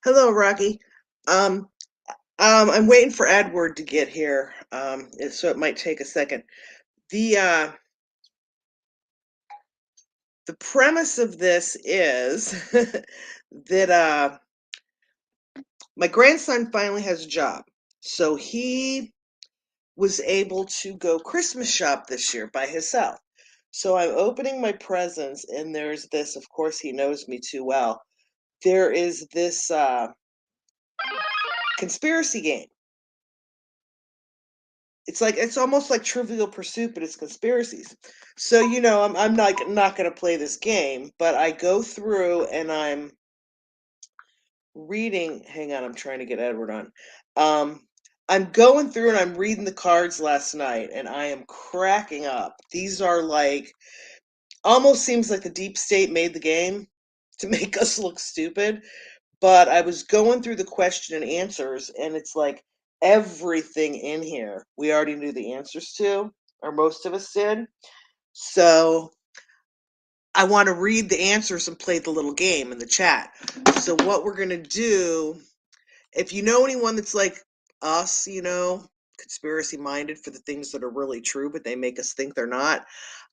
Hello, Rocky. Um, I'm waiting for Edward to get here, so it might take a second. The uh, the premise of this is that my grandson finally has a job, so he was able to go Christmas shop this year by himself. So I'm opening my presents, and there's this. Of course, he knows me too well. There is this conspiracy game. It's almost like Trivial Pursuit, but it's conspiracies. So, I'm not gonna play this game, but I go through and I'm reading. Hang on, I'm trying to get Edward on. I'm going through and I'm reading the cards last night, and I am cracking up. These are like almost seems like the deep state made the game to make us look stupid. But I was going through the question and answers, and it's like everything in here we already knew the answers to, or most of us did. So I want to read the answers and play the little game in the chat. So what we're gonna do, if you know anyone that's like us, conspiracy minded for the things that are really true, but they make us think they're not,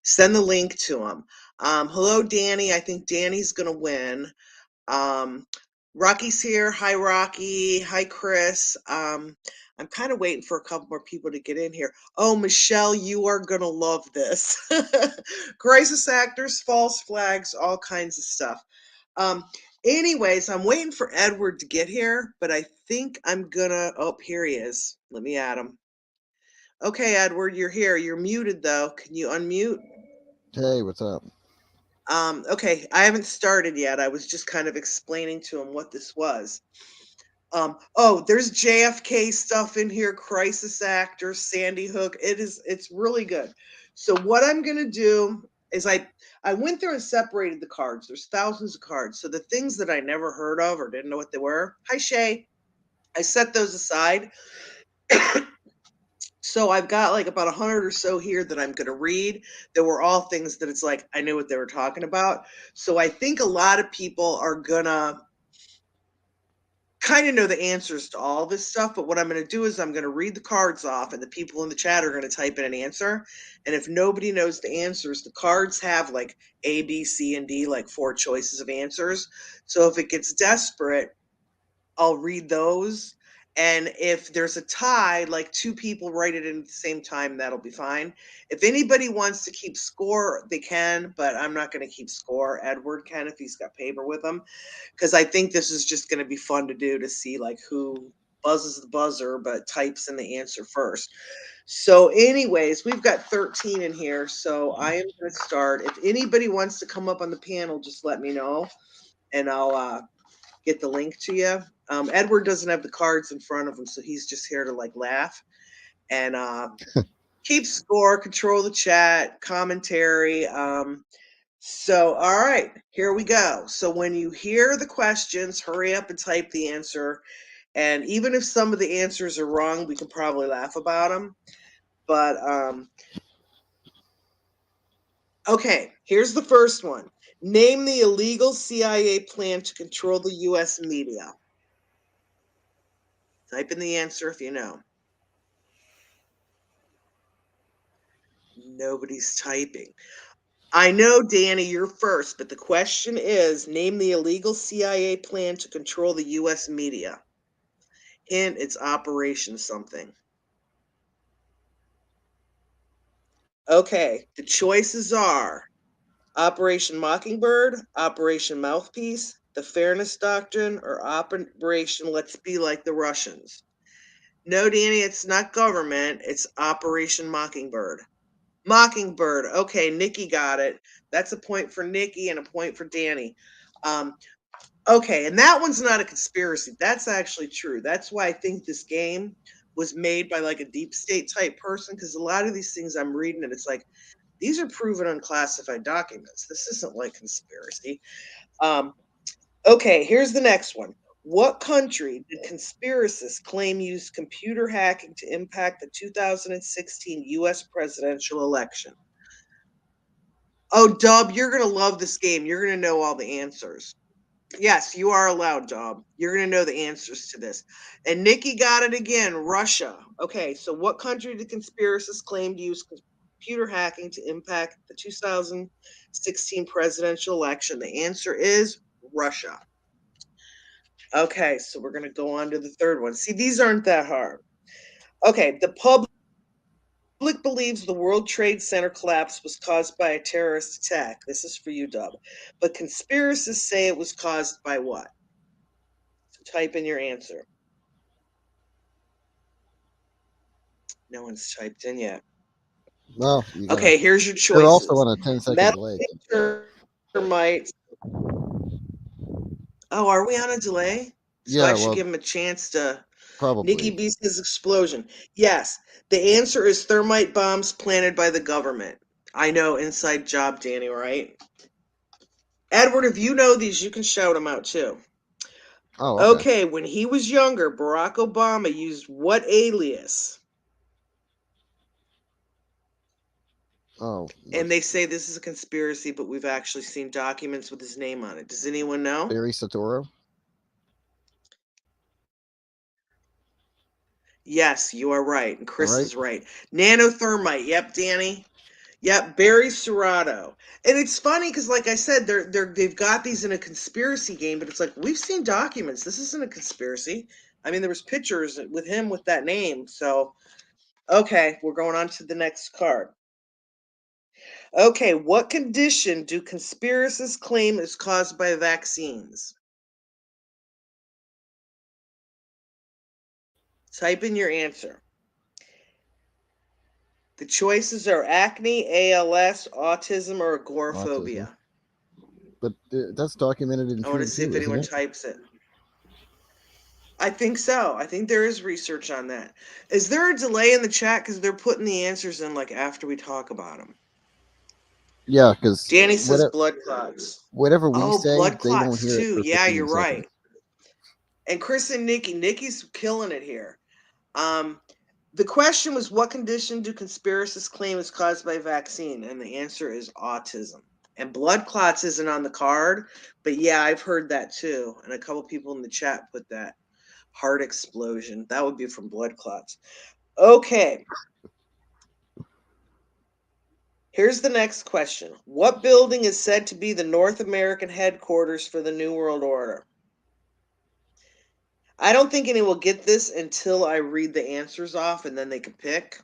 send the link to them. Hello, Danny. I think Danny's gonna win. Um, Rocky's here. Hi, Rocky. Hi, Chris. I'm kind of waiting for a couple more people to get in here. Oh, Michelle, you are going to love this. Crisis actors, false flags, all kinds of stuff. Um, Anyways, I'm waiting for Edward to get here, but I think I'm going to. Oh, here he is. Let me add him. Okay, Edward, you're here. You're muted, though. Can you unmute? Hey, what's up? Okay, I haven't started yet. I was just kind of explaining to him what this was. Oh, there's JFK stuff in here, crisis actors, Sandy Hook. It's really good. So what I'm gonna do is I went through and separated the cards. There's thousands of cards. So the things that I never heard of or didn't know what they were. Hi Shay. I set those aside. So I've got like about 100 or so here that I'm going to read. That were all things that it's like I knew what they were talking about. So I think a lot of people are gonna kind of know the answers to all this stuff, but what I'm going to do is I'm going to read the cards off, and the people in the chat are going to type in an answer. And if nobody knows the answers, the cards have like A, B, C, and D, like four choices of answers. So if it gets desperate, I'll read those. And if there's a tie, like two people write it in at the same time, that'll be fine. If anybody wants to keep score, they can, but I'm not going to keep score. Edward can if he's got paper with him, because I think this is just going to be fun to do to see like who buzzes the buzzer but types in the answer first. So, anyways, we've got 13 in here, so I am going to start. If anybody wants to come up on the panel, just let me know, and I'll get the link to you. Edward doesn't have the cards in front of him, so he's just here to like laugh and keep score, control the chat, commentary. So, all right, here we go. So, when you hear the questions, hurry up and type the answer. And even if some of the answers are wrong, we can probably laugh about them. But, okay, here's the first one. Name the illegal CIA plan to control the U.S. media. Type in the answer if you know. Nobody's typing. I know, Danny, you're first, but the question is name the illegal CIA plan to control the U.S. media. Hint, it's Operation something. Okay, the choices are Operation Mockingbird, Operation Mouthpiece, the Fairness Doctrine, or Operation Let's Be Like the Russians. No, Danny, it's not government, it's Operation Mockingbird. Mockingbird. Okay, Nikki got it. That's a point for Nikki and a point for Danny. Um, okay, and that one's not a conspiracy. That's actually true. That's why I think this game was made by like a deep state type person, because a lot of these things I'm reading and it's like these are proven unclassified documents. This isn't like conspiracy. Um, okay, here's the next one. What country did conspiracists claim used computer hacking to impact the 2016 US presidential election? Oh, Dub, you're going to love this game. You're going to know all the answers. Yes, you are allowed, Dom. You're going to know the answers to this. And Nikki got it again. Russia. Okay, so what country did conspiracists claim to use computer hacking to impact the 2016 presidential election? The answer is Russia. Okay, so we're going to go on to the third one. See, these aren't that hard. Okay, the public believes the World Trade Center collapse was caused by a terrorist attack. This is for you, Dub. But conspiracists say it was caused by what? So type in your answer. No one's typed in yet. Well, you gotta. Okay, here's your They're also choices. on a 10-second Metal delay. termites. Oh, are we on a delay? So I Yeah, should well, give him a chance to. Nikki probably. B says explosion. Yes, the answer is thermite bombs planted by the government. I know, inside job, Danny, right? Edward, if you know these, you can shout them out too. Oh, okay. Okay, when he was younger, Barack Obama used what alias? Oh, And they say this is a conspiracy, but we've actually seen documents with his name on it. Does anyone know? Barry Sotoro. Yes, you are right. And All Chris right. is right. Nanothermite. Yep, Danny. Yep, Barry Serrato. And it's funny because, like I said, they've got these in a conspiracy game, but it's like we've seen documents. This isn't a conspiracy. I mean, there was pictures with him with that name. So, okay, we're going on to the next card. Okay, what condition do conspiracists claim is caused by vaccines? Type in your answer. The choices are acne, ALS, autism, or Autism. agoraphobia. But that's documented and I want to true see if too, isn't anyone it? types it. I think so. I think there is research on that. Is there a delay in the chat because they're putting the answers in like after we talk about them? Yeah, because Danny says blood clots. whatever we Oh, say, blood they won't clots hear it too. for Yeah, you're 15 seconds. right. And Chris and Nikki's killing it here. Um, the question was, what condition do conspiracists claim is caused by vaccine? And the answer is autism. And blood clots isn't on the card, but yeah, I've heard that too. And a couple people in the chat put that. Heart explosion. That would be from blood clots. Okay. Here's the next question. What building is said to be the North American headquarters for the New World Order? I don't think anyone will get this until I read the answers off and then they can pick.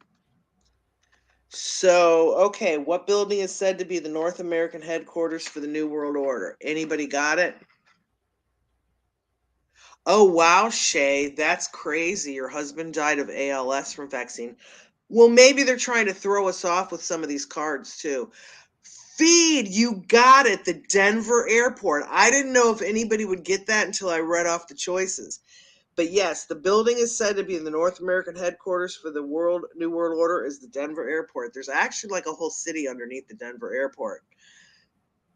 So, okay, what building is said to be the North American headquarters for the New World Order? Anybody got it? Oh, wow, Shay, that's crazy. Your husband died of ALS from vaccine. Well, maybe they're trying to throw us off with some of these cards too. Feed, you got it. The Denver airport. I didn't know if anybody would get that until I read off the choices. But yes, the building is said to be the North American headquarters for the New World Order is the Denver airport. There's actually like a whole city underneath the Denver airport.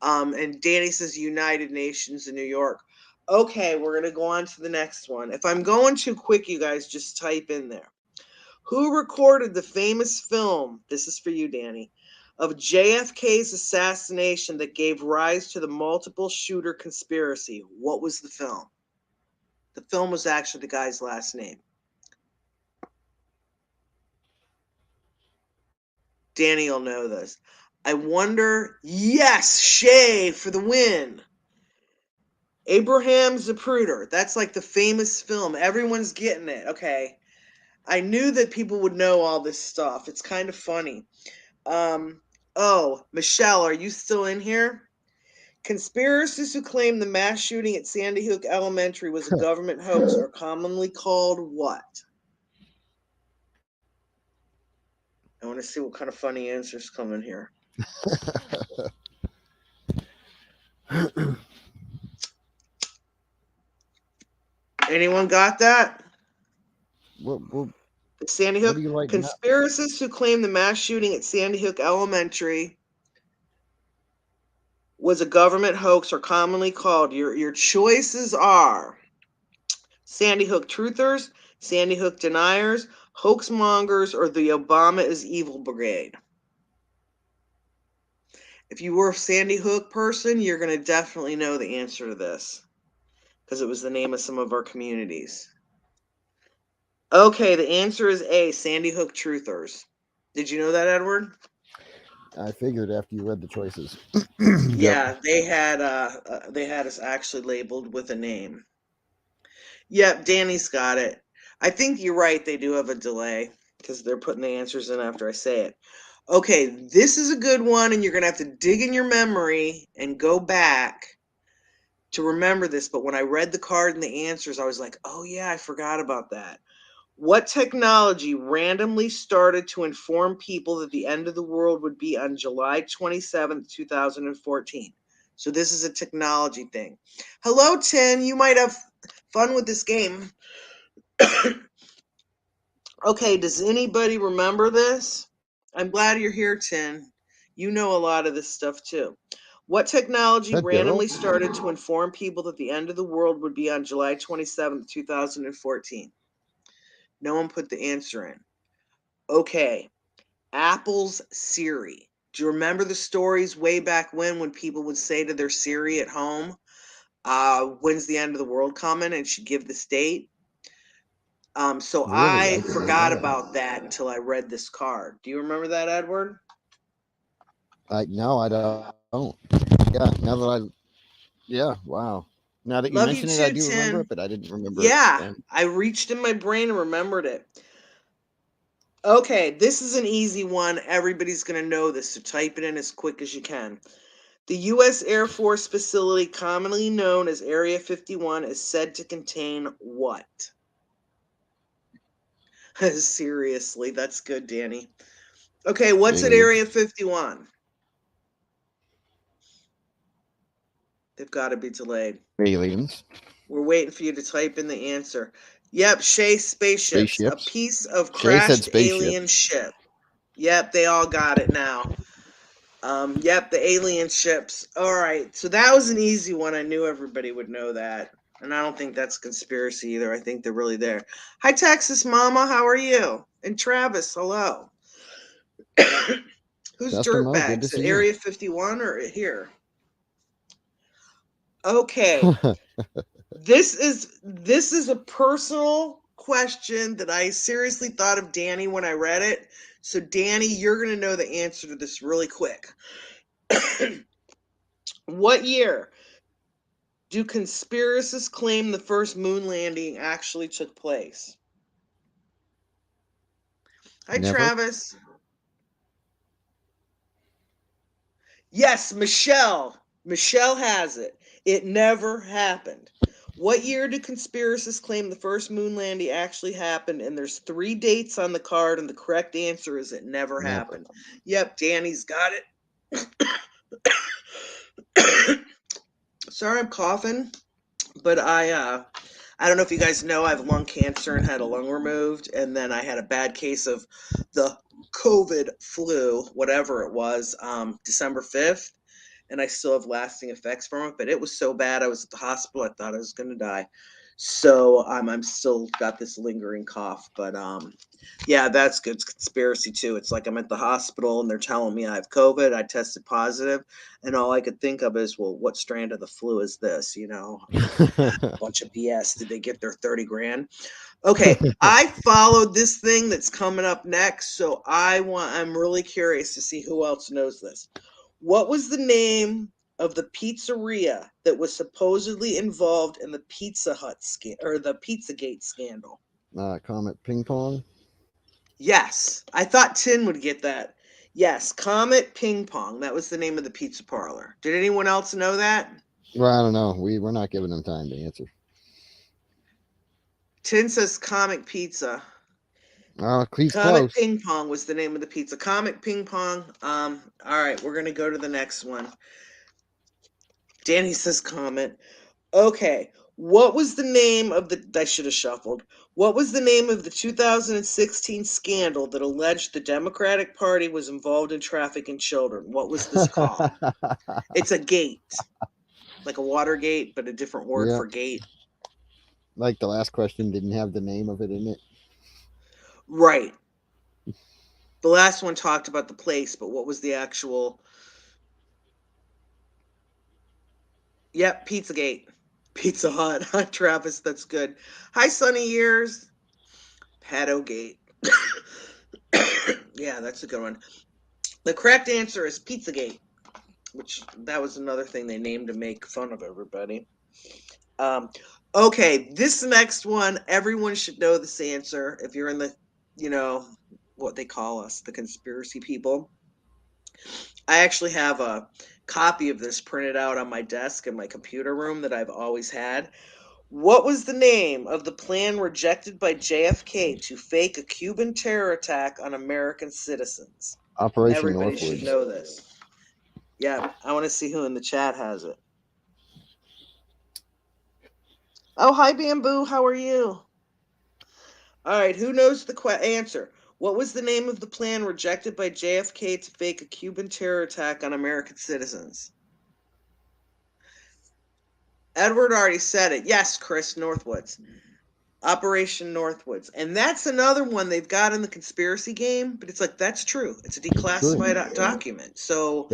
And Danny says United Nations in New York. Okay, we're going to go on to the next one. If I'm going too quick, you guys just type in there. Who recorded the famous film? This is for you, Danny. Of JFK's assassination that gave rise to the multiple shooter conspiracy. What was the film? The film was actually the guy's last name. Danny will know this. I wonder. Yes, Shay for the win. Abraham Zapruder. That's like the famous film. Everyone's getting it. Okay. I knew that people would know all this stuff. It's kind of funny. Oh, Michelle, are you still in here? Conspiracists who claim the mass shooting at Sandy Hook Elementary was a government hoax are commonly called what? I want to see what kind of funny answers come in here. Anyone got that? What Sandy what Hook do you like now? conspiracists who claim the mass shooting at Sandy Hook Elementary was a government hoax are commonly called. Your choices are Sandy Hook truthers, Sandy Hook deniers, hoax mongers, or the Obama is evil brigade. If you were a Sandy Hook person, you're going to definitely know the answer to this. because it was the name of some of our communities. Okay, the answer is A, Sandy Hook Truthers. Did you know that, Edward? I figured after you read the choices. Yeah, they had us actually labeled with a name. Yep, Danny's got it. I think you're right. They do have a delay because they're putting the answers in after I say it. Okay, this is a good one, and you're going to have to dig in your memory and go back to remember this. But when I read the card and the answers, I was like, oh, yeah, I forgot about that. What technology randomly started to inform people that the end of the world would be on July 27th, 2014? So this is a technology thing. Hello, Tin. You might have fun with this game. Okay, does anybody remember this? I'm glad you're here, Tin. You know a lot of this stuff too. What technology That Daryl? randomly started to inform people that the end of the world would be on July 27th, 2014? No one put the answer in. Okay, Apple's Siri. Do you remember the stories way back when people would say to their Siri at home, when's the end of the world coming? And she'd give this date. So Really? I I didn't know forgot that. about that until I read this card. Do you remember that, Edward? No, I don't. Yeah, now that yeah, wow. Now that you Love you mention it, I too, do remember it, Tin. but I didn't remember it Yeah, then. I reached in my brain and remembered it. Okay, this is an easy one. Everybody's going to know this, so type it in as quick as you can. The U.S. Air Force facility, commonly known as Area 51, is said to contain what? Seriously, that's good, Danny. Okay, what's at Aliens. Area 51? They've got to be delayed. Aliens. We're waiting for you to type in the answer. Yep, Shea spaceships. A Spaceships. piece of Shay said crashed spaceship. alien ship. Yep, they all got it now. Yep, the alien ships. All right, so that was an easy one. I knew everybody would know that. And I don't think that's conspiracy either. I think they're really there. Hi, Texas Mama. How are you? And Travis, hello. Who's Custom Mo, good to Dirtbags? At see you. Area 51 or here? Okay. This is a personal question that I seriously thought of Danny when I read it. So Danny, you're going to know the answer to this really quick. What year do conspiracists claim the first moon landing actually took place? Hi, Never. Travis. Yes, Michelle. Michelle has it. It never happened. What year do conspiracists claim the first moon landing actually happened? And there's 3 dates on the card, and the correct answer is it never Never. happened. Yep, Danny's got it. Sorry, I'm coughing, but I don't know if you guys know I have lung cancer and had a lung removed, and then I had a bad case of the COVID flu, whatever it was, December 5th. And I still have lasting effects from it. But it was so bad, I was at the hospital. I thought I was going to die. So I'm still got this lingering cough. But yeah, that's good. It's conspiracy too. It's like I'm at the hospital and they're telling me I have COVID. I tested positive, and all I could think of is, well, what strand of the flu is this? You know, a bunch of BS. Did they get their 30 grand? Okay, I followed this thing that's coming up next, so I'm really curious to see who else knows this. What was the name of the pizzeria that was supposedly involved in the Pizza Hut or the Pizzagate scandal? Comet Ping Pong. Yes, I thought Tin would get that. Yes, Comet Ping Pong. That was the name of the pizza parlor. Did anyone else know that? Well, I don't know. We're not giving them time to answer. Tin says Comic Pizza. He's Comet close. Ping Pong was the name of the pizza. Comet Ping Pong. All right, we're gonna go to the next one. Danny says Comet. Okay, what was the name of the? I should have shuffled. What was the name of the 2016 scandal that alleged the Democratic Party was involved in trafficking children? What was this called? It's a gate, like a water gate, but a different word Yep. for gate. Like the last question didn't have the name of it in it. Right. The last one talked about the place, but what was the actual? Yep, Pizzagate. Pizza Hut. Hi, Travis. That's good. Hi, Sunny Years. Padogate. Yeah, that's a good one. The correct answer is Pizzagate, which that was another thing they named to make fun of everybody. Um, okay, this next one, everyone should know this answer if you're in the, you know, what they call us, the conspiracy people. I actually have a copy of this printed out on my desk in my computer room that I've always had. What was the name of the plan rejected by JFK to fake a Cuban terror attack on American citizens? Operation Everybody should Northwoods. know this. Yeah, I want to see who in the chat has it. Oh, hi, Bamboo. How are you? All right, who knows the answer? What was the name of the plan rejected by JFK to fake a Cuban terror attack on American citizens? Edward already said it. Yes, Chris, Northwoods. Operation Northwoods. And that's another one they've got in the conspiracy game, but it's like, that's true. It's a declassified document. So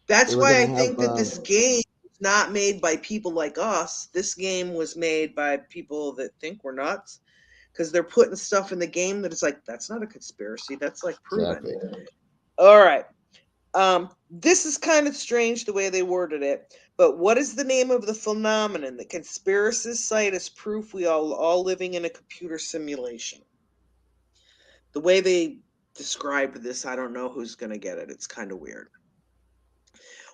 that's why I think that this game is not made by people like us. This game was made by people that think we're nuts because they're putting stuff in the game that is like, that's not a conspiracy. That's like proven. Exactly. All right. This is kind of strange the way they worded it, but what is the name of the phenomenon that conspiracists cite as proof we all living in a computer simulation? The way they described this, I don't know who's going to get it. It's kind of weird.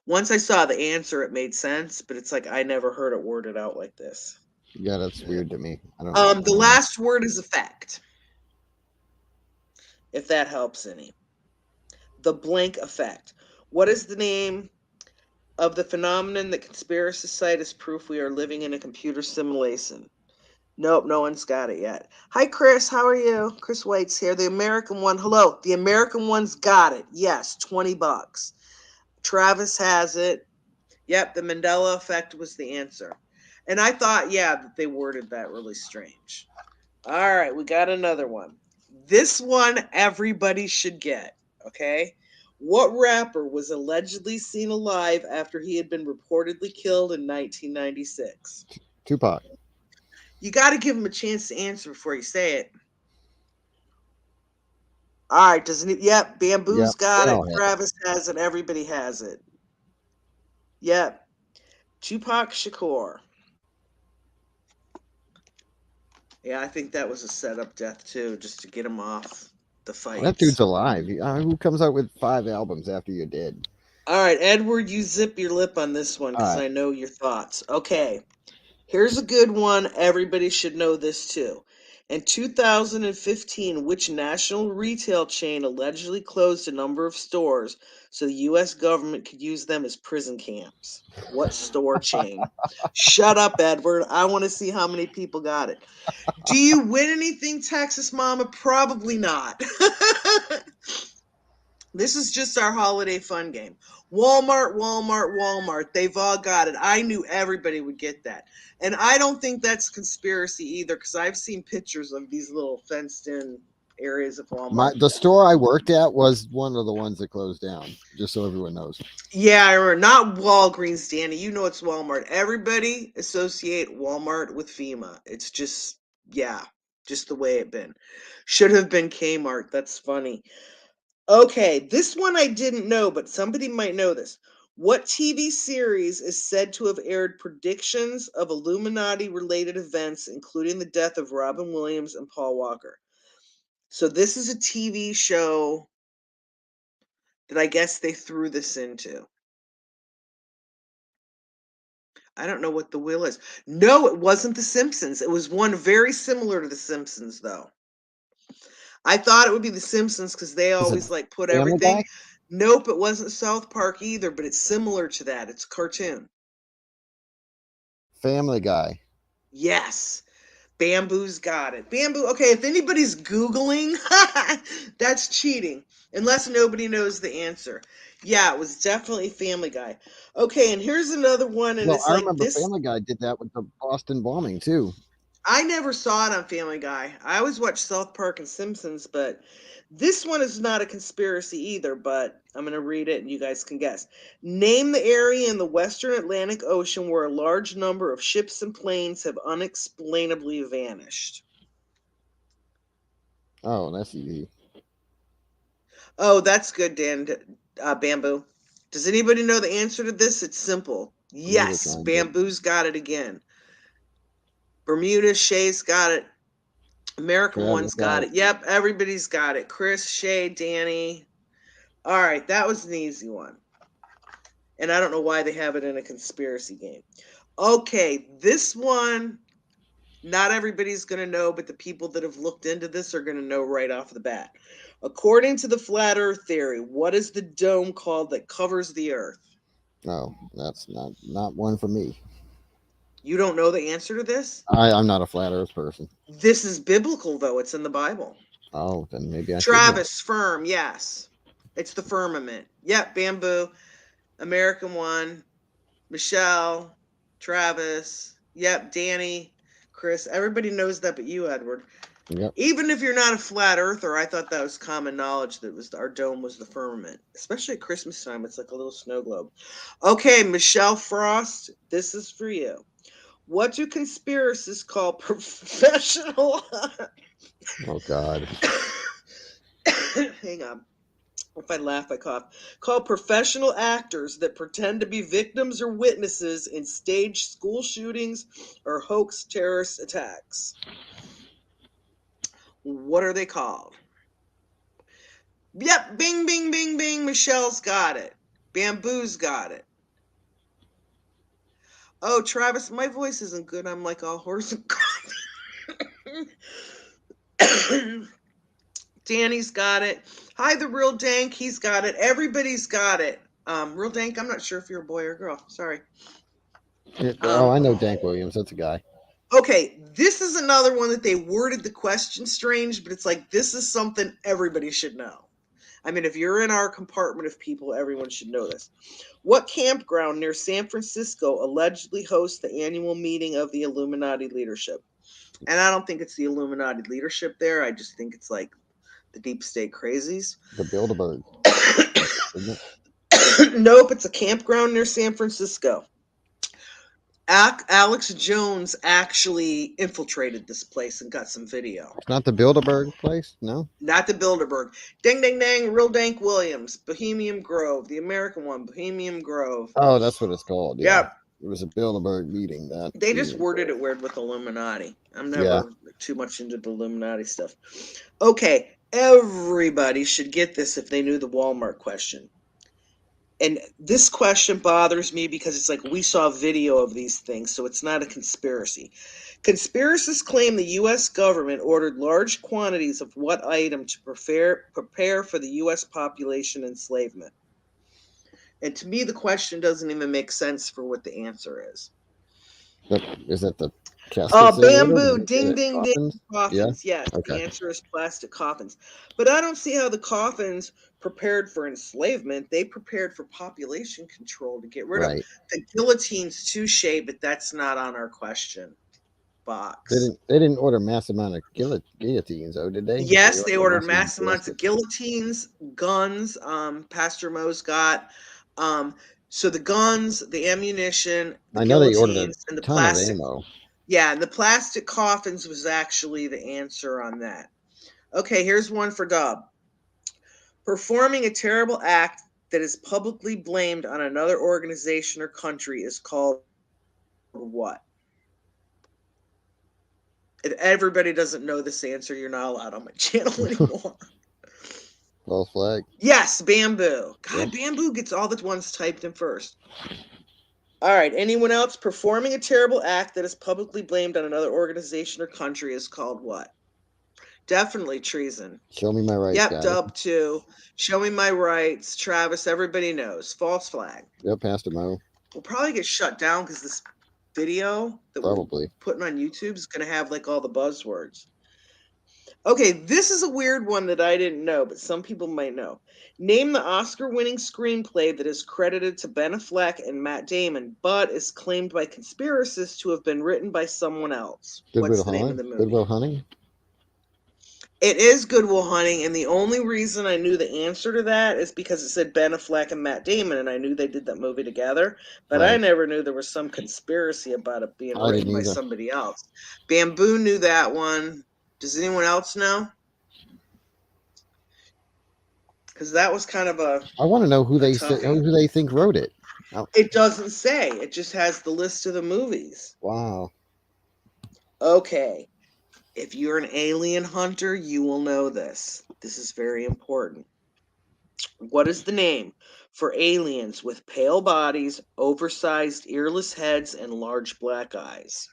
Once I saw the answer, it made sense, but it's like I never heard it worded out like this. Yeah, that's weird to me. I don't know. The last word is effect. If that helps any. The blank effect. What is the name of the phenomenon that conspiracists cite as proof we are living in a computer simulation? Nope, no one's got it yet. Hi, Chris. How are you? Chris White's here. The American one. Hello. The American one's got it. Yes, $20. Travis has it. Yep, the Mandela effect was the answer. And I thought, yeah, that they worded that really strange. All right, we got another one. This one everybody should get, okay? What rapper was allegedly seen alive after he had been reportedly killed in 1996? Tupac. You got to give him a chance to answer before you say it. All right, doesn't it? Yep, Bamboo's got it. Travis has it. Everybody has it. Yep. Tupac Shakur. Yeah, I think that was a setup death too, just to get him off the fight. Well, that dude's alive. Who comes out with 5 albums after you're dead? All right, Edward, you zip your lip on this one because I know your thoughts. Okay, here's a good one. Everybody should know this too. In 2015, which national retail chain allegedly closed a number of stores so the U.S. government could use them as prison camps? What store chain? Shut up, Edward. I want to see how many people got it. Do you win anything, Texas Mama? Probably not. This is just our holiday fun game. Walmart, Walmart, Walmart. They've all got it. I knew everybody would get that. And I don't think that's conspiracy either because I've seen pictures of these little fenced in areas of Walmart. The store I worked at was one of the ones that closed down, just so everyone knows. Yeah, I remember. Not Walgreens, Danny. You know it's Walmart. Everybody associate Walmart with FEMA. It's just, yeah, just the way it been. Should have been Kmart. That's funny. Okay, this one I didn't know, but somebody might know this. What TV series is said to have aired predictions of Illuminati-related events, including the death of Robin Williams and Paul Walker? So this is a TV show that I guess they threw this into. I don't know what the will is. No, it wasn't The Simpsons. It was one very similar to The Simpsons, though. I thought it would be The Simpsons because they always like put everything. Nope, it wasn't South Park either, but it's similar to that. It's a cartoon. Family Guy. Yes. Bamboo's got it. Bamboo, okay, if anybody's Googling, that's cheating. Unless nobody knows the answer. Yeah, it was definitely Family Guy. Okay, and here's another one. And I remember Family Guy did that with the Boston bombing, too. I never saw it on Family Guy. I always watch South Park and Simpsons, but this one is not a conspiracy either, but I'm going to read it and you guys can guess. Name the area in the Western Atlantic Ocean where a large number of ships and planes have unexplainably vanished. Oh, that's easy. Oh, that's good, Dan. Bamboo. Does anybody know the answer to this? It's simple. Neither Yes, kind. Bamboo's got it again. Bermuda, Shay's got it. American Travis One's got it. Yep, everybody's got it. Chris, Shay, Danny. All right, that was an easy one. And I don't know why they have it in a conspiracy game. Okay, this one, not everybody's going to know, but the people that have looked into this are going to know right off the bat. According to the flat earth theory, what is the dome called that covers the earth? No, that's not one for me. You don't know the answer to this? I'm not a flat Earth person. This is biblical, though. It's in the Bible. Oh, then maybe I should know. Travis, firm, yes. It's the firmament. Yep, Bamboo. American One. Michelle. Travis. Yep, Danny. Chris. Everybody knows that but you, Edward. Yep. Even if you're not a flat earther, I thought that was common knowledge that was our dome was the firmament. Especially at Christmas time, it's like a little snow globe. Okay, Michelle Frost, this is for you. What do conspiracists call professional? Oh God. Hang on. If I laugh, I cough. Call professional actors that pretend to be victims or witnesses in staged school shootings or hoax terrorist attacks. What are they called? Yep, bing, bing, bing, bing. Michelle's got it. Bamboo's got it. Oh, Travis, my voice isn't good. I'm like all hoarse and coughing. Danny's got it. Hi, the Real Dank. He's got it. Everybody's got it. Real Dank, I'm not sure if you're a boy or a girl. Sorry. I know Dank Williams. That's a guy. Okay, this is another one that they worded the question strange, but it's like this is something everybody should know. I mean, if you're in our compartment of people, everyone should know this. What campground near San Francisco allegedly hosts the annual meeting of the Illuminati leadership? And I don't think it's the Illuminati leadership there. I just think it's like the deep state crazies. The Bilderberg. Nope, it's a campground near San Francisco. Alex Jones actually infiltrated this place and got some video. It's not the Bilderberg place, no? Not the Bilderberg. Ding, ding, dang, Real Dank Williams, Bohemian Grove, the American one, Bohemian Grove. Oh, that's what it's called. Yeah. Yep. It was a Bilderberg meeting. They just worded it weird with Illuminati. I'm never too much into the Illuminati stuff. Okay, everybody should get this if they knew the Walmart question. And this question bothers me because it's like we saw video of these things, so it's not a conspiracy. Conspiracists claim the U.S. government ordered large quantities of what item to prepare for the U.S. population enslavement. And to me, the question doesn't even make sense for what the answer is. Is that the bamboo, ding, ding, ding, coffins. Yeah? Yes, okay. The answer is plastic coffins. But I don't see how the coffins prepared for enslavement. They prepared for population control to get rid of the guillotines too, Shay, but that's not on our question box. They didn't order mass amount of guillotines, though, did they? Yes, they ordered mass amounts of guillotines, guns. Pastor Mo's got. So the guns, the ammunition, the guillotines, and the plastic ammo. Yeah, and the plastic coffins was actually the answer on that. Okay, here's one for Dub. Performing a terrible act that is publicly blamed on another organization or country is called what? If everybody doesn't know this answer, you're not allowed on my channel anymore. False flag. Yes, Bamboo. God, Bamboo gets all the ones typed in first. All right, anyone else? Performing a terrible act that is publicly blamed on another organization or country is called what? Definitely treason. Show me my rights. Yep, Dub 2. Show me my rights. Travis, everybody knows. False flag. Yep, Pastor Mo. We'll probably get shut down because this video that we're putting on YouTube is going to have like all the buzzwords. Okay, this is a weird one that I didn't know, but some people might know. Name the Oscar-winning screenplay that is credited to Ben Affleck and Matt Damon, but is claimed by conspiracists to have been written by someone else. What's Goodwill the name of Hunting. the movie? Goodwill Hunting. It is Good Will Hunting, and the only reason I knew the answer to that is because it said Ben Affleck and Matt Damon, and I knew they did that movie together, but I Right. never knew there was some conspiracy about it being I written didn't by either. somebody else. Bamboo knew that one. Does anyone else know? Because that was kind of I want to know who a they say, toughie. who they think wrote it. Oh, It doesn't say. It just has the list of the movies. wow. Okay. If you're an alien hunter, you will know this. This is very important. What is the name for aliens with pale bodies, oversized earless heads, and large black eyes?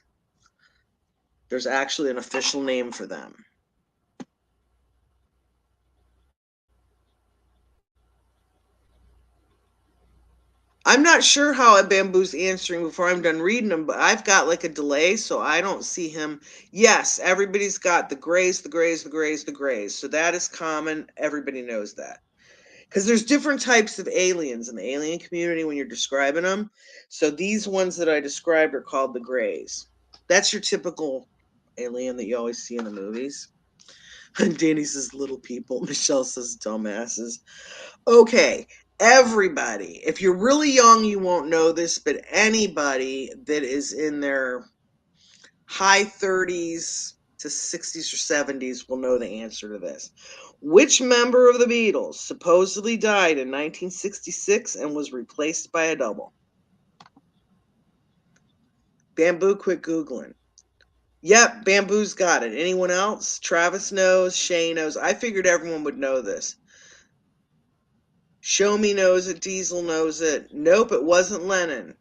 There's actually an official name for them. I'm not sure how Bamboo's answering before I'm done reading them, but I've got like a delay, so I don't see him. Yes, everybody's got the grays, the grays, the grays, the grays. So that is common. Everybody knows that. Because there's different types of aliens in the alien community when you're describing them. So these ones that I described are called the grays. That's your typical alien that you always see in the movies. And Danny says little people. Michelle says dumbasses. Okay, everybody. If you're really young, you won't know this, but anybody that is in their high 30s to 60s or 70s will know the answer to this. Which member of the Beatles supposedly died in 1966 and was replaced by a double? Bamboo, quit Googling. Yep, Bamboo's got it. Anyone else? Travis knows. Shay knows. I figured everyone would know this. Show Me knows it. Diesel knows it. Nope, it wasn't Lennon.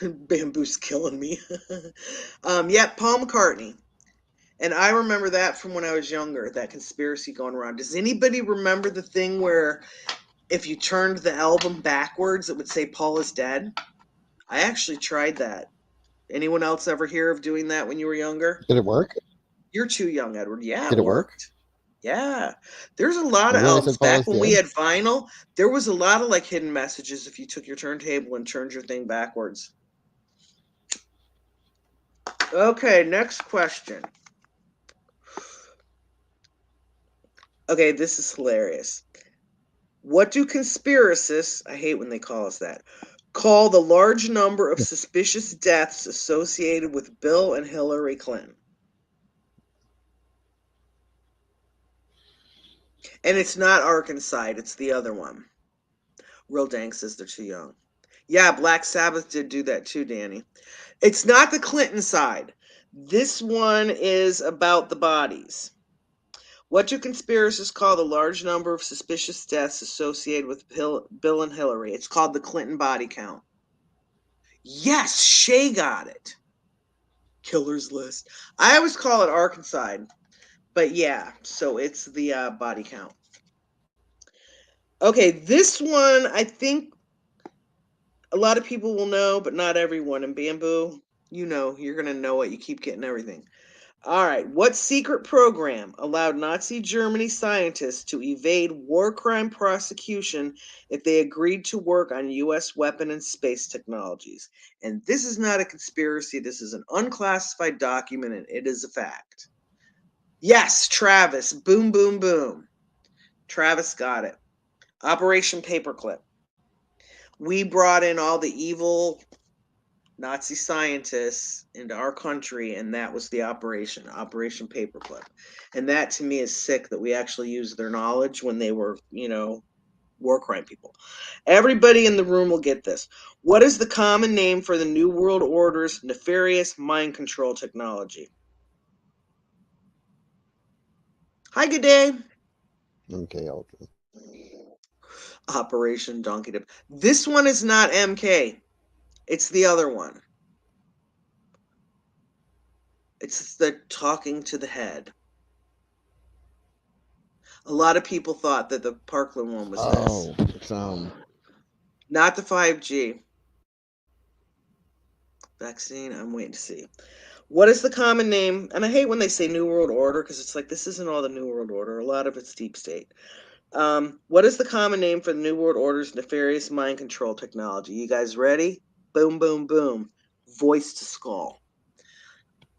Bamboo's killing me. Yep, Paul McCartney. And I remember that from when I was younger, that conspiracy going around. Does anybody remember the thing where if you turned the album backwards, it would say Paul is dead? I actually tried that. Anyone else ever hear of doing that when you were younger? Did it work? You're too young, Edward. Yeah, Did it it work? worked. Yeah. There's a lot of Really? I albums. said Paul is Back when we dead. had vinyl, there was a lot of like hidden messages if you took your turntable and turned your thing backwards. Okay, next question. Okay, this is hilarious. What do conspiracists, I hate when they call us that, call the large number of suspicious deaths associated with Bill and Hillary Clinton? And it's not Arkansas, it's the other one. Real Dank says they're too young. Yeah, Black Sabbath did do that too, Danny. It's not the Clinton side. This one is about the bodies. What do conspiracists call the large number of suspicious deaths associated with Bill and Hillary? It's called the Clinton body count. Yes, Shay got it. Killer's list. I always call it Arkansas, but yeah, so it's the body count. Okay, this one I think a lot of people will know, but not everyone. And Bamboo, you know, you're going to know it. You keep getting everything. All right. What secret program allowed Nazi Germany scientists to evade war crime prosecution if they agreed to work on U.S. weapon and space technologies? And this is not a conspiracy. This is an unclassified document, and it is a fact. Yes, Travis. Boom, boom, boom. Travis got it. Operation Paperclip. We brought in all the evil Nazi scientists into our country, and that was the Operation Paperclip. And that to me is sick that we actually used their knowledge when they were, you know, war crime people. Everybody in the room will get this. What is the common name for the New World Order's nefarious mind control technology? Hi, good day. MK Ultra. Operation Donkey Dip. This one is not MK. It's the other one. It's the talking to the head. A lot of people thought that the Parkland one was this. Oh, it's Not the 5G vaccine. I'm waiting to see. What is the common name? And I hate when they say New World Order because it's like this isn't all the New World Order. A lot of it's deep state. What is the common name for the New World Order's nefarious mind control technology? You guys ready? Boom, boom, boom. Voice to skull.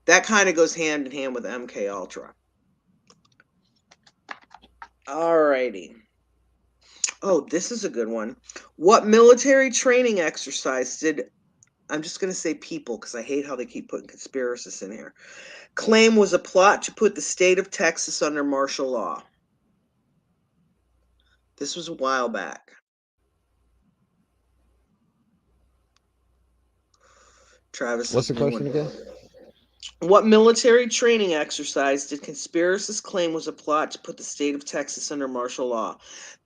That kind of goes hand in hand with MK Ultra. Alrighty. Oh, this is a good one. What military training exercise did I'm just going to say people because I hate how they keep putting conspiracists in here. Claim was a plot to put the state of Texas under martial law. This was a while back. Travis, What's the question again? What military training exercise did conspiracists claim was a plot to put the state of Texas under martial law?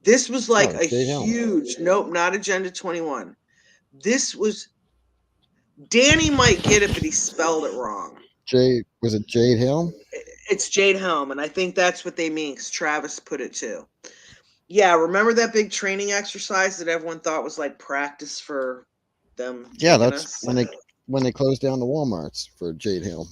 This was like a huge, nope, not Agenda 21. This was, Danny might get it, but he spelled it wrong. Was it Jade Helm? It's Jade Helm, and I think that's what they mean because Travis put it too. Yeah, remember that big training exercise that everyone thought was like practice for them? Yeah, that's when they closed down the Walmarts for Jade Helm.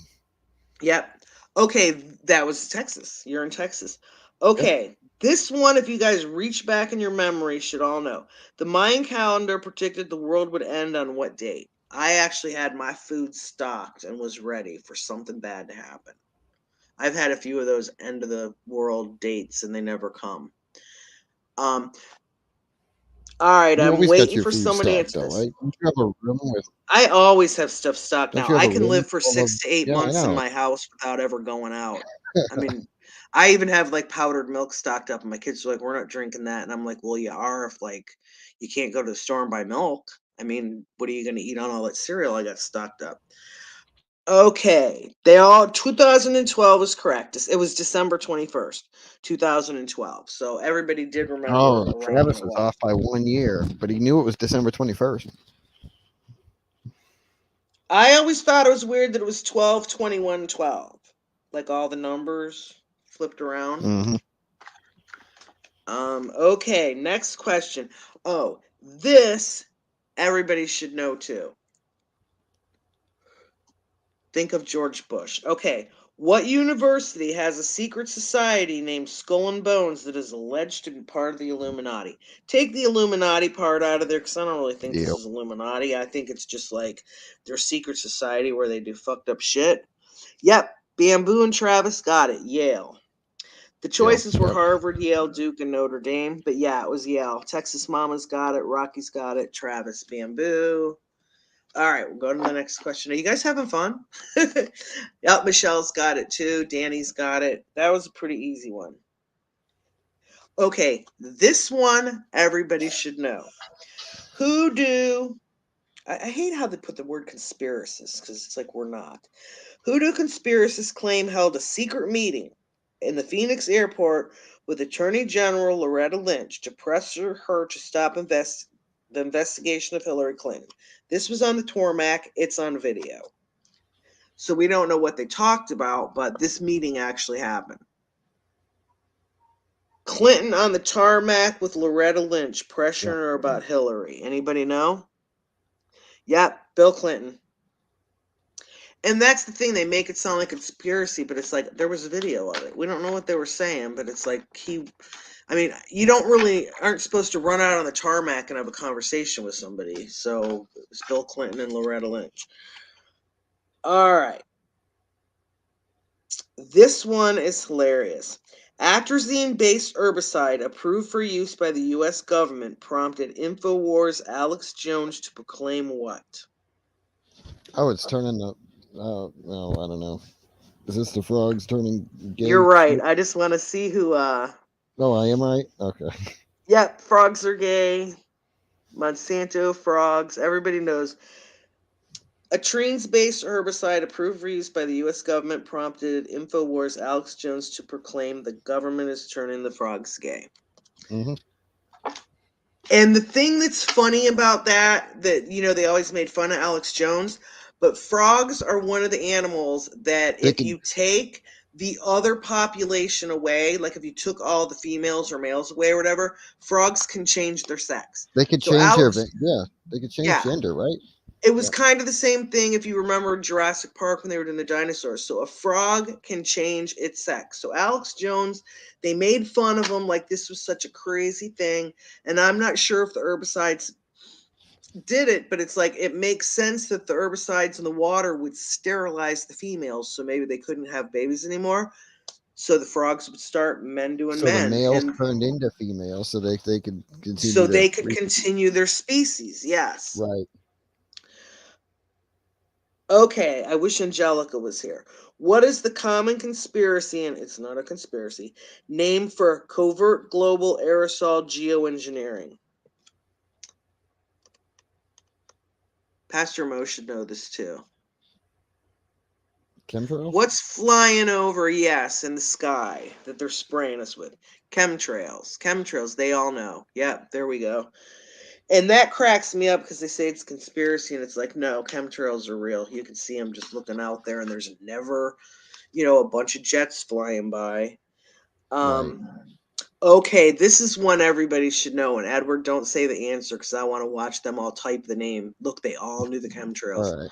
Yep. Okay, that was Texas. You're in Texas. Okay, yep. This one, if you guys reach back in your memory, should all know. The Mayan calendar predicted the world would end on what date? I actually had my food stocked and was ready for something bad to happen. I've had a few of those end of the world dates and they never come. All right, I'm waiting for somebody to answer this. Right? Don't you have a room with? I always have stuff stocked now. I can live for 6 to 8 months in my house without ever going out. I mean, I even have like powdered milk stocked up, and my kids are like, "We're not drinking that," and I'm like, "Well, you are if like you can't go to the store and buy milk. I mean, what are you going to eat on all that cereal I got stocked up?" Okay, 2012 is correct. It was December 21st, 2012. So everybody did remember. Oh, Travis was off by 1 year, but he knew it was December 21st. I always thought it was weird that it was 12, 21, 12. Like all the numbers flipped around. Mm-hmm. Okay, next question. Oh, this everybody should know too. Think of George Bush. Okay, what university has a secret society named Skull and Bones that is alleged to be part of the Illuminati? Take the Illuminati part out of there because I don't really think this is Illuminati. I think it's just like their secret society where they do fucked up shit. Yep, Bamboo and Travis got it. Yale. The choices were Harvard, Yale, Duke, and Notre Dame. But yeah, it was Yale. Texas Mama's got it. Rocky's got it. Travis, Bamboo. All right, we'll go to the next question. Are you guys having fun? Yep, Michelle's got it too. Danny's got it. That was a pretty easy one. Okay, this one everybody should know. I hate how they put the word conspiracists because it's like we're not. Who do conspiracists claim held a secret meeting in the Phoenix airport with Attorney General Loretta Lynch to pressure her to stop the investigation of Hillary Clinton? This was on the Tormac. It's on video. So we don't know what they talked about, but this meeting actually happened. Clinton on the tarmac with Loretta Lynch pressuring her about Hillary. Anybody know? Yep, Bill Clinton. And that's the thing, they make it sound like a conspiracy, but it's like there was a video of it. We don't know what they were saying, but it's like you aren't supposed to run out on the tarmac and have a conversation with somebody. So it's Bill Clinton and Loretta Lynch. All right. This one is hilarious. Atrazine-based herbicide approved for use by the U.S. government prompted InfoWars' Alex Jones to proclaim what? Oh, it's turning the... no, I don't know. Is this the frogs turning gay? You're right. I just want to see who... No, I am right? Okay. Yep, frogs are gay. Monsanto, frogs. Everybody knows. A Atrazine-based herbicide approved for use by the U.S. government prompted InfoWars' Alex Jones to proclaim the government is turning the frogs gay. Mm-hmm. And the thing that's funny about that, they always made fun of Alex Jones, but frogs are one of the animals that if you take the other population away, like if you took all the females or males away or whatever, frogs can change their sex. They could change they could change gender, right? It was Yep. kind of the same thing if you remember Jurassic Park when they were doing the dinosaurs. So a frog can change its sex. So Alex Jones, they made fun of him like this was such a crazy thing. And I'm not sure if the herbicides did it, but it's like it makes sense that the herbicides in the water would sterilize the females, so maybe they couldn't have babies anymore. So the frogs would start men doing So the men, males and turned into females so they could so continue to they could continue their species. Yes. right. Okay, I wish Angelica was here. What is the common conspiracy, and it's not a conspiracy, name for covert global aerosol geoengineering? Pastor Mo should know this too. Chemtrails? What's flying over, yes, in the sky that they're spraying us with? Chemtrails. Chemtrails, they all know. Yep, there we go. And that cracks me up because they say it's conspiracy, and it's like, no, chemtrails are real. You can see them just looking out there, and there's never, a bunch of jets flying by. Right. Okay, this is one everybody should know. And Edward, don't say the answer because I want to watch them all type the name. Look, they all knew the chemtrails. All right.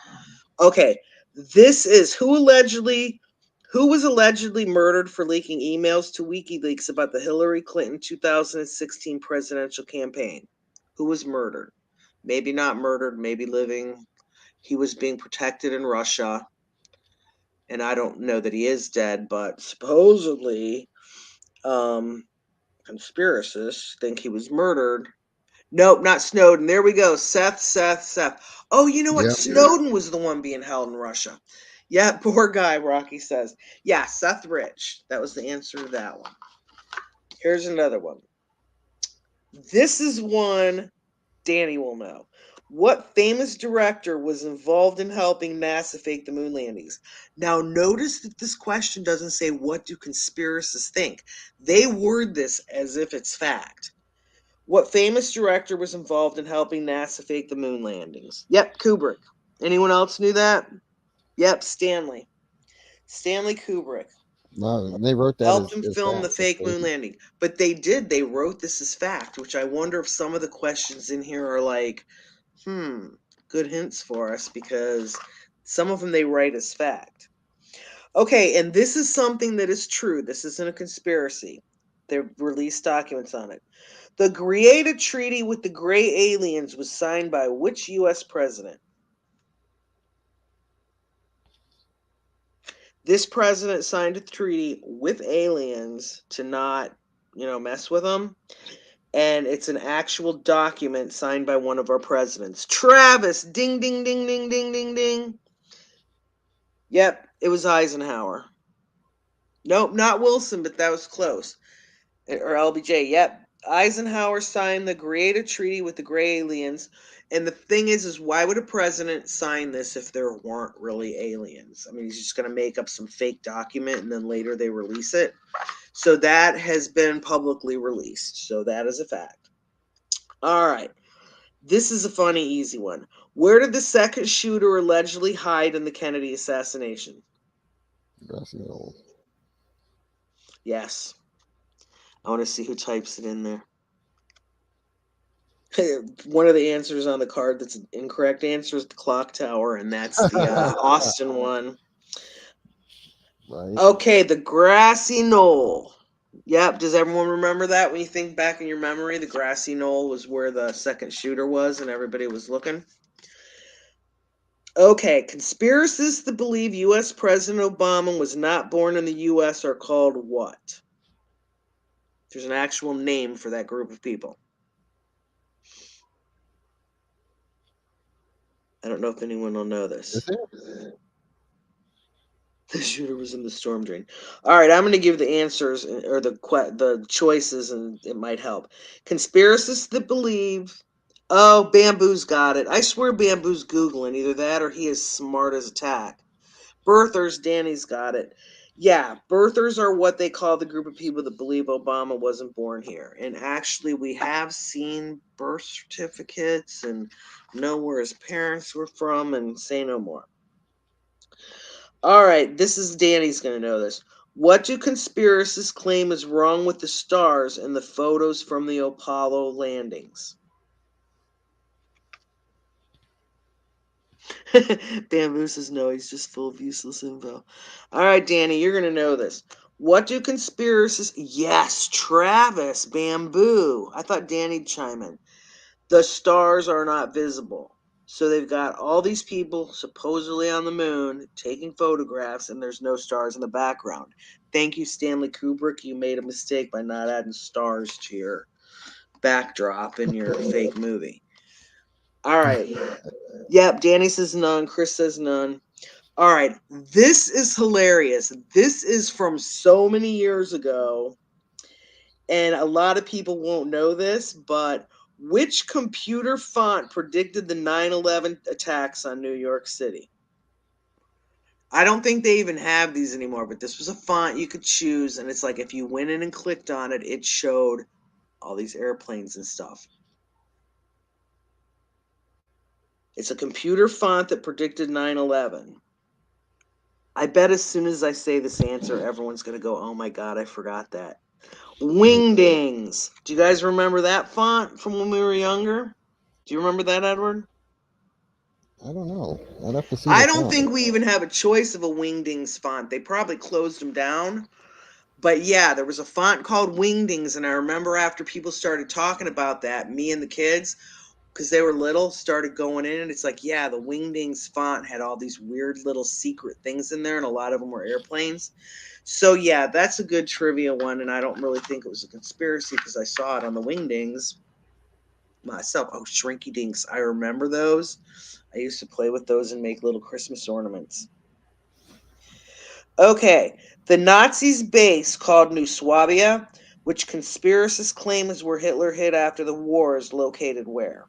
Okay, this is who was allegedly murdered for leaking emails to WikiLeaks about the Hillary Clinton 2016 presidential campaign. Who was murdered? Maybe not murdered, maybe living. He was being protected in Russia, and I don't know that he is dead, but supposedly, conspiracists think he was murdered. Nope, not Snowden. There we go. Seth. Oh, you know what? Yep. Snowden was the one being held in Russia. Yeah, poor guy, Rocky says. Yeah, Seth Rich. That was the answer to that one. Here's another one. This is one Danny will know. What famous director was involved in helping NASA fake the moon landings? Now, notice that this question doesn't say, what do conspiracists think? They word this as if it's fact. What famous director was involved in helping NASA fake the moon landings? Yep, Kubrick. Anyone else knew that? Yep, Stanley. Stanley Kubrick No, they wrote that helped him as film the fact. That's fake moon crazy. landing. But they did. They wrote this as fact, which I wonder if some of the questions in here are like, good hints for us because some of them they write as fact. Okay, and this is something that is true. This isn't a conspiracy. They've released documents on it. The Greada Treaty with the Gray Aliens was signed by which U.S. president? This president signed a treaty with aliens to not, mess with them. And it's an actual document signed by one of our presidents. Travis, ding, ding, ding, ding, ding, ding, ding. Yep, it was Eisenhower. Nope, not Wilson, but that was close. Or LBJ. Yep, Eisenhower signed the Greada Treaty with the Gray Aliens. And the thing is why would a president sign this if there weren't really aliens? I mean, he's just going to make up some fake document and then later they release it. So that has been publicly released. So that is a fact. All right. This is a funny, easy one. Where did the second shooter allegedly hide in the Kennedy assassination? Grassy knoll. Yes. I want to see who types it in there. One of the answers on the card that's an incorrect answer is the clock tower, and that's the Austin one. Right. Okay, the grassy knoll. Yep. Does everyone remember that when you think back in your memory? The grassy knoll was where the second shooter was, and everybody was looking. Okay, conspiracists that believe U.S. President Obama was not born in the U.S. are called what? There's an actual name for that group of people. I don't know if anyone will know this. Is there? The shooter was in the storm drain. All right, I'm going to give the answers or the choices, and it might help. Conspiracists that believe. Oh, Bamboo's got it. I swear Bamboo's Googling either that or he is smart as a tack. Birthers, Danny's got it. Yeah, birthers are what they call the group of people that believe Obama wasn't born here. And actually, we have seen birth certificates and know where his parents were from and say no more. All right, this is Danny's going to know this. What do conspiracists claim is wrong with the stars in the photos from the Apollo landings? Bamboo says no, he's just full of useless info. All right, Danny, you're going to know this. What do conspiracists... Yes, Travis, Bamboo. I thought Danny'd chime in. The stars are not visible. So they've got all these people supposedly on the moon taking photographs, and there's no stars in the background. Thank you, Stanley Kubrick. You made a mistake by not adding stars to your backdrop in your fake movie. All right. Yep, Danny says none. Chris says none. All right. This is hilarious. This is from so many years ago, and a lot of people won't know this, but which computer font predicted the 9/11 attacks on New York City? I don't think they even have these anymore, but this was a font you could choose, and it's like if you went in and clicked on it, it showed all these airplanes and stuff. It's a computer font that predicted 9/11. I bet as soon as I say this answer, everyone's going to go, oh my God, I forgot that. Wingdings. Do you guys remember that font from when we were younger? Do you remember that, Edward? I don't know. I'd have to see I the don't font. think we even have a choice of a Wingdings font. They probably closed them down. But yeah, there was a font called Wingdings, and I remember after people started talking about that, me and the kids, because they were little, started going in, and it's like, yeah, the Wingdings font had all these weird little secret things in there, and a lot of them were airplanes. So yeah, that's a good trivia one, and I don't really think it was a conspiracy because I saw it on the Wingdings myself. Oh, Shrinky Dinks, I remember those. I used to play with those and make little Christmas ornaments. Okay, the Nazis' base called New Swabia, which conspiracists claim is where Hitler hid after the war, is located where?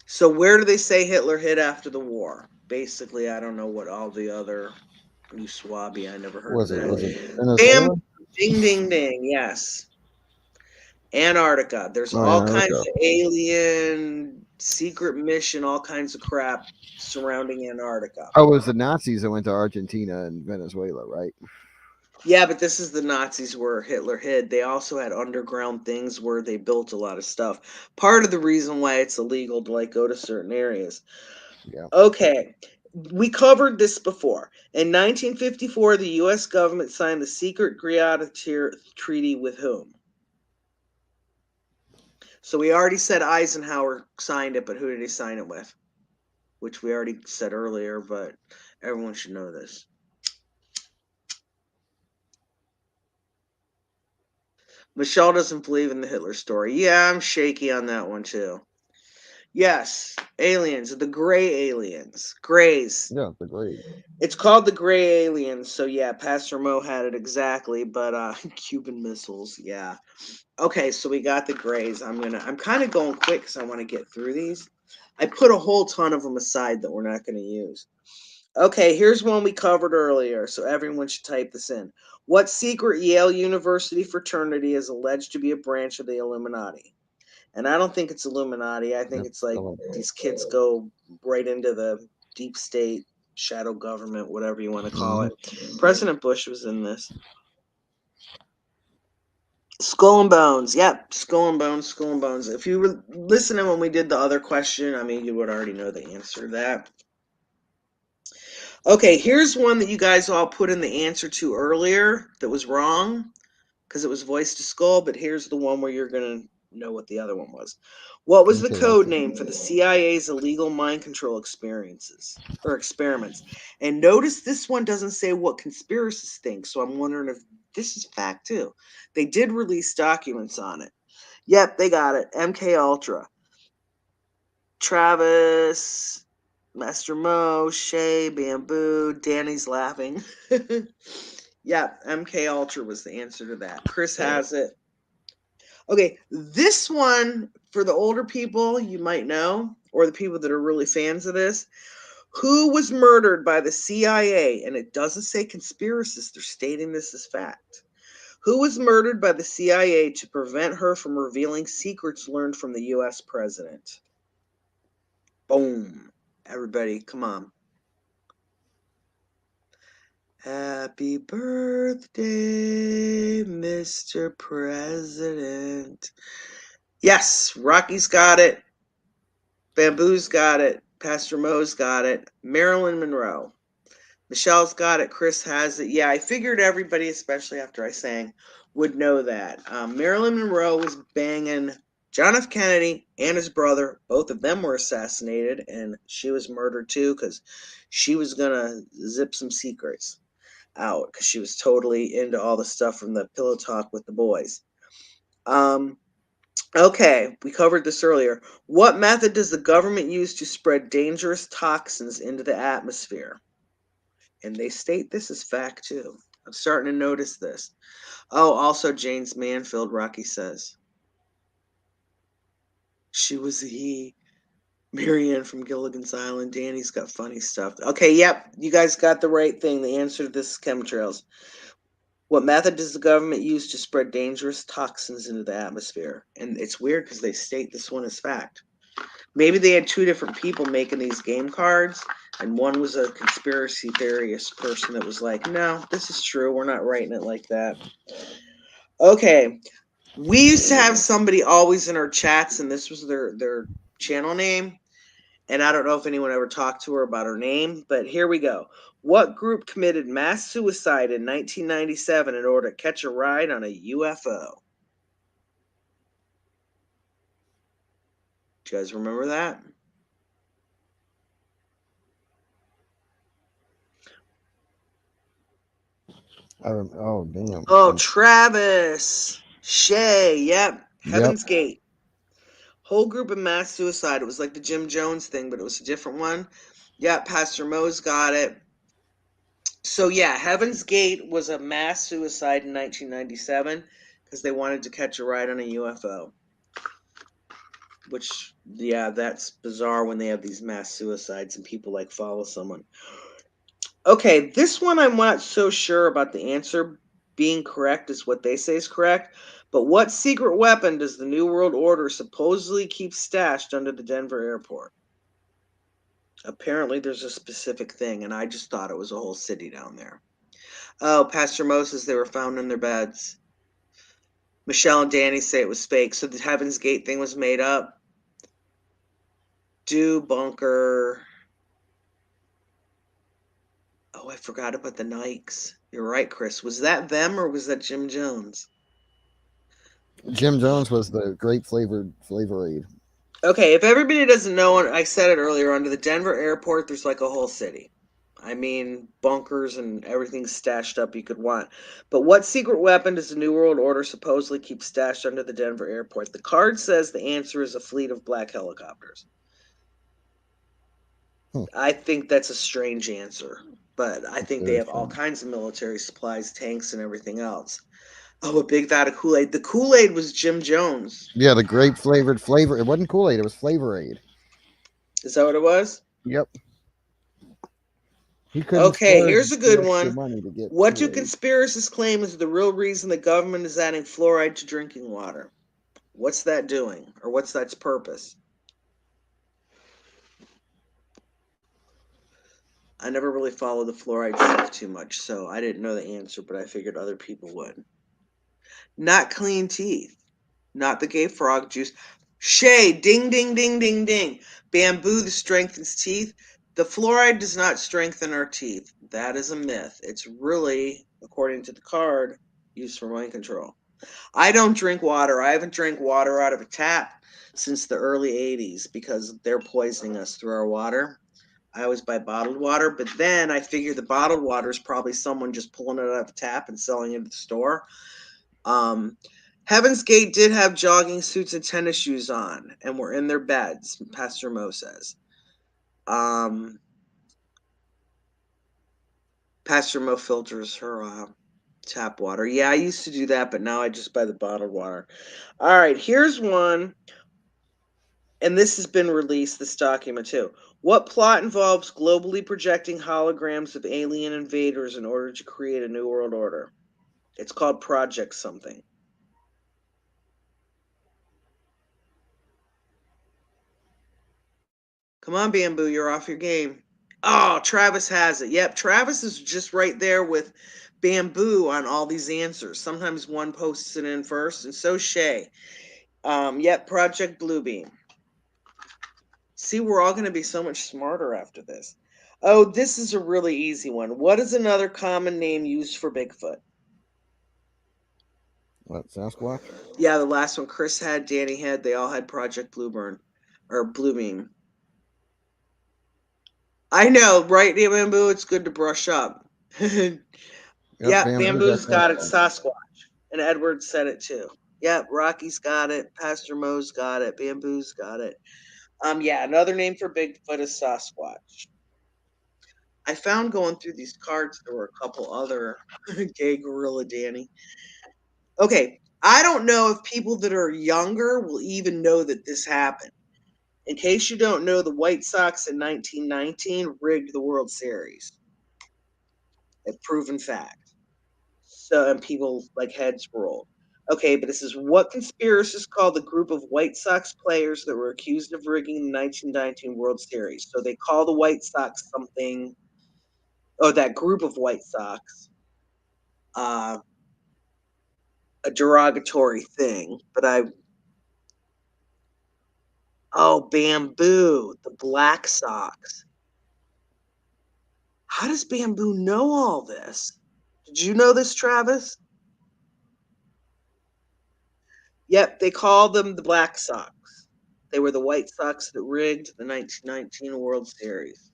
So where do they say Hitler hid after the war? Basically, I don't know what all the other New Swabia. I never heard of Was it that. Bam, Venezuela? ding, ding, ding. Yes, Antarctica. There's Oh, all kinds Antarctica. of alien secret mission, all kinds of crap surrounding Antarctica. Oh, it was the Nazis that went to Argentina and Venezuela, right? Yeah, but this is the Nazis where Hitler hid. They also had underground things where they built a lot of stuff. Part of the reason why it's illegal to like go to certain areas. Yeah. Okay, we covered this before. In 1954, the U.S. government signed the secret Greada Treaty with whom? So we already said Eisenhower signed it, but who did he sign it with? Which we already said earlier, but everyone should know this. Michelle doesn't believe in the Hitler story. Yeah, I'm shaky on that one too. Yes, aliens, the gray aliens. Grays. Yeah, the great. It's called the gray aliens. So yeah, Pastor Mo had it exactly, but Cuban missiles, yeah. Okay, so we got the grays. I'm kind of going quick because I want to get through these. I put a whole ton of them aside that we're not going to use. Okay, here's one we covered earlier, so everyone should type this in. What secret Yale University fraternity is alleged to be a branch of the Illuminati? And I don't think it's Illuminati. I think it's like these kids go right into the deep state, shadow government, whatever you want to call it. President Bush was in this. Skull and Bones. Yep, Skull and Bones, Skull and Bones. If you were listening when we did the other question, I mean, you would already know the answer to that. Okay, here's one that you guys all put in the answer to earlier that was wrong because it was voiced to Skull, but here's the one where you're going to know what the other one was. What was the MK code Ultra. name for the CIA's illegal mind control experiences or experiments? And notice this one doesn't say what conspiracists think, so I'm wondering if this is fact too. They did release documents on it. Yep, they got it. MK Ultra. Travis, Master Mo, Shay, Bamboo, Danny's laughing. Yeah, MK Ultra was the answer to that. Chris has it. Okay, this one for the older people you might know, or the people that are really fans of this. Who was murdered by the CIA? And it doesn't say conspiracists, they're stating this as fact. Who was murdered by the CIA to prevent her from revealing secrets learned from the US president? Boom. Everybody, come on. Happy birthday, Mr. President. Yes, Rocky's got it. Bamboo's got it. Pastor Mo's got it. Marilyn Monroe. Michelle's got it. Chris has it. Yeah, I figured everybody, especially after I sang, would know that. Marilyn Monroe was banging John F. Kennedy and his brother. Both of them were assassinated, and she was murdered too because she was going to zip some secrets out because she was totally into all the stuff from the pillow talk with the boys. Okay, we covered this earlier. What method does the government use to spread dangerous toxins into the atmosphere? And they state this is fact too. I'm starting to notice this. Oh, also James Manfield, Rocky says. She was a he. Marianne from Gilligan's Island. Danny's got funny stuff. Okay, yep, you guys got the right thing. The answer to this is chemtrails. What method does the government use to spread dangerous toxins into the atmosphere? And it's weird because they state this one as fact. Maybe they had two different people making these game cards, and one was a conspiracy theorist person that was like, no, this is true. We're not writing it like that. Okay. We used to have somebody always in our chats, and this was their channel name. And I don't know if anyone ever talked to her about her name, but here we go. What group committed mass suicide in 1997 in order to catch a ride on a UFO? Do you guys remember that? Oh, damn. Oh, Travis. Shay. Yep. Heaven's Gate. Whole group of mass suicide. It was like the Jim Jones thing, but it was a different one. Yeah, Pastor Mo's got it. So yeah, Heaven's Gate was a mass suicide in 1997 because they wanted to catch a ride on a UFO. Which, yeah, that's bizarre when they have these mass suicides and people like follow someone. Okay, this one I'm not so sure about the answer being correct is what they say is correct. But what secret weapon does the New World Order supposedly keep stashed under the Denver airport? Apparently there's a specific thing, and I just thought it was a whole city down there. Oh, Pastor Moses, they were found in their beds. Michelle and Danny say it was fake, so the Heaven's Gate thing was made up. Do bunker. Oh, I forgot about the Nikes. You're right, Chris. Was that them or was that Jim Jones? Jim Jones was the grape flavored Flavor Aid. Okay, if everybody doesn't know, I said it earlier, under the Denver airport, there's like a whole city. I mean, bunkers and everything stashed up you could want. But what secret weapon does the New World Order supposedly keep stashed under the Denver airport? The card says the answer is a fleet of black helicopters. I think that's a strange answer, but I think they have all kinds of military supplies, tanks, and everything else. Oh, a big vat of Kool-Aid. The Kool-Aid was Jim Jones. Yeah, the grape flavored flavor. It wasn't Kool-Aid, it was Flavor Aid. Is that what it was? Yep. Okay, here's a good one. What do Kool-Aid. conspiracists claim is the real reason the government is adding fluoride to drinking water? What's that doing? Or what's that's purpose? I never really followed the fluoride stuff too much, so I didn't know the answer, but I figured other people would. Not clean teeth. Not the gay frog juice. Shay, ding, ding, ding, ding, ding. Bamboo that strengthens teeth. The fluoride does not strengthen our teeth. That is a myth. It's really, according to the card, used for mind control. I don't drink water. I haven't drank water out of a tap since the early 80s because they're poisoning us through our water. I always buy bottled water, but then I figure the bottled water is probably someone just pulling it out of a tap and selling it at the store. Heaven's Gate did have jogging suits and tennis shoes on and were in their beds, Pastor Mo says. Pastor Mo filters her tap water. Yeah, I used to do that, but now I just buy the bottled water. All right, here's one. And this has been released, this document too. What plot involves globally projecting holograms of alien invaders in order to create a new world order? It's called Project something. Come on, Bamboo, you're off your game. Oh, Travis has it. Yep, Travis is just right there with Bamboo on all these answers. Sometimes one posts it in first, and so Shay. Yep, Project Bluebeam. See, we're all going to be so much smarter after this. Oh, this is a really easy one. What is another common name used for Bigfoot? What, Sasquatch? Yeah, the last one Chris had, Danny had, they all had Project Blueburn or Bluebeam. I know, right, Bamboo? It's good to brush up. Yep, Yeah, bamboo Bamboo's got it. definition. Sasquatch. And Edward said it too. Yeah, Rocky's got it. Pastor Mo's got it. Bamboo's got it. Yeah, another name for Bigfoot is Sasquatch. I found going through these cards there were a couple other gay gorilla Danny. Okay, I don't know if people that are younger will even know that this happened. In case you don't know, the White Sox in 1919 rigged the World Series. A proven fact. So, and people like heads rolled. Okay, but this is what conspiracists call the group of White Sox players that were accused of rigging the 1919 World Series. So they call the White Sox something, or that group of White Sox, uh, a derogatory thing. Bamboo, the Black Sox. How does Bamboo know all this? Did you know this, Travis? Yep, they call them the Black Sox. They were the White Sox that rigged the 1919 World Series.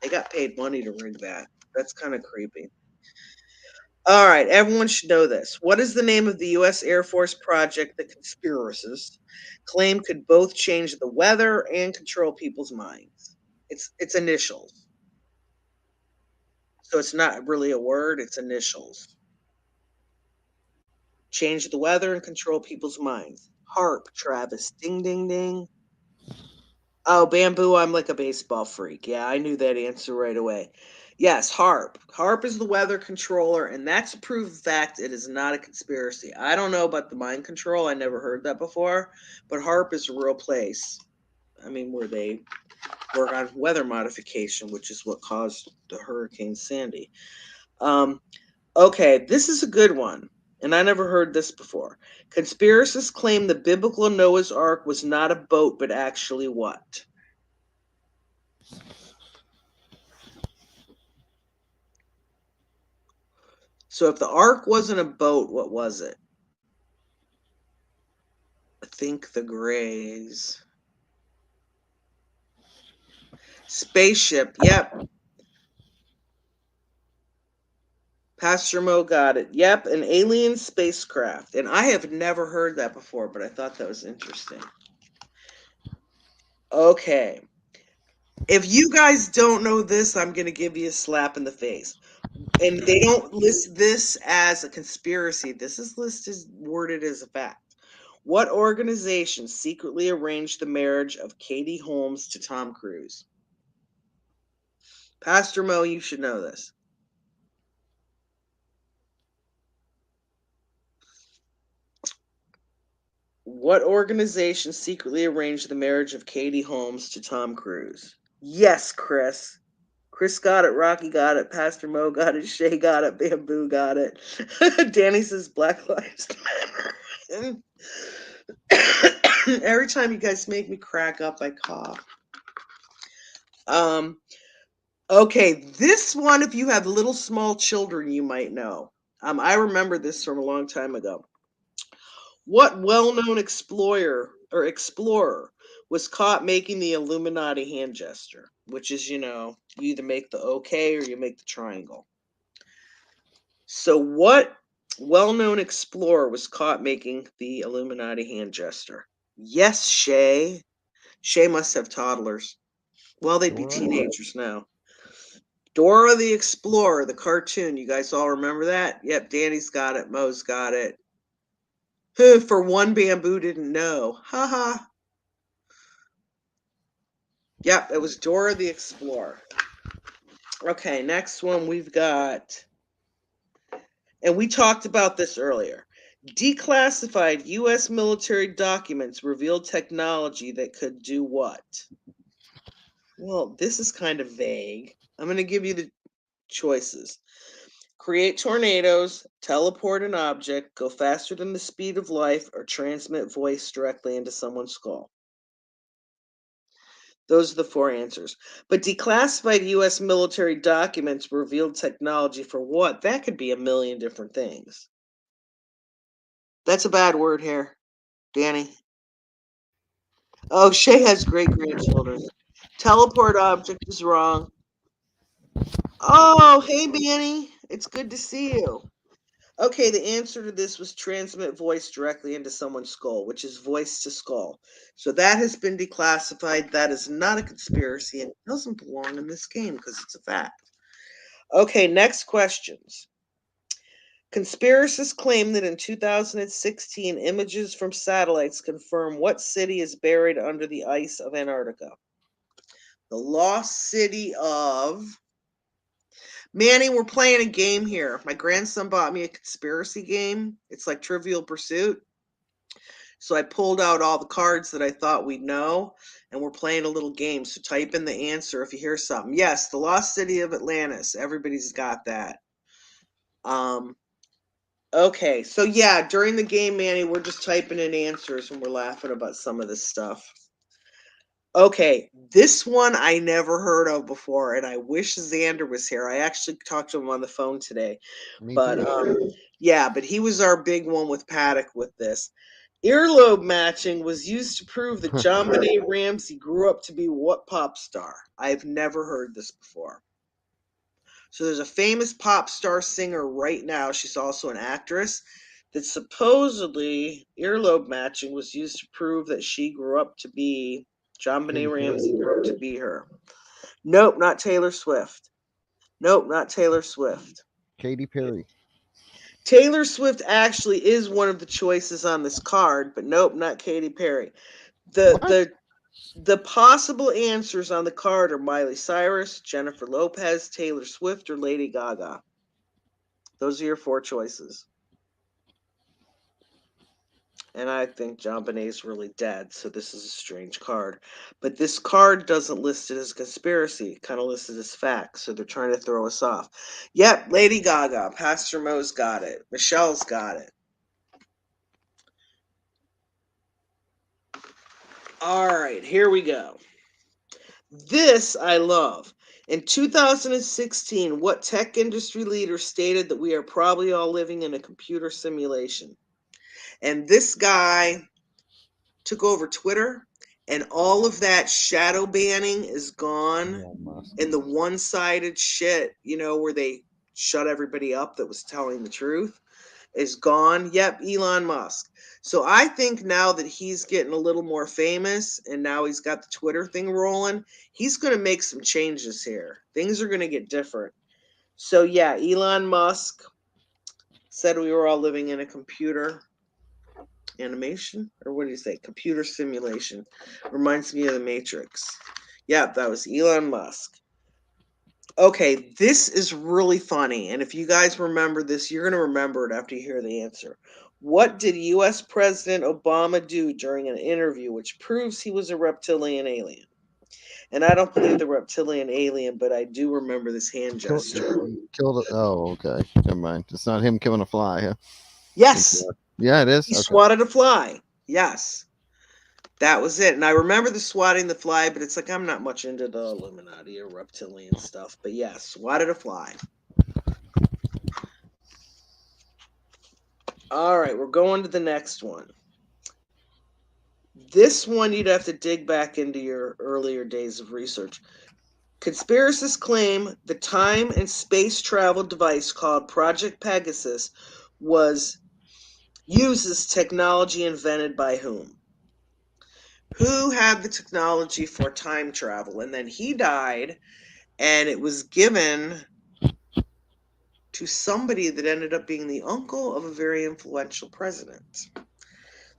They got paid money to rig that. That's kind of creepy. All right, everyone should know this. What is the name of the U.S. Air Force project that conspiracists claim could both change the weather and control people's minds? It's initials. So it's not really a word, it's initials. Change the weather and control people's minds. HARP, Travis. Ding, ding, ding. Oh, Bamboo, I'm like a baseball freak. Yeah, I knew that answer right away. Yes, HARP. HARP is the weather controller, and that's a proof fact. It is not a conspiracy. I don't know about the mind control. I never heard that before, but HARP is a real place. I mean, where they work on weather modification, which is what caused the Hurricane Sandy. Okay, this is a good one, and I never heard this before. Conspiracists claim the biblical Noah's Ark was not a boat, but actually what? So if the Ark wasn't a boat, what was it? I think the Greys. Spaceship, yep. Pastor Mo got it. Yep, an alien spacecraft. And I have never heard that before, but I thought that was interesting. Okay. If you guys don't know this, I'm going to give you a slap in the face. And they don't list this as a conspiracy. This is listed worded as a fact. What organization secretly arranged the marriage of Katie Holmes to Tom Cruise? Pastor Mo, you should know this. What organization secretly arranged the marriage of Katie Holmes to Tom Cruise? Yes, Chris. Chris got it. Rocky got it. Pastor Mo got it. Shay got it. Bamboo got it. Danny says Black Lives Matter. Every time you guys make me crack up, I cough. Okay, this one, if you have little small children, you might know. I remember this from a long time ago. What well-known explorer was caught making the Illuminati hand gesture, which is, you either make the OK or you make the triangle. So what well-known explorer was caught making the Illuminati hand gesture? Yes, Shay. Shay must have toddlers. Well, they'd be teenagers now. Dora the Explorer, the cartoon. You guys all remember that? Yep, Danny's got it. Mo's got it. For one, Bamboo didn't know. Haha. Yep, it was Dora the Explorer. Okay, next one we've got, and we talked about this earlier. Declassified U.S. military documents revealed technology that could do what? Well, this is kind of vague. I'm going to give you the choices. Create tornadoes, teleport an object, go faster than the speed of light, or transmit voice directly into someone's skull. Those are the four answers. But declassified U.S. military documents revealed technology for what? That could be a million different things. That's a bad word here, Danny. Oh, Shay has great grandchildren. Teleport object is wrong. Oh, hey, Danny. It's good to see you. Okay, the answer to this was transmit voice directly into someone's skull, which is voice to skull. So that has been declassified. That is not a conspiracy and doesn't belong in this game because it's a fact. Okay, next questions. Conspiracists claim that in 2016, images from satellites confirm what city is buried under the ice of Antarctica. The lost city of. Manny, we're playing a game here. My grandson bought me a conspiracy game. It's like Trivial Pursuit. So I pulled out all the cards that I thought we'd know, and we're playing a little game. So type in the answer if you hear something. Yes, the lost city of Atlantis. Everybody's got that. Okay, so yeah, during the game, Manny, we're just typing in answers and we're laughing about some of this stuff. Okay, this one I never heard of before, and I wish Xander was here. I actually talked to him on the phone today. Me But too. yeah, but he was our big one with Paddock with this. Earlobe matching was used to prove that JonBenet Ramsey grew up to be what pop star? I've never heard this before. So there's a famous pop star singer right now. She's also an actress that supposedly earlobe matching was used to prove that she grew up to be JonBenet Ramsey grew up to be her. Nope, not Taylor Swift. Nope, not Taylor Swift. Katy Perry. Taylor Swift actually is one of the choices on this card, but nope, not Katy Perry. The What? the the possible answers on the card are Miley Cyrus, Jennifer Lopez, Taylor Swift, or Lady Gaga. Those are your four choices. And I think JonBenet is really dead, so this is a strange card. But this card doesn't list it as conspiracy, kind of listed as fact, so they're trying to throw us off. Yep, Lady Gaga. Pastor Mo's got it. Michelle's got it. All right, here we go. This I love. In 2016, what tech industry leader stated that we are probably all living in a computer simulation? And this guy took over Twitter, and all of that shadow banning is gone. Elon Musk. And the one-sided shit, where they shut everybody up that was telling the truth, is gone. Yep, Elon Musk. So I think now that he's getting a little more famous and now he's got the Twitter thing rolling, he's going to make some changes here. Things are going to get different. So yeah, Elon Musk said we were all living in a computer animation, or what do you say? Computer simulation. Reminds me of the Matrix. Yeah, that was Elon Musk. Okay, this is really funny. And if you guys remember this, you're going to remember it after you hear the answer. What did US President Obama do during an interview which proves he was a reptilian alien? And I don't believe the reptilian alien, but I do remember this hand gesture. Killed it. Oh, okay. Never mind. It's not him killing a fly. Huh? Yes, Yeah, it is. he Okay. swatted a fly. Yes. That was it. And I remember the swatting the fly, but it's like I'm not much into the Illuminati or reptilian stuff. But yeah, swatted a fly. All right, we're going to the next one. This one you'd have to dig back into your earlier days of research. Conspiracists claim the time and space travel device called Project Pegasus uses technology invented by whom? Who had the technology for time travel? And then he died, and it was given to somebody that ended up being the uncle of a very influential president.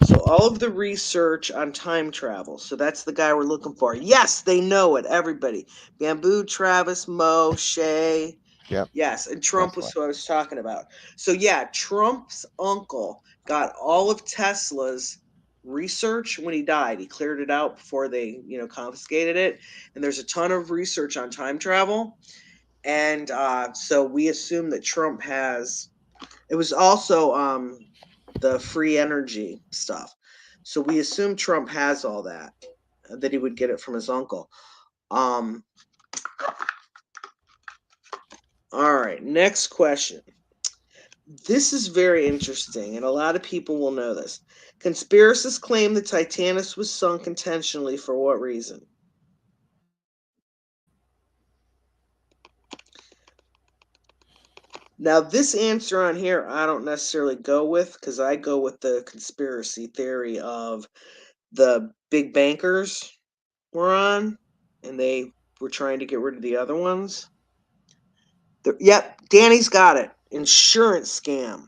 So all of the research on time travel. So that's the guy we're looking for. Yes, they know it. Everybody. Bamboo, Travis, Mo, Shay. Yep. Yes, and Trump was who I was talking about. So yeah, Trump's uncle got all of Tesla's research when he died. He cleared it out before they, confiscated it. And there's a ton of research on time travel. And so we assume that Trump has. It was also the free energy stuff. So we assume Trump has all that. that he would get it from his uncle. All right, next question. This is very interesting, and a lot of people will know this. Conspiracists claim the Titanic was sunk intentionally for what reason? Now, this answer on here, I don't necessarily go with, because I go with the conspiracy theory of the big bankers were on, and they were trying to get rid of the other ones. Yep, Danny's got it. Insurance scam.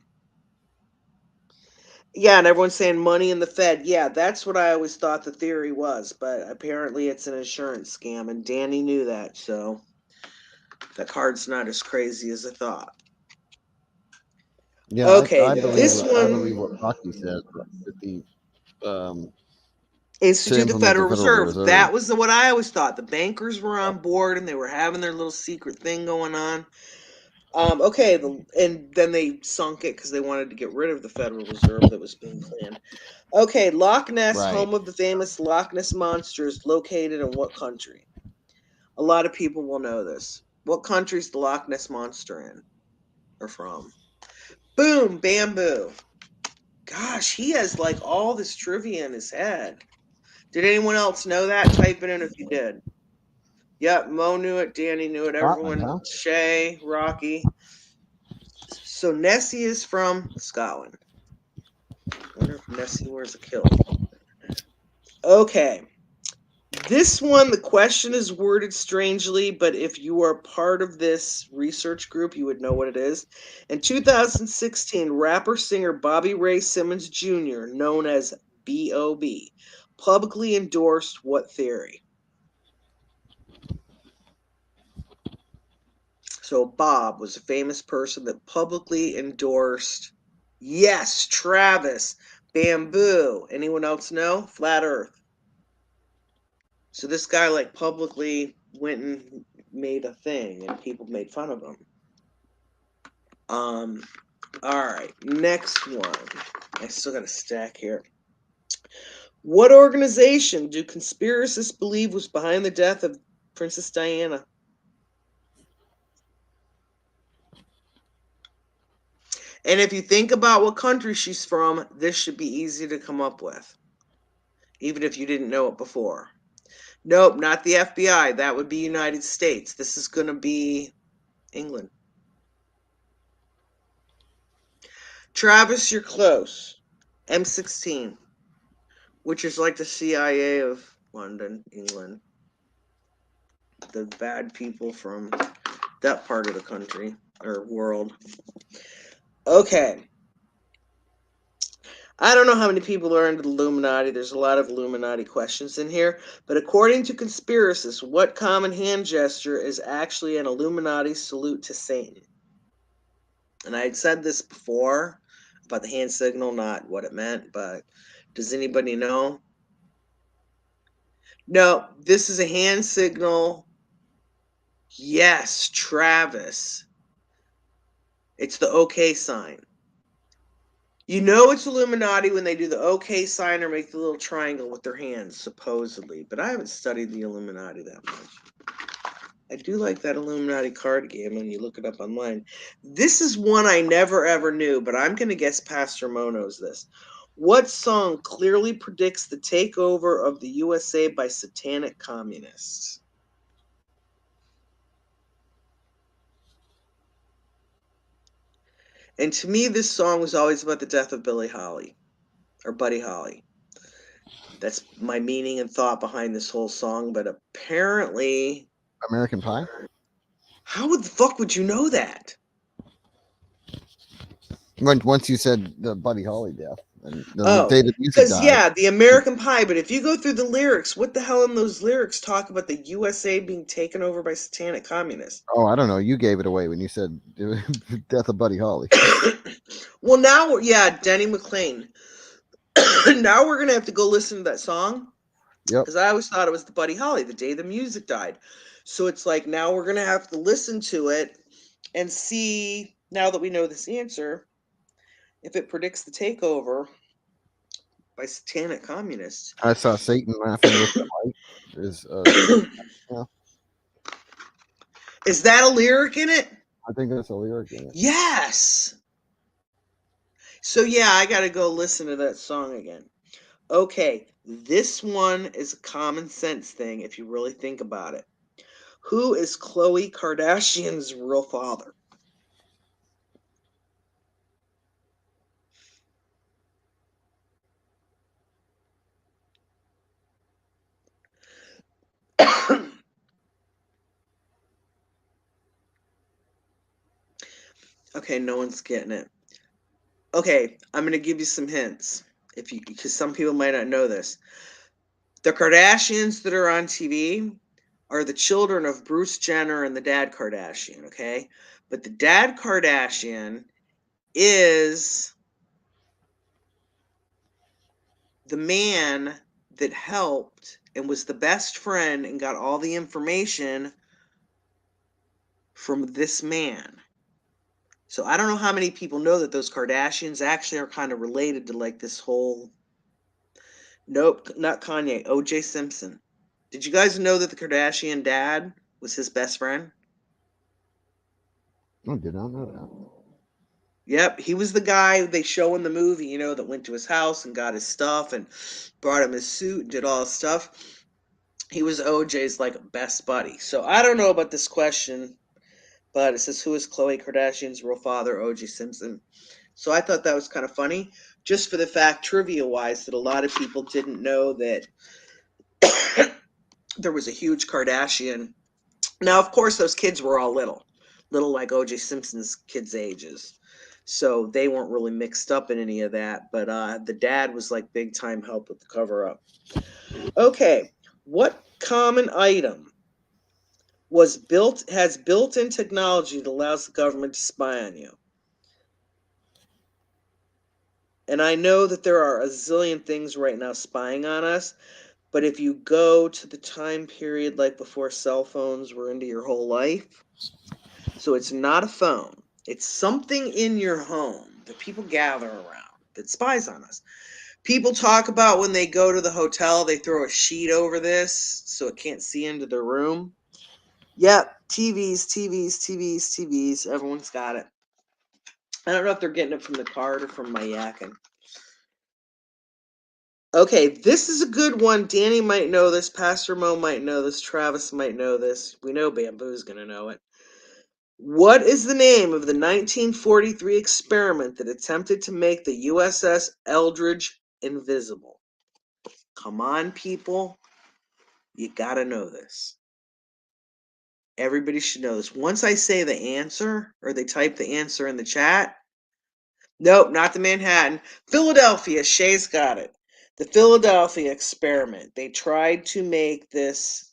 Yeah, and everyone's saying money in the Fed. Yeah, that's what I always thought the theory was, but apparently it's an insurance scam, and Danny knew that, so the card's not as crazy as I thought. Yeah, Okay, I believe this I one, believe what Rocky said that the to Institute the implement the Federal Federal Reserve. That Reserve. was what I always thought. The bankers were on board, and they were having their little secret thing going on. Okay, and then they sunk it because they wanted to get rid of the Federal Reserve that was being planned. Okay, Loch Ness, Right. home of the famous Loch Ness Monster, is located in what country? A lot of people will know this. What country is the Loch Ness Monster in or from? Boom, bamboo. Gosh, he has like all this trivia in his head. Did anyone else know that? Type it in if you did. Yep, Mo knew it, Danny knew it, Scotland, everyone, huh? Shay, Rocky. So Nessie is from Scotland. Wonder if Nessie wears a kilt. Okay. This one, the question is worded strangely, but if you are part of this research group, you would know what it is. In 2016, rapper singer Bobby Ray Simmons Jr., known as B.O.B., publicly endorsed what theory? So Bob was a famous person that publicly endorsed, yes, Travis, bamboo. Anyone else know? Flat Earth. So this guy like publicly went and made a thing and people made fun of him. All right, next one. I still got a stack here. What organization do conspiracists believe was behind the death of Princess Diana? And if you think about what country she's from, this should be easy to come up with, even if you didn't know it before. Nope, not the FBI. That would be United States. This is going to be England. Travis, you're close. M16, which is like the CIA of London, England. The bad people from that part of the country or world. Okay. I don't know how many people are into the Illuminati. There's a lot of Illuminati questions in here. But according to conspiracists, what common hand gesture is actually an Illuminati salute to Satan? And I had said this before about the hand signal, not what it meant, but does anybody know? No, this is a hand signal. Yes, Travis. It's the OK sign. You know it's Illuminati when they do the OK sign or make the little triangle with their hands, supposedly. But I haven't studied the Illuminati that much. I do like that Illuminati card game when you look it up online. This is one I never ever knew, but I'm going to guess Pastor Mo knows this. What song clearly predicts the takeover of the USA by satanic communists? And to me, this song was always about the death of Billie Holly, or Buddy Holly. That's my meaning and thought behind this whole song, but apparently... American Pie? How the fuck would you know that? Once you said the Buddy Holly death and the Oh, day the music because, died. yeah, the American Pie, but if you go through the lyrics, what the hell in those lyrics talk about the USA being taken over by satanic communists? Oh, I don't know. You gave it away when you said the death of Buddy Holly. Well, now, yeah, Denny McLean. Now we're going to have to go listen to that song. Yep. Because I always thought it was the Buddy Holly, the day the music died. So it's like now we're going to have to listen to it and see, now that we know this answer, if it predicts the takeover by satanic communists. I saw Satan laughing with the light. Is yeah, Is that a lyric in it? I think that's a lyric in it. Yes. So yeah, I got to go listen to that song again. Okay, this one is a common sense thing if you really think about it. Who is Khloe Kardashian's real father? Okay, no one's getting it. Okay, I'm going to give you some hints if you because some people might not know this. The Kardashians that are on TV are the children of Bruce Jenner and the dad Kardashian, okay? But the dad Kardashian is the man that helped and was the best friend and got all the information from this man. So I don't know how many people know that those Kardashians actually are kind of related to like this whole. Nope, not Kanye, OJ Simpson. Did you guys know that the Kardashian dad was his best friend? I did not know that. Yep, he was the guy they show in the movie, that went to his house and got his stuff and brought him his suit and did all his stuff. He was OJ's like best buddy. So I don't know about this question, but it says who is Khloe Kardashian's real father, OJ Simpson. So I thought that was kind of funny, just for the fact, trivia wise, that a lot of people didn't know that there was a huge Kardashian. Now, of course, those kids were all little like OJ Simpson's kids' ages. So they weren't really mixed up in any of that. But the dad was like big time help with the cover up. Okay, what common item has built-in technology that allows the government to spy on you? And I know that there are a zillion things right now spying on us, but if you go to the time period like before cell phones were into your whole life, so it's not a phone, it's something in your home that people gather around that spies on us. People talk about when they go to the hotel, they throw a sheet over this so it can't see into their room. Yep, TVs. Everyone's got it. I don't know if they're getting it from the card or from my yakking. Okay, this is a good one. Danny might know this. Pastor Mo might know this. Travis might know this. We know Bamboo's going to know it. What is the name of the 1943 experiment that attempted to make the USS Eldridge invisible? Come on, people. You got to know this. Everybody should know this. Once I say the answer, or they type the answer in the chat, nope, not the Manhattan. Philadelphia. Shay's got it. The Philadelphia experiment. They tried to make this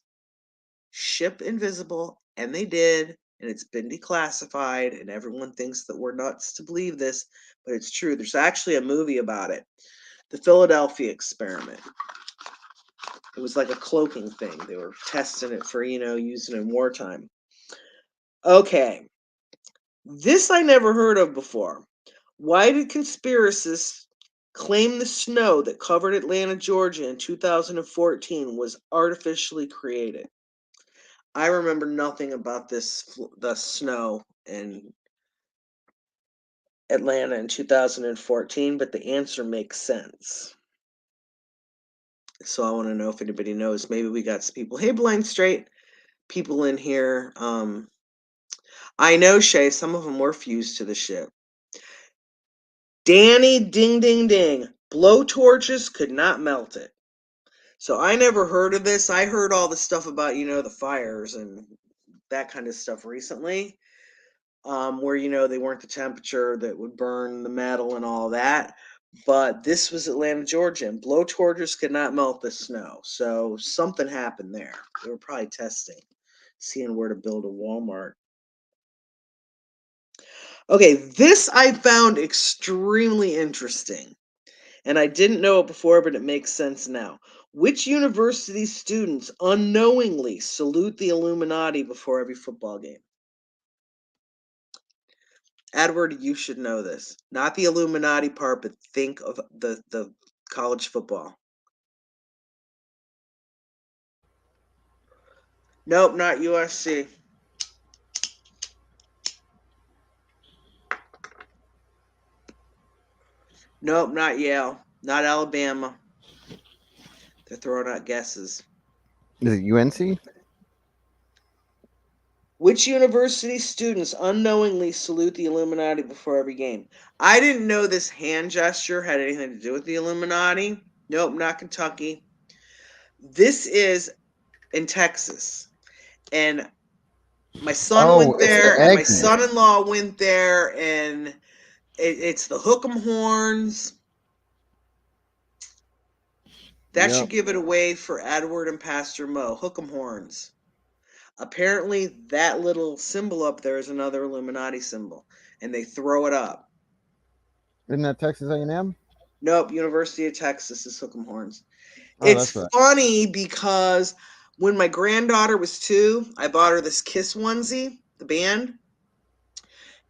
ship invisible, and they did, and it's been declassified, and everyone thinks that we're nuts to believe this, but it's true. There's actually a movie about it. The Philadelphia experiment. It was like a cloaking thing. They were testing it for, using in wartime. Okay. This I never heard of before. Why did conspiracists claim the snow that covered Atlanta, Georgia in 2014 was artificially created? I remember nothing about the snow in Atlanta in 2014, but the answer makes sense. So I want to know if anybody knows. Maybe we got some people. Hey, Blind Straight, people in here. I know, Shay, some of them were fused to the ship. Danny, ding, ding, ding. Blow torches could not melt it. So I never heard of this. I heard all the stuff about, the fires and that kind of stuff recently, where, they weren't the temperature that would burn the metal and all that. But this was Atlanta, Georgia, and blow torches could not melt the snow. So something happened there. They were probably testing, seeing where to build a Walmart. Okay, this I found extremely interesting. And I didn't know it before, but it makes sense now. Which university students unknowingly salute the Illuminati before every football game? Edward, you should know this. Not the Illuminati part, but think of the College football. Nope, not USC. Nope, not Yale. Not Alabama. They're throwing out guesses. Is it UNC? Which university students unknowingly salute the Illuminati before every game? I didn't know this hand gesture had anything to do with the Illuminati. Nope, not Kentucky. This is in Texas. And my son Oh, went it's the there, and my Aggies. son-in-law went there, and it's the Hook'em Horns. That Yep. should give it away for Edward and Pastor Mo. Hook'em Horns. Apparently, that little symbol up there is another Illuminati symbol, and they throw it up. Isn't that Texas A&M? Nope, University of Texas is Hook'em Horns. Oh, It's that's right. funny because when my granddaughter was 2, I bought her this Kiss onesie, the band.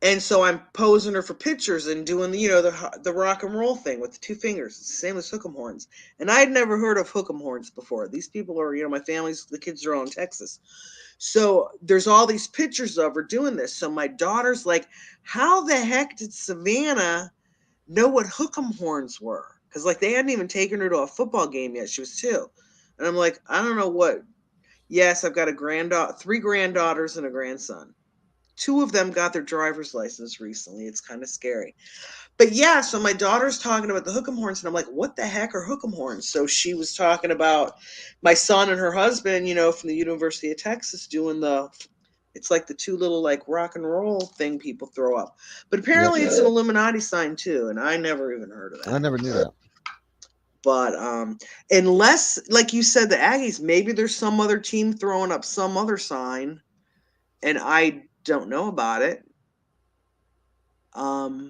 And so I'm posing her for pictures and doing the rock and roll thing with the 2 fingers. It's the same as Hook'em Horns. And I had never heard of Hook'em Horns before. These people are, my family's, the kids are all in Texas. So there's all these pictures of her doing this. So my daughter's like, how the heck did Savannah know what Hook'em Horns were? Because like they hadn't even taken her to a football game yet. She was 2. And I'm like, I don't know what. Yes, I've got 3 granddaughters and a grandson. 2 of them got their driver's license recently. It's kind of scary. But yeah, so my daughter's talking about the Hook'em Horns, and I'm like, what the heck are Hook'em Horns? So she was talking about my son and her husband, from the University of Texas doing it's like the 2 little like rock and roll thing people throw up. But apparently it's an Illuminati sign too, and I never even heard of I that. never knew that. But unless, like you said, the Aggies, maybe there's some other team throwing up some other sign, and I don't know about it. All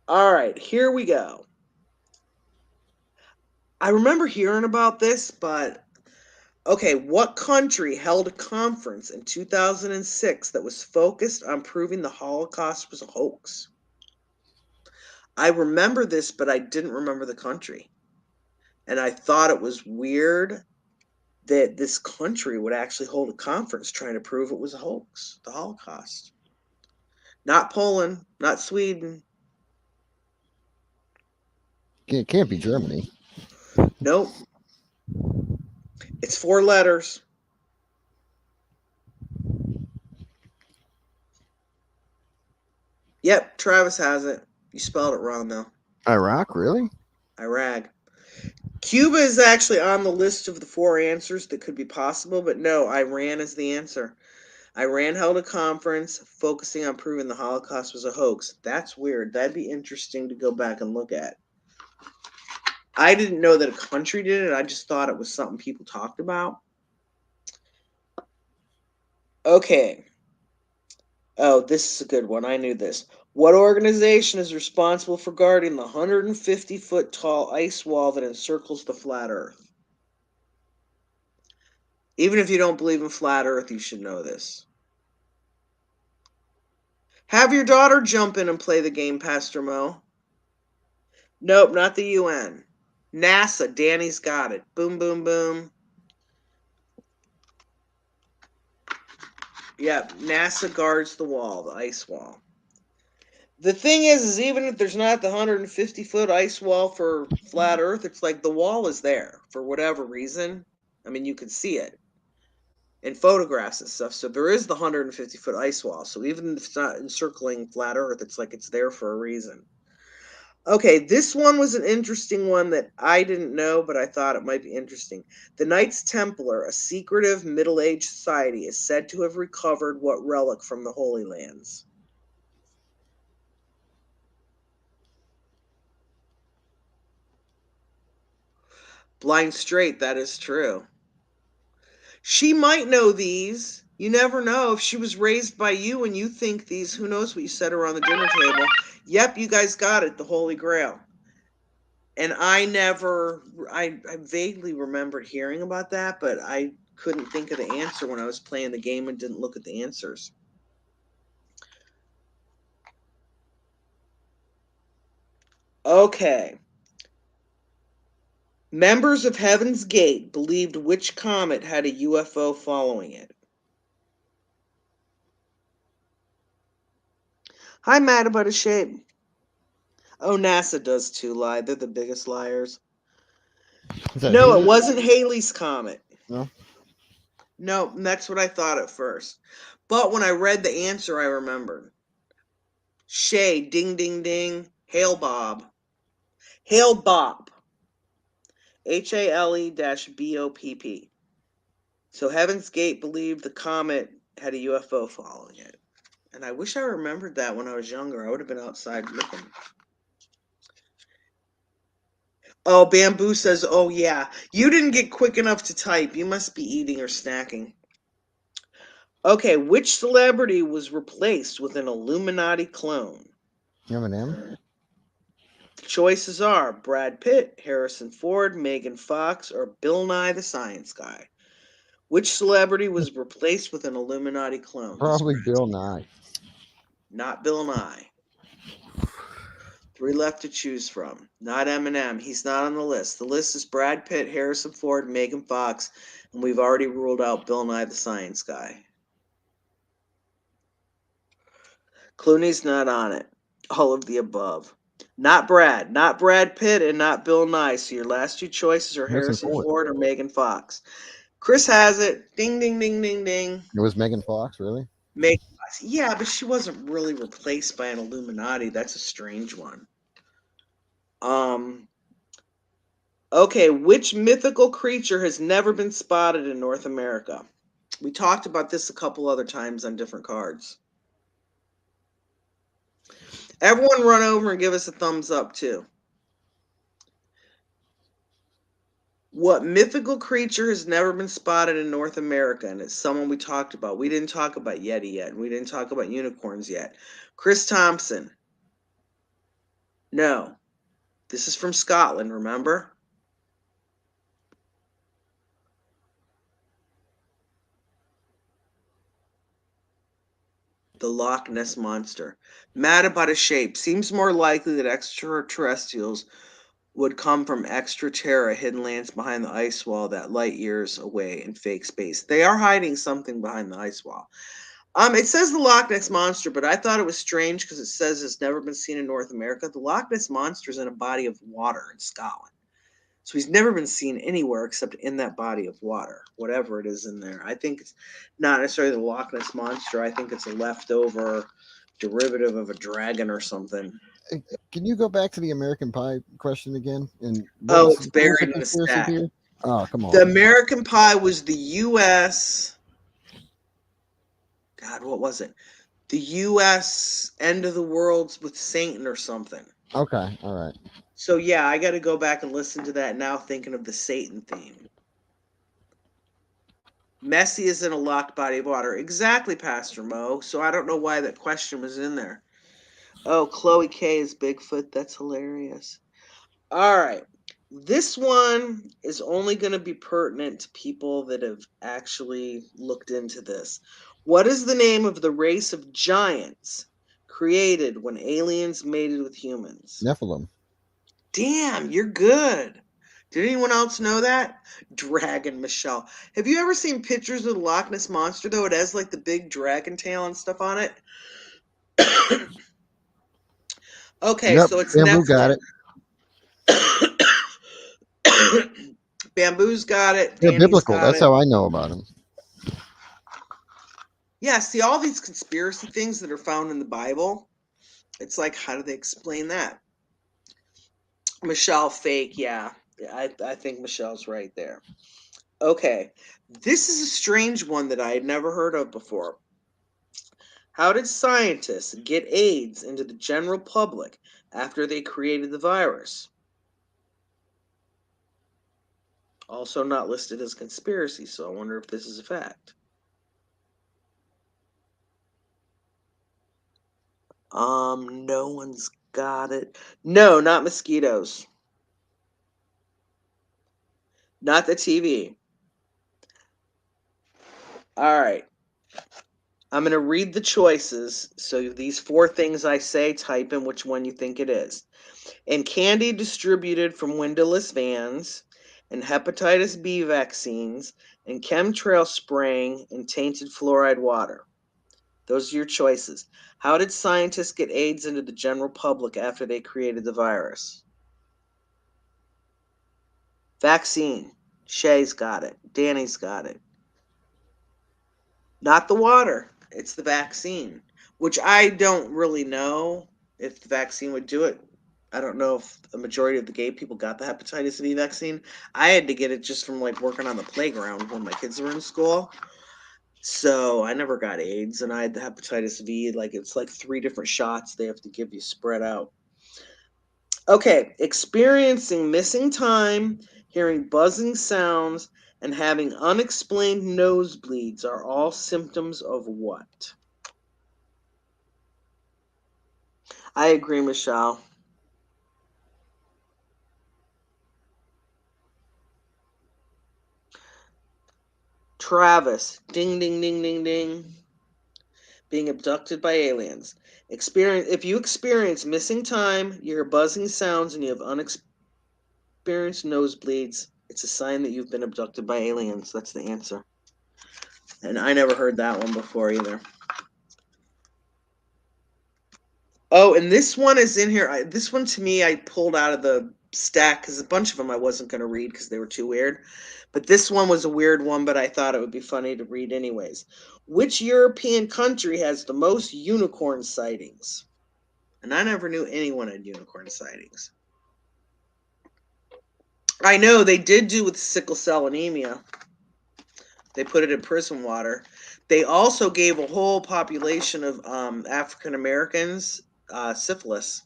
right, here we go. I remember hearing about this, but okay, what country held a conference in 2006 that was focused on proving the Holocaust was a hoax? I remember this, but I didn't remember the country. And I thought it was weird that this country would actually hold a conference trying to prove it was a hoax, the Holocaust. Not Poland, not Sweden. It can't be Germany. Nope. It's 4 letters. Yep, Travis has it. You spelled it wrong, though. Iraq, really? Iraq. Cuba is actually on the list of the 4 answers that could be possible, but no, Iran is the answer. Iran held a conference focusing on proving the Holocaust was a hoax. That's weird. That'd be interesting to go back and look at. I didn't know that a country did it. I just thought it was something people talked about. Okay. Oh, this is a good one. I knew this. What organization is responsible for guarding the 150-foot tall ice wall that encircles the flat Earth? Even if you don't believe in flat Earth, you should know this. Have your daughter jump in and play the game, Pastor Mo. Nope, not the UN. NASA, Danny's got it. Boom, boom, boom. Yep, NASA guards the wall, the ice wall. The thing is even if there's not the 150-foot ice wall for flat Earth, it's like the wall is there for whatever reason. I mean, you can see it in photographs and stuff. So there is the 150-foot ice wall. So even if it's not encircling flat Earth, it's like it's there for a reason. Okay, this one was an interesting one that I didn't know, but I thought it might be interesting. The Knights Templar, a secretive Middle-Age society, is said to have recovered what relic from the Holy Lands? Blind straight, that is true. She might know these. You never know. If she was raised by you and you think these, who knows what you said around the dinner table. Yep, you guys got it, the Holy Grail. And I vaguely remembered hearing about that, but I couldn't think of the answer when I was playing the game and didn't look at the answers. Okay. Members of Heaven's Gate believed which comet had a UFO following it? Hi, mad about a shape. Oh, NASA does too lie. They're the biggest liars. Is that No, it Halley? wasn't Halley's Comet. No. No, that's what I thought at first. But when I read the answer, I remembered. Shay, ding, ding, ding. Hail Bob. Hail Bob. HALE-BOPP. So Heaven's Gate believed the comet had a UFO following it. And I wish I remembered that when I was younger. I would have been outside looking. Oh, Bamboo says, oh yeah, you didn't get quick enough to type. You must be eating or snacking. Okay, which celebrity was replaced with an Illuminati clone? Eminem? The choices are Brad Pitt, Harrison Ford, Megan Fox, or Bill Nye the Science Guy. Which celebrity was replaced with an Illuminati clone? Probably Bill Nye. Not Bill Nye. 3 left to choose from. Not Eminem. He's not on the list. The list is Brad Pitt, Harrison Ford, Megan Fox, and we've already ruled out Bill Nye the Science Guy. Clooney's not on it. All of the above. Not Brad Pitt, and not Bill Nye. So your last 2 choices are Harrison Ford or Megan Fox. Chris has it. Ding, ding, ding, ding, ding. It was Megan Fox, really? Megan Fox. Yeah, but she wasn't really replaced by an Illuminati. That's a strange one. Okay, which mythical creature has never been spotted in North America? We talked about this a couple other times on different cards. Everyone run over and give us a thumbs up too. What mythical creature has never been spotted in North America? And it's someone we talked about. We didn't talk about Yeti yet. We didn't talk about unicorns yet. Chris Thompson. No. This is from Scotland, remember? The Loch Ness Monster. Mad about a shape. Seems more likely that extraterrestrials would come from extra terra, hidden lands behind the ice wall that light years away in fake space. They are hiding something behind the ice wall. It says the Loch Ness Monster, but I thought it was strange because it says it's never been seen in North America. The Loch Ness Monster is in a body of water in Scotland. So he's never been seen anywhere except in that body of water, whatever it is in there. I think it's not necessarily the Loch Ness Monster. I think it's a leftover derivative of a dragon or something. Can you go back to the American Pie question again? And it's buried in the stack. Here? Oh, come on. The American Pie was the U.S. God, what was it? The U.S. end of the world with Satan or something. Okay, all right. So yeah, I got to go back and listen to that now, thinking of the Satan theme. Messi is in a locked body of water. Exactly, Pastor Mo. So I don't know why that question was in there. Oh, Chloe K is Bigfoot. That's hilarious. All right. This one is only going to be pertinent to people that have actually looked into this. What is the name of the race of giants created when aliens mated with humans? Nephilim. Damn, you're good. Did anyone else know that? Dragon Michelle. Have you ever seen pictures of the Loch Ness Monster, though? It has like the big dragon tail and stuff on it. Okay, yep, so it's Bamboo got it. Bamboo's got it. They're Danny's biblical. got That's it. how I know about them. Yeah, see all these conspiracy things that are found in the Bible. It's like, how do they explain that? Michelle fake, yeah. I think Michelle's right there. Okay, this is a strange one that I had never heard of before. How did scientists get AIDS into the general public after they created the virus? Also not listed as conspiracy, so I wonder if this is a fact. No one's got it. No, not mosquitoes. Not the TV. All right. I'm going to read the choices. So these 4 things I say, type in which one you think it is. And candy distributed from windowless vans. and hepatitis B vaccines and chemtrail spraying and tainted fluoride water. Those are your choices. How did scientists get AIDS into the general public after they created the virus? Vaccine. Shay's got it. Danny's got it. Not the water. It's the vaccine, which I don't really know if the vaccine would do it. I don't know if the majority of the gay people got the hepatitis B vaccine. I had to get it just from like working on the playground when my kids were in school. So I never got AIDS, and I had the hepatitis V. Like it's like 3 different shots they have to give you spread out. Okay, experiencing missing time, hearing buzzing sounds, and having unexplained nosebleeds are all symptoms of what? I agree, Michelle. Travis, ding, ding, ding, ding, ding. Being abducted by aliens. If you experience missing time, you hear buzzing sounds, and you have unexperienced nosebleeds, it's a sign that you've been abducted by aliens. That's the answer. And I never heard that one before either. Oh, and this one is in here. This one to me, I pulled out of the stack because a bunch of them I wasn't going to read because they were too weird. But this one was a weird one, but I thought it would be funny to read anyways. Which European country has the most unicorn sightings? And I never knew anyone had unicorn sightings. I know they did do with sickle cell anemia. They put it in prison water. They also gave a whole population of African Americans syphilis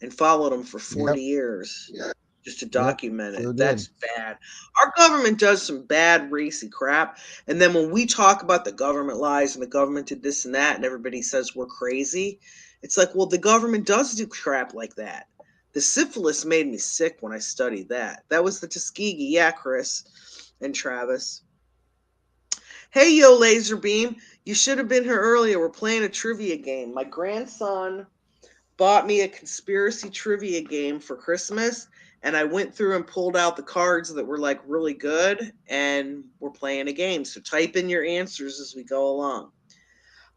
and followed them for 40 Yep. years just to Yep. document Sure it. did. That's bad. Our government does some bad racy crap. And then when we talk about the government lies and the government did this and that, and everybody says we're crazy, it's like, well, the government does do crap like that. The syphilis made me sick when I studied that. That was the Tuskegee. Yeah, Chris and Travis. Hey, yo, Laser Beam. You should have been here earlier. We're playing a trivia game. My grandson bought me a conspiracy trivia game for Christmas, and I went through and pulled out the cards that were like really good, and we're playing a game. So type in your answers as we go along.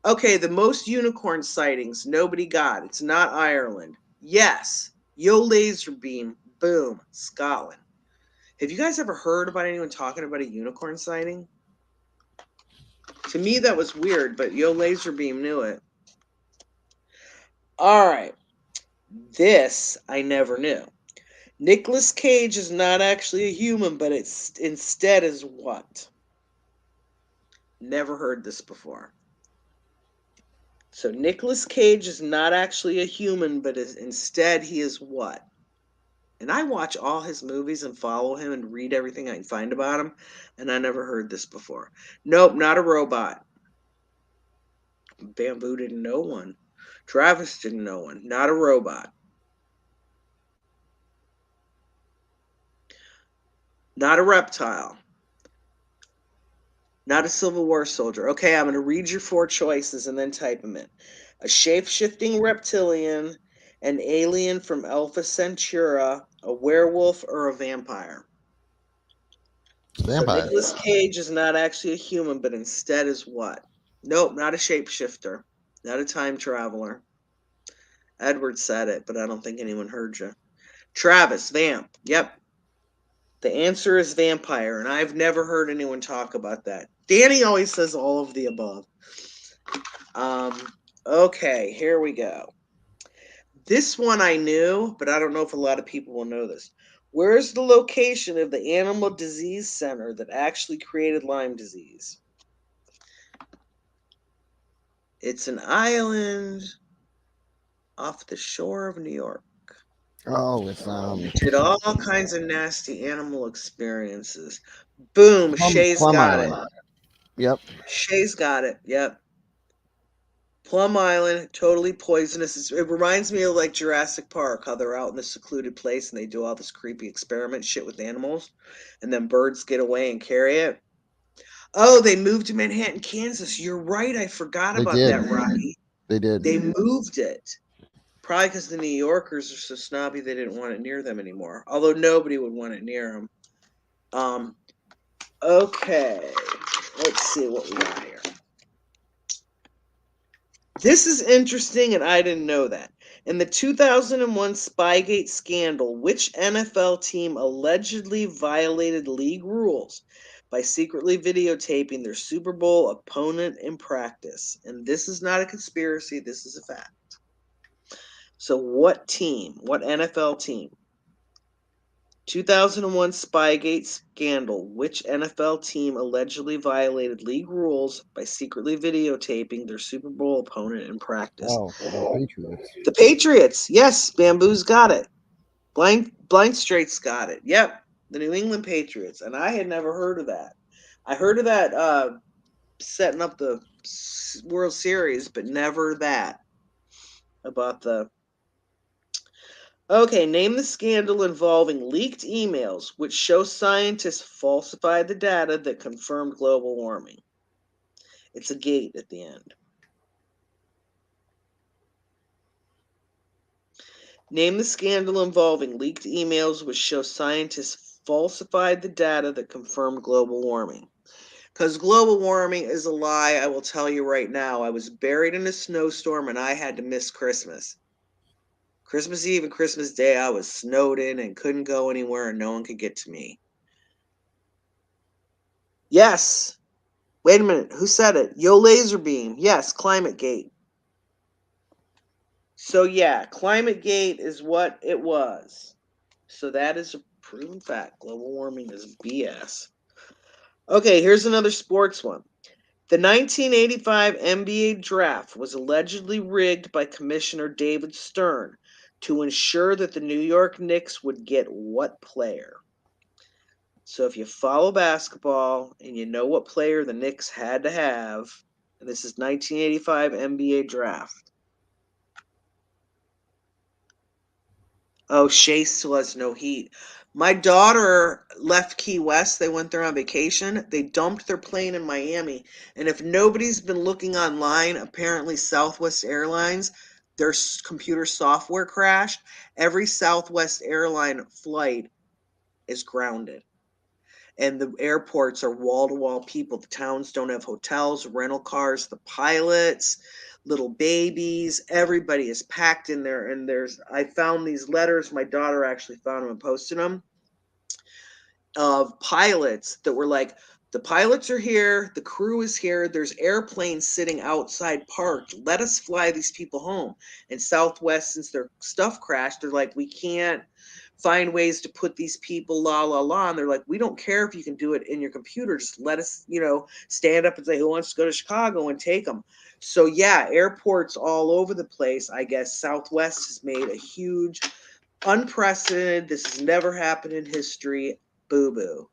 Okay, the most unicorn sightings nobody got. It's not Ireland. Yes, Yo Laser Beam. Boom, Scotland. Have you guys ever heard about anyone talking about a unicorn sighting? To me, that was weird, but Yo Laser Beam knew it. All right. This I never knew. Nicolas Cage is not actually a human, but it's instead is what? Never heard this before. So Nicolas Cage is not actually a human, but instead he is what? And I watch all his movies and follow him and read everything I can find about him, and I never heard this before. Nope, not a robot. Bamboo didn't know one. Travis didn't know one. Not a robot. Not a reptile. Not a Civil War soldier. Okay, I'm going to read your 4 choices and then type them in. A shape-shifting reptilian, an alien from Alpha Centauri, a werewolf, or a vampire. So Vampire. Nicolas Cage is not actually a human, but instead is what? Nope, not a shapeshifter. Not a time traveler. Edward said it, but I don't think anyone heard you. Travis, vamp. Yep. The answer is vampire, and I've never heard anyone talk about that. Danny always says all of the above. Okay, here we go. This one I knew, but I don't know if a lot of people will know this. Where's the location of the Animal Disease Center that actually created Lyme disease? It's an island off the shore of New York. Oh, it's Did all kinds of nasty animal experiences. Boom, Shay's Plum got Island. it. Yep. Shay's got it. Yep. Plum Island, totally poisonous. It reminds me of like Jurassic Park, how they're out in this secluded place and they do all this creepy experiment shit with animals, and then birds get away and carry it. Oh, they moved to Manhattan, Kansas. You're right. I forgot They about did. that, Rocky. They did. They moved it. Probably because the New Yorkers are so snobby they didn't want it near them anymore. Although nobody would want it near them. Okay, let's see what we got here. This is interesting, and I didn't know that. In the 2001 Spygate scandal, which NFL team allegedly violated league rules by secretly videotaping their Super Bowl opponent in practice? And this is not a conspiracy, this is a fact. So, what team, what NFL team? 2001 Spygate scandal. Which NFL team allegedly violated league rules by secretly videotaping their Super Bowl opponent in practice? Oh, the Patriots. The Patriots. Yes, Bamboo's got it. Blind Straight's got it. Yep, the New England Patriots. And I had never heard of that. I heard of that setting up the World Series, but never that about the. Okay, name the scandal involving leaked emails which show scientists falsified the data that confirmed global warming. It's a gate at the end. Name the scandal involving leaked emails which show scientists falsified the data that confirmed global warming. Because global warming is a lie, I will tell you right now. I was buried in a snowstorm and I had to miss Christmas. Christmas Eve and Christmas Day, I was snowed in and couldn't go anywhere and no one could get to me. Yes. Wait a minute. Who said it? Yo Laserbeam. Yes, ClimateGate. So yeah, ClimateGate is what it was. So that is a proven fact. Global warming is BS. Okay, here's another sports one. The 1985 NBA draft was allegedly rigged by Commissioner David Stern to ensure that the New York Knicks would get what player? So if you follow basketball and you know what player the Knicks had to have, and this is 1985 NBA draft. Oh, Shea still has no heat. My daughter left Key West. They went there on vacation. They dumped their plane in Miami. And if nobody's been looking online, apparently Southwest Airlines, their computer software crashed. Every Southwest airline flight is grounded. And the airports are wall-to-wall people. The towns don't have hotels, rental cars, the pilots, little babies, everybody is packed in there. And I found these letters, my daughter actually found them and posted them, of pilots that were like, the pilots are here, the crew is here, there's airplanes sitting outside parked, let us fly these people home. And Southwest, since their stuff crashed, they're like, we can't find ways to put these people and they're like, we don't care if you can do it in your computer, just let us stand up and say who wants to go to Chicago and take them. So yeah, airports all over the place. I guess Southwest has made a huge, unprecedented, this has never happened in history, boo-boo.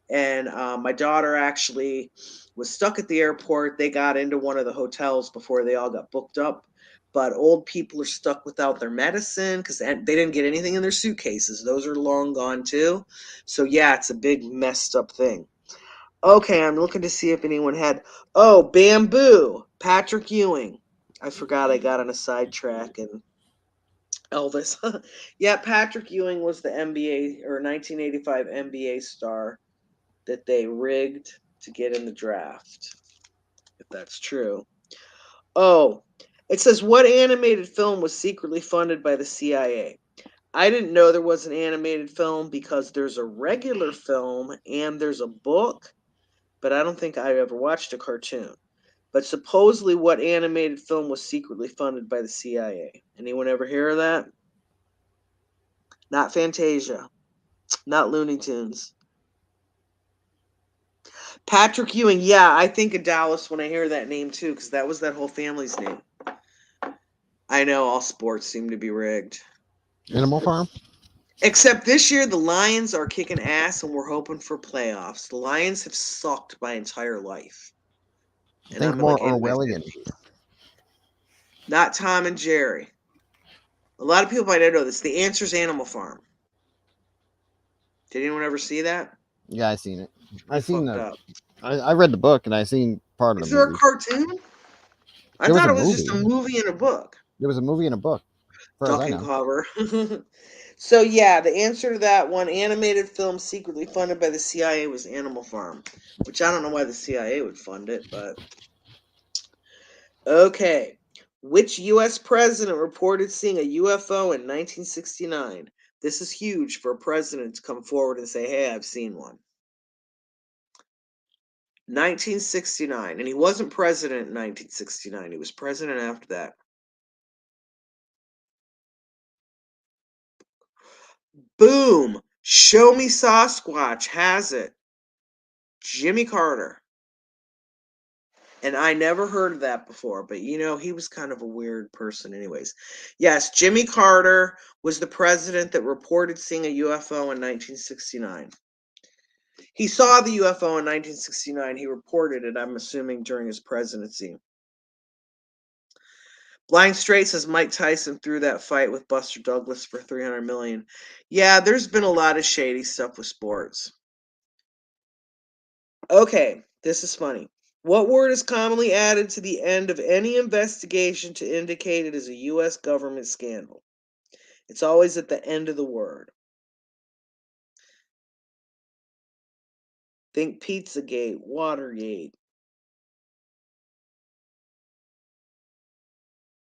And my daughter actually was stuck at the airport. They got into one of the hotels before they all got booked up. But old people are stuck without their medicine because they didn't get anything in their suitcases. Those are long gone too. So yeah, it's a big messed up thing. Okay, I'm looking to see if anyone had. Oh, Bamboo, Patrick Ewing. I forgot I got on a sidetrack and Elvis. Yeah, Patrick Ewing was the NBA or 1985 NBA star that they rigged to get in the draft, if that's true. Oh, it says, what animated film was secretly funded by the CIA? I didn't know there was an animated film because there's a regular film and there's a book, but I don't think I ever watched a cartoon. But supposedly, what animated film was secretly funded by the CIA? Anyone ever hear of that? Not Fantasia. Not Looney Tunes. Patrick Ewing, yeah, I think of Dallas when I hear that name too, because that was that whole family's name. I know all sports seem to be rigged. Animal Farm? Except this year, the Lions are kicking ass and we're hoping for playoffs. The Lions have sucked my entire life. And Think I'm more like in my Orwellian. 50s. Not Tom and Jerry. A lot of people might not know this. The answer is Animal Farm. Did anyone ever see that? Yeah, I seen it. I I read the book and I seen part of Is the there a movie. cartoon? I There was thought a it was just a movie. movie and a book. There was a movie and a book. far as Duck I and know. cover. So yeah, the answer to that one animated film secretly funded by the CIA was Animal Farm, which I don't know why the CIA would fund it, but okay. Which US president reported seeing a UFO in 1969? This is huge for a president to come forward and say, "Hey, I've seen one." 1969, and he wasn't president in 1969. He was president after that. Boom! Show me Sasquatch has it. Jimmy Carter. And I never heard of that before, but he was kind of a weird person, anyways. Yes, Jimmy Carter was the president that reported seeing a UFO in 1969. He saw the UFO in 1969. He reported it, I'm assuming, during his presidency. Blind Straight says Mike Tyson threw that fight with Buster Douglas for $300 million. Yeah, there's been a lot of shady stuff with sports. Okay, this is funny. What word is commonly added to the end of any investigation to indicate it is a U.S. government scandal? It's always at the end of the word. Think Pizzagate, Watergate.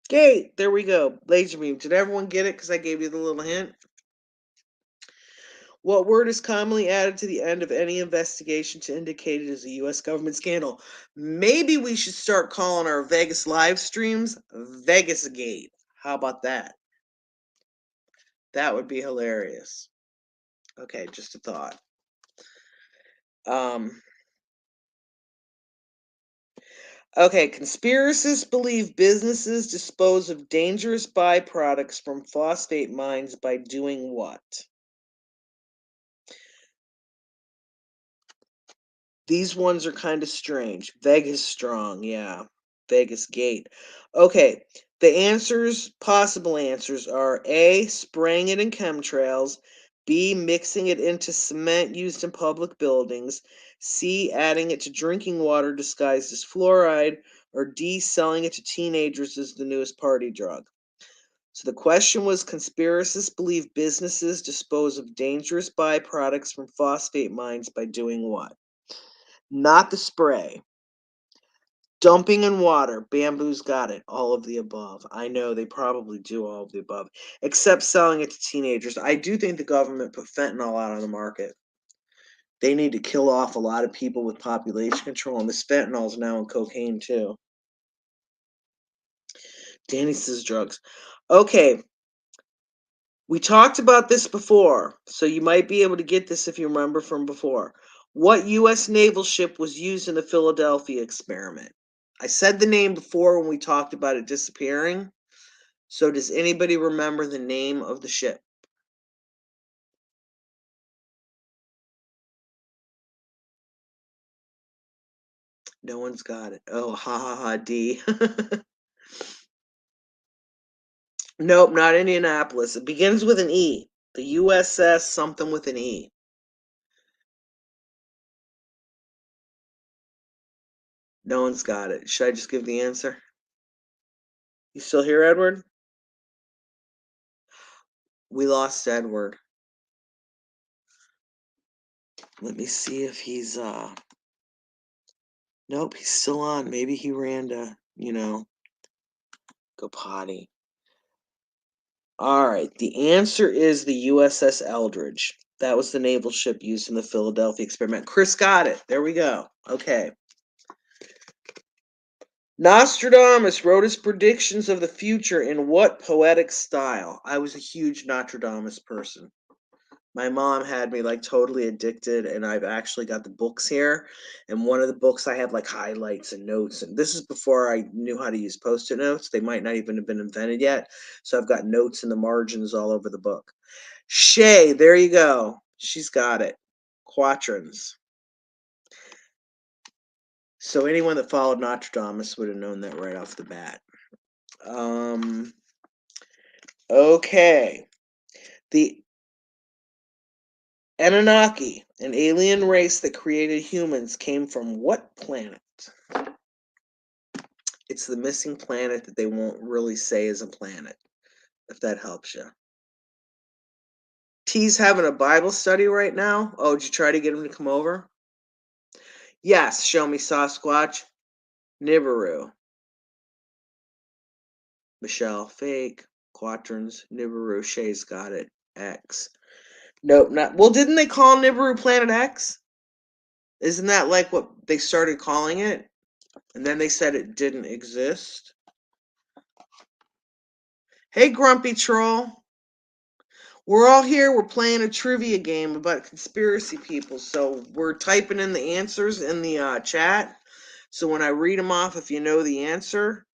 Gate, there we go. Laser beam. Did everyone get it? Because I gave you the little hint. What word is commonly added to the end of any investigation to indicate it is a U.S. government scandal? Maybe we should start calling our Vegas live streams Vegasgate. How about that? That would be hilarious. Okay, just a thought. Okay, conspiracists believe businesses dispose of dangerous byproducts from phosphate mines by doing what? These ones are kind of strange. Vegas strong, yeah. Vegas gate. Okay, possible answers are A, spraying it in chemtrails, B, mixing it into cement used in public buildings, C, adding it to drinking water disguised as fluoride, or D, selling it to teenagers as the newest party drug. So the question was, conspiracists believe businesses dispose of dangerous byproducts from phosphate mines by doing what? Not the spray. Dumping in water. Bamboo's got it. All of the above. I know they probably do all of the above, except selling it to teenagers. I do think the government put fentanyl out on the market. They need to kill off a lot of people with population control, and this fentanyl is now in cocaine too. Danny says drugs. Okay. We talked about this before, so you might be able to get this if you remember from before. What U.S. naval ship was used in the Philadelphia experiment? I said the name before when we talked about it disappearing. So does anybody remember the name of the ship? No one's got it. Oh, ha ha ha, D. Nope, not Indianapolis. It begins with an E. The USS something with an E. No one's got it. Should I just give the answer? You still here, Edward? We lost Edward. Let me see if he's nope, he's still on. Maybe he ran to, go potty. All right, the answer is the USS Eldridge. That was the naval ship used in the Philadelphia experiment. Chris got it. There we go. Okay. Nostradamus wrote his predictions of the future in what poetic style? I was a huge Nostradamus person. My mom had me like totally addicted, and I've actually got the books here. And one of the books I have like highlights and notes, and this is before I knew how to use post-it notes. They might not even have been invented yet. So I've got notes in the margins all over the book. Shay, there you go. She's got it. Quatrains. So anyone that followed Nostradamus would have known that right off the bat. Okay. The Anunnaki, an alien race that created humans, came from what planet? It's the missing planet that they won't really say is a planet. if that helps you. T's having a Bible study right now. Oh, did you try to get him to come over? Yes, show me Sasquatch. Nibiru. Michelle, fake. Quaterns. Nibiru. Shay's got it. X. Nope, not. Well, didn't they call Nibiru Planet X? Isn't that like what they started calling it? And then they said it didn't exist. Hey, Grumpy Troll. We're all here. We're playing a trivia game about conspiracy people. So we're typing in the answers in the chat. So when I read them off, if you know the answer,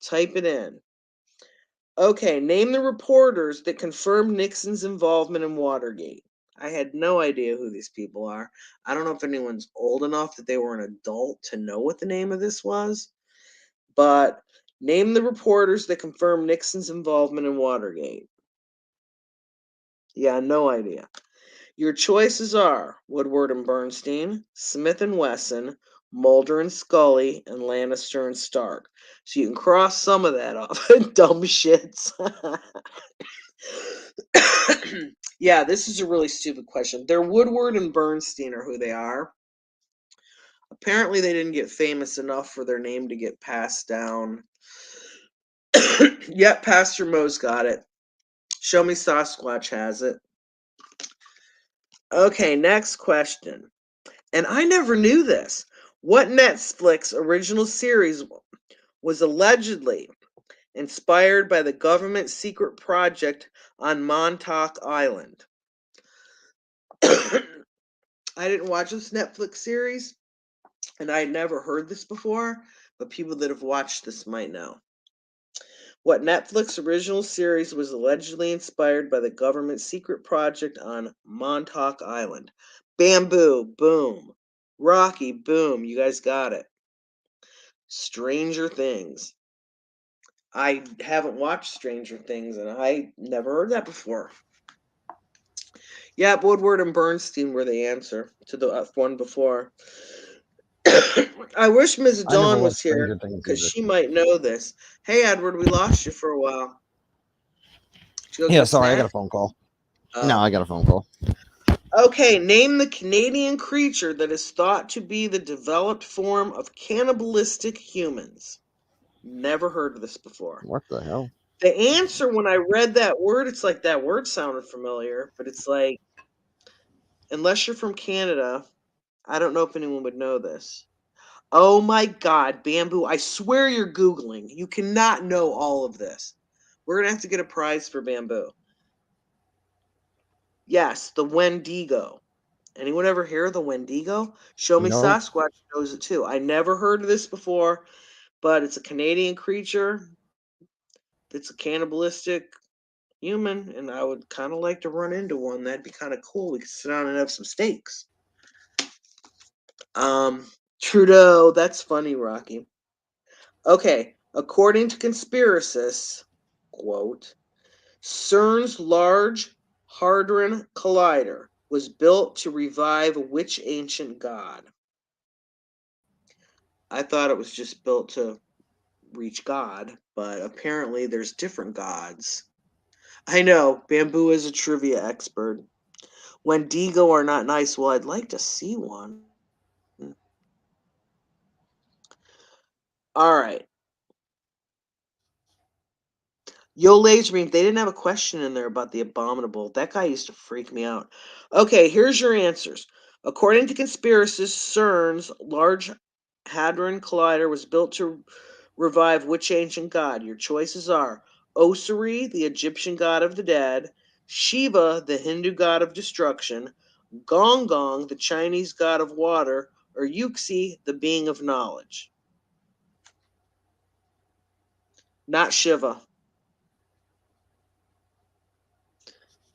type it in. Okay, name the reporters that confirmed Nixon's involvement in Watergate. I had no idea who these people are. I don't know if anyone's old enough that they were an adult to know what the name of this was. But name the reporters that confirmed Nixon's involvement in Watergate. Yeah, no idea. Your choices are Woodward and Bernstein, Smith and Wesson, Mulder and Scully, and Lannister and Stark. So you can cross some of that off. Dumb shits. Yeah, this is a really stupid question. They're Woodward and Bernstein are who they are. Apparently, they didn't get famous enough for their name to get passed down. Yep, Pastor Mo's got it. Show me Sasquatch has it. Okay, next question. And I never knew this. What Netflix original series was allegedly inspired by the government secret project on Montauk Island? I didn't watch this Netflix series, and I had never heard this before, but people that have watched this might know. What Netflix original series was allegedly inspired by the government secret project on Montauk Island? Bamboo, boom. Rocky, boom. You guys got it. Stranger Things. I haven't watched Stranger Things, and I never heard that before. Yeah, Woodward and Bernstein were the answer to the one before. I wish Ms. I never Dawn watched was here Stranger Things because either. she might know this. Hey, Edward, we lost you for a while. Did you go get Yeah, a sorry, I got snack? a phone call. No, Oh. I got a phone call. Okay, name the Canadian creature that is thought to be the developed form of cannibalistic humans. Never heard of this before. What the hell? The answer, when I read that word, it's like that word sounded familiar, but it's like, unless you're from Canada, I don't know if anyone would know this. Oh my God, Bamboo, I swear you're Googling. You cannot know all of this. We're going to have to get a prize for Bamboo. Yes, the Wendigo. Anyone ever hear of the Wendigo? Show Me Nope. Sasquatch knows it too. I never heard of this before, but it's a Canadian creature that's a cannibalistic human, and I would kind of like to run into one. That'd be kind of cool. We could sit down and have some steaks. Trudeau, that's funny, Rocky. Okay, according to conspiracists, quote, CERN's Large Hadron Collider was built to revive which ancient god? I thought it was just built to reach God, but apparently there's different gods. I know, Bamboo is a trivia expert. Wendigo are not nice. Well, I'd like to see one. All right. Yo Laserbeam, they didn't have a question in there about the abominable. That guy used to freak me out. Okay, here's your answers. According to conspiracists, CERN's Large Hadron Collider was built to revive which ancient god? Your choices are Osiri, the Egyptian god of the dead, Shiva, the Hindu god of destruction, Gong Gong, the Chinese god of water, or Yuxi, the being of knowledge. Not Shiva.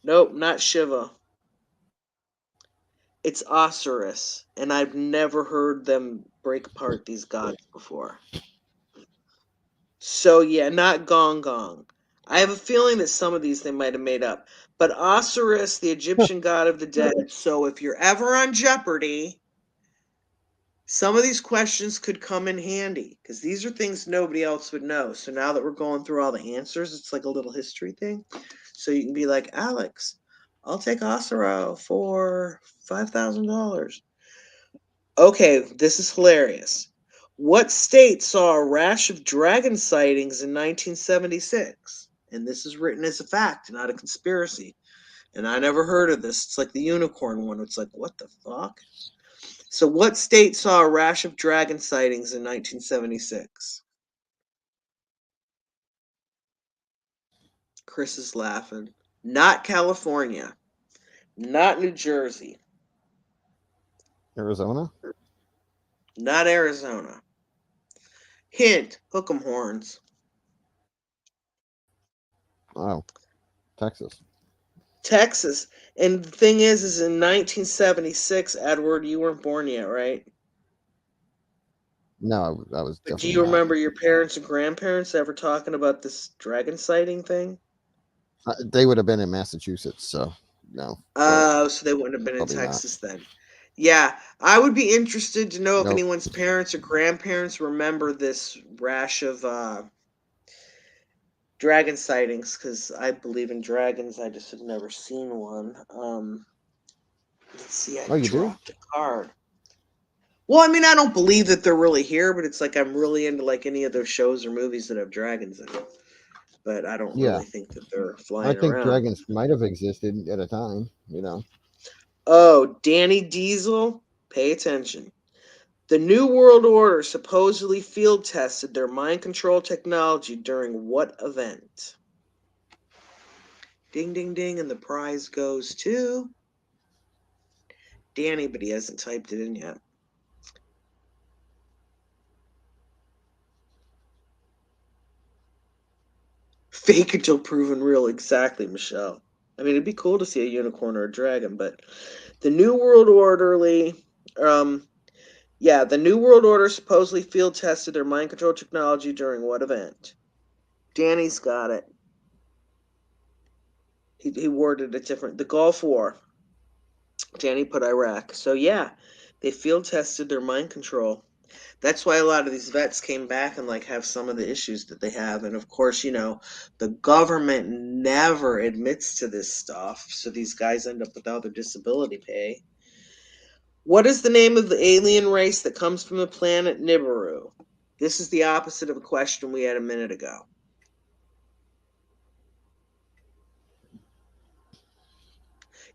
Nope, not Shiva. It's Osiris, and I've never heard them break apart these gods before. So yeah, not Gong Gong. I have a feeling that some of these they might have made up. But Osiris, the Egyptian god of the dead. So if you're ever on Jeopardy, Some of these questions could come in handy because these are things nobody else would know. So now that we're going through all the answers, it's like a little history thing. So you can be like, Alex, I'll take Osiro for $5,000. Okay, this is hilarious. What state saw a rash of dragon sightings in 1976? And this is written as a fact, not a conspiracy. And I never heard of this. It's like the unicorn one. It's like, what the fuck? So, what state saw a rash of dragon sightings in 1976? Chris is laughing. Not California. Not New Jersey. Arizona? Not Arizona. Hint, hook 'em horns. Oh, Texas. Texas. And the thing is in 1976, Edward, you weren't born yet, right? No, I was But do definitely you not. remember your parents and grandparents ever talking about this dragon sighting thing? They would have been in Massachusetts, so no, Oh, so they wouldn't have been in probably not. Texas then. Yeah, I would be interested to know if Nope. anyone's parents or grandparents remember this rash of dragon sightings because I believe in dragons. I just have never seen one. Let's see, I Oh, you do? dropped a card. Well, I mean, I don't believe that they're really here, but it's like I'm really into like any of those shows or movies that have dragons in it. But I don't Yeah. really think that they're I flying think around. dragons might have existed at a time, Oh, Danny Diesel, pay attention. The New World Order supposedly field tested their mind control technology during what event? Ding, ding, ding, and the prize goes to Danny, but he hasn't typed it in yet. Fake until proven real, exactly, Michelle. I mean, it'd be cool to see a unicorn or a dragon, but the New World Orderly, um, yeah, the New World Order supposedly field tested their mind control technology during what event? Danny's got it. He worded it different. The Gulf War. Danny put Iraq. So yeah, they field tested their mind control. That's why a lot of these vets came back and like have some of the issues that they have. And of course, the government never admits to this stuff. So these guys end up without their disability pay. What is the name of the alien race that comes from the planet Nibiru? This is the opposite of a question we had a minute ago.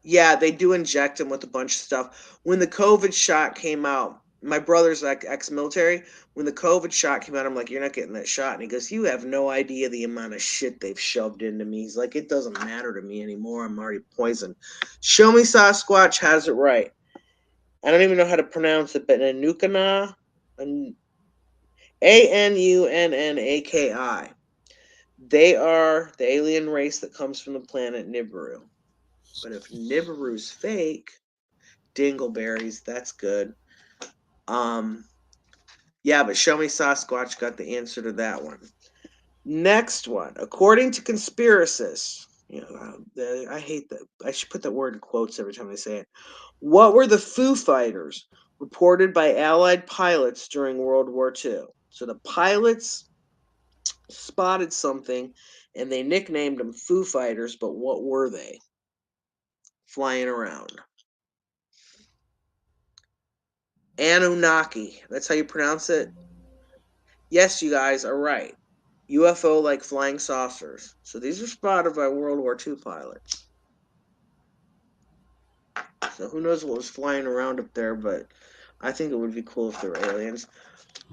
Yeah, they do inject him with a bunch of stuff. When the COVID shot came out, my brother's like ex-military. When the COVID shot came out, I'm like, "You're not getting that shot." And he goes, "You have no idea the amount of shit they've shoved into me." He's like, "It doesn't matter to me anymore. I'm already poisoned." Show me Sasquatch has it right. I don't even know how to pronounce it, but Anunnaki, Anunnaki. They are the alien race that comes from the planet Nibiru. But if Nibiru's fake, dingleberries, that's good. Um, yeah, but Show Me Sasquatch got the answer to that one. Next one, according to conspiracists, I hate that. I should put that word in quotes every time I say it. What were the Foo Fighters reported by Allied pilots during World War II? So the pilots spotted something and they nicknamed them Foo Fighters, but what were they flying around? Anunnaki. That's how you pronounce it. Yes, you guys are right. UFO like flying saucers. So these are spotted by World War II pilots. So who knows what was flying around up there, but I think it would be cool if there were aliens.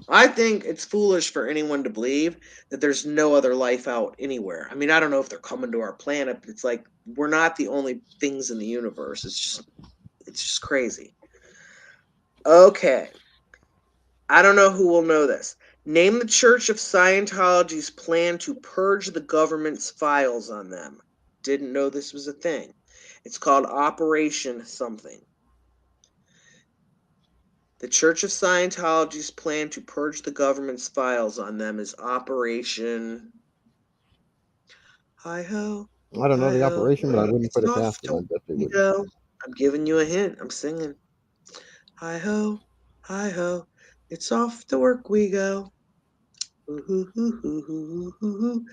I think it's foolish for anyone to believe that there's no other life out anywhere. I mean, I don't know if they're coming to our planet, but it's like we're not the only things in the universe. It's just crazy. Okay. I don't know who will know this. Name the Church of Scientology's plan to purge the government's files on them. Didn't know this was a thing. It's called Operation something. The Church of Scientology's plan to purge the government's files on them is Operation Hi ho, I don't know hi the ho. operation, but I wouldn't It's put it off past to them. I bet they we would. go. I'm giving you a hint. I'm singing. Hi ho, Hi-ho, it's off to work we go. Ooh-hoo-hoo-hoo-hoo-hoo-hoo.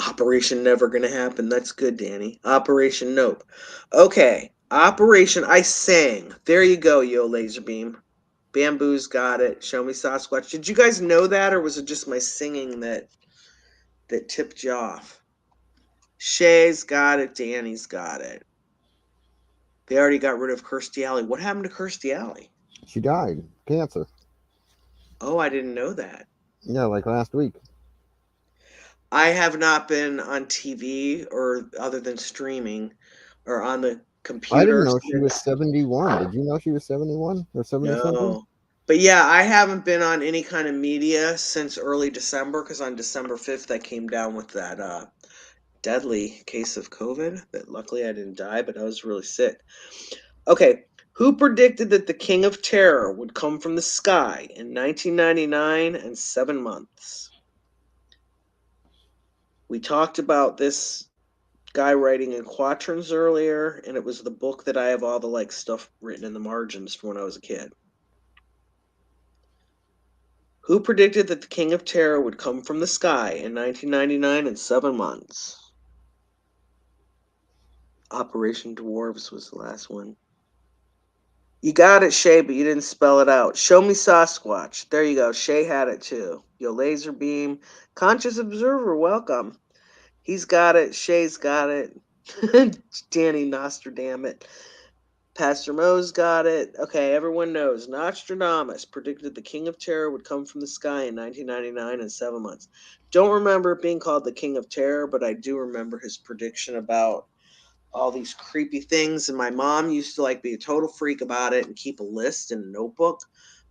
Operation Never Gonna Happen. That's good, Danny. Operation Nope. Okay. Operation I Sang. There you go, Yo Laserbeam. Bamboo's got it. Show me Sasquatch. Did you guys know that, or was it just my singing that tipped you off? Shay's got it. Danny's got it. They already got rid of Kirstie Alley. What happened to Kirstie Alley? She died. Cancer. Oh, I didn't know that. Yeah, like last week. I have not been on TV or other than streaming or on the I didn't computer know she was since 71. Did you know she was 71 or 70 something? no. But yeah, I haven't been on any kind of media since early December because on December 5th I came down with that deadly case of COVID. That luckily I didn't die, but I was really sick. Okay, who predicted that the King of Terror would come from the sky in 1999 and 7 months? We talked about this guy writing in quatrains earlier, and it was the book that I have all the like stuff written in the margins from when I was a kid. Who predicted that the King of Terror would come from the sky in 1999 in 7 months? Operation Dwarves was the last one. You got it, Shay, but you didn't spell it out. Show me Sasquatch. There you go. Shay had it too. Yo, Laser Beam. Conscious Observer, welcome. He's got it. Shay's got it. Danny Nostradamus. Pastor Mo's got it. Okay, everyone knows. Nostradamus predicted the King of Terror would come from the sky in 1999 in 7 months. Don't remember it being called the King of Terror, but I do remember his prediction about all these creepy things. And my mom used to like be a total freak about it and keep a list and a notebook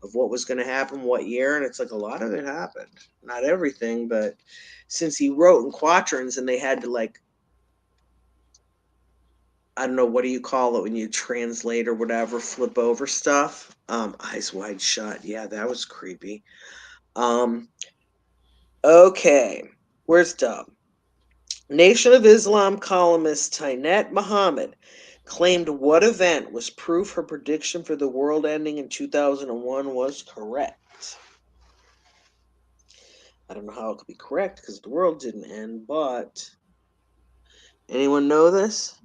of what was going to happen what year. And it's like a lot of it happened. Not everything, but since he wrote in quatrains and they had to like I don't know, what do you call it when you translate or whatever, flip over stuff? Eyes Wide Shut. Yeah, that was creepy. Um, okay, where's Dub? Nation of Islam columnist Tainet Muhammad claimed what event was proof her prediction for the world ending in 2001 was correct. I don't know how it could be correct because the world didn't end, but anyone know this?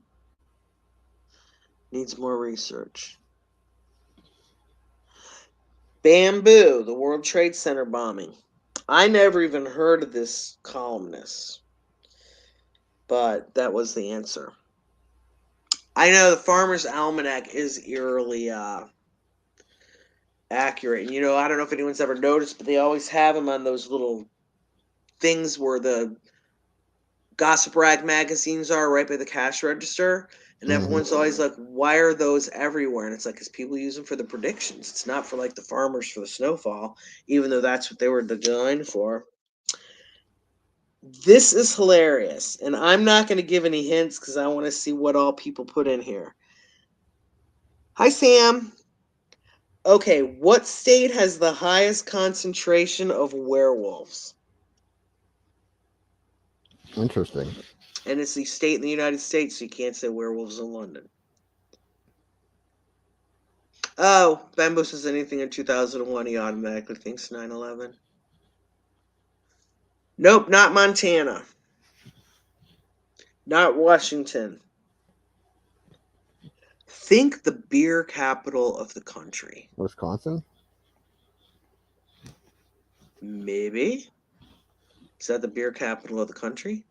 Needs more research. Bamboo, the World Trade Center bombing. I never even heard of this columnist, but that was the answer. I know the Farmer's Almanac is eerily accurate. And, I don't know if anyone's ever noticed, but they always have them on those little things where the gossip rag magazines are right by the cash register. And everyone's always like, why are those everywhere? And it's like, because people use them for the predictions. It's not for like the farmers for the snowfall, even though that's what they were designed for. This is hilarious, and I'm not going to give any hints because I want to see what all people put in here. Hi, Sam. Okay, what state has the highest concentration of werewolves? Interesting. And it's the state in the United States, so you can't say werewolves in London. Oh, Bamboo says anything in 2001, he automatically thinks 9/11. Nope, not Montana. Not Washington. Think the beer capital of the country. Wisconsin? Maybe. Is that the beer capital of the country?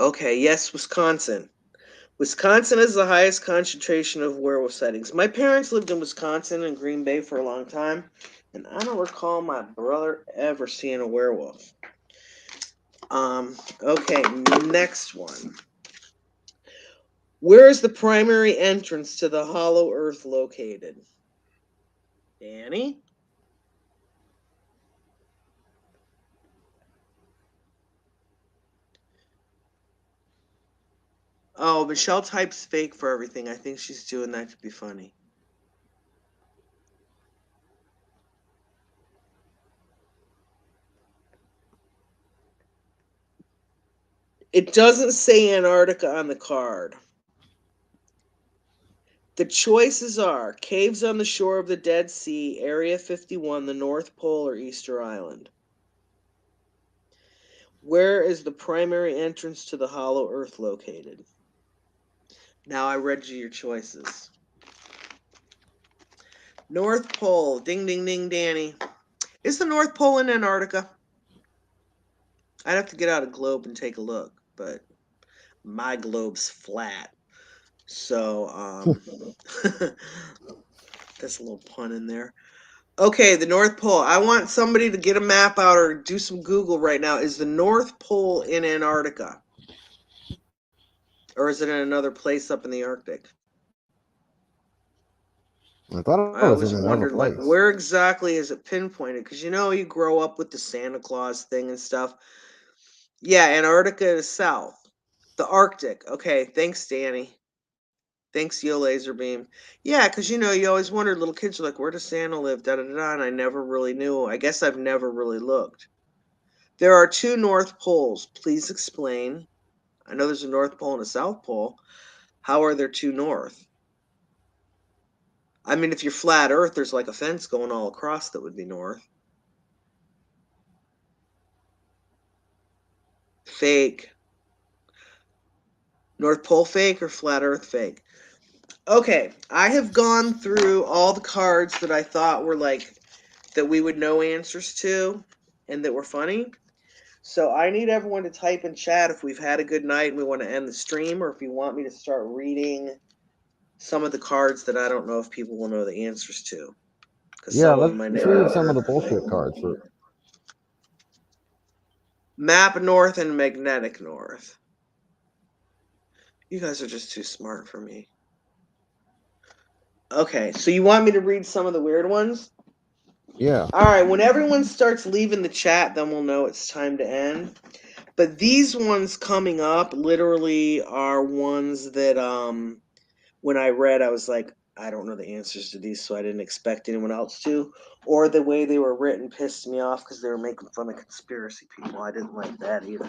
Okay, yes, Wisconsin. Wisconsin has the highest concentration of werewolf sightings. My parents lived in Wisconsin and Green Bay for a long time, and I don't recall my brother ever seeing a werewolf. Okay, next one. Where is the primary entrance to the Hollow Earth located? Danny? Oh, Michelle types fake for everything. I think she's doing that to be funny. It doesn't say Antarctica on the card. The choices are caves on the shore of the Dead Sea, Area 51, the North Pole, or Easter Island. Where is the primary entrance to the hollow earth located? Now I read you your choices. North Pole. Ding, ding, ding, Danny. Is the North Pole in Antarctica? I'd have to get out a globe and take a look, but my globe's flat. So, that's a little pun in there. Okay, the North Pole. I want somebody to get a map out or do some Google right now. Is the North Pole in Antarctica? Or is it in another place up in the Arctic? I thought I it was always in another wondered, like, place. where exactly is it pinpointed? Because you grow up with the Santa Claus thing and stuff. Yeah, Antarctica is south. The Arctic. Okay, thanks, Danny. Thanks, Yo Laser Beam. Yeah, because you always wondered, little kids are like, where does Santa live? Da da da da. And I never really knew. I guess I've never really looked. There are two North Poles. Please explain. I know there's a North Pole and a South Pole. How are there two North? I mean, if you're flat Earth, there's like a fence going all across that would be north. Fake. North Pole fake or flat Earth fake? Okay, I have gone through all the cards that I thought were like that we would know answers to and that were funny. So I need everyone to type in chat if we've had a good night and we want to end the stream, or if you want me to start reading some of the cards that I don't know if people will know the answers to. Because Yeah, some of let's them I read some of never. the bullshit cards. Map North and Magnetic North. You guys are just too smart for me. Okay, so you want me to read some of the weird ones? Yeah. All right, when everyone starts leaving the chat, then we'll know it's time to end. But these ones coming up literally are ones that when I read I was like, I don't know the answers to these, so I didn't expect anyone else to. Or the way they were written pissed me off because they were making fun of conspiracy people. I didn't like that either.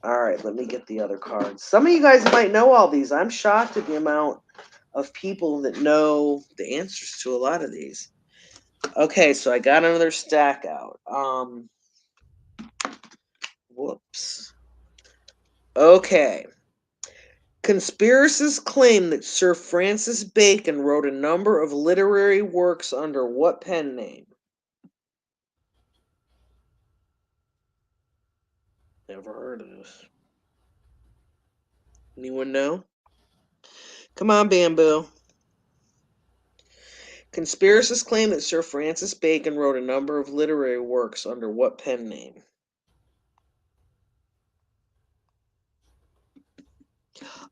All right, let me get the other cards. Some of you guys might know all these. I'm shocked at the amount of people that know the answers to a lot of these. Okay, so I got another stack out. Whoops. Okay. Conspiracists claim that Sir Francis Bacon wrote a number of literary works under what pen name? Never heard of this. Anyone know? Come on, Bamboo. Conspiracists claim that Sir Francis Bacon wrote a number of literary works under what pen name?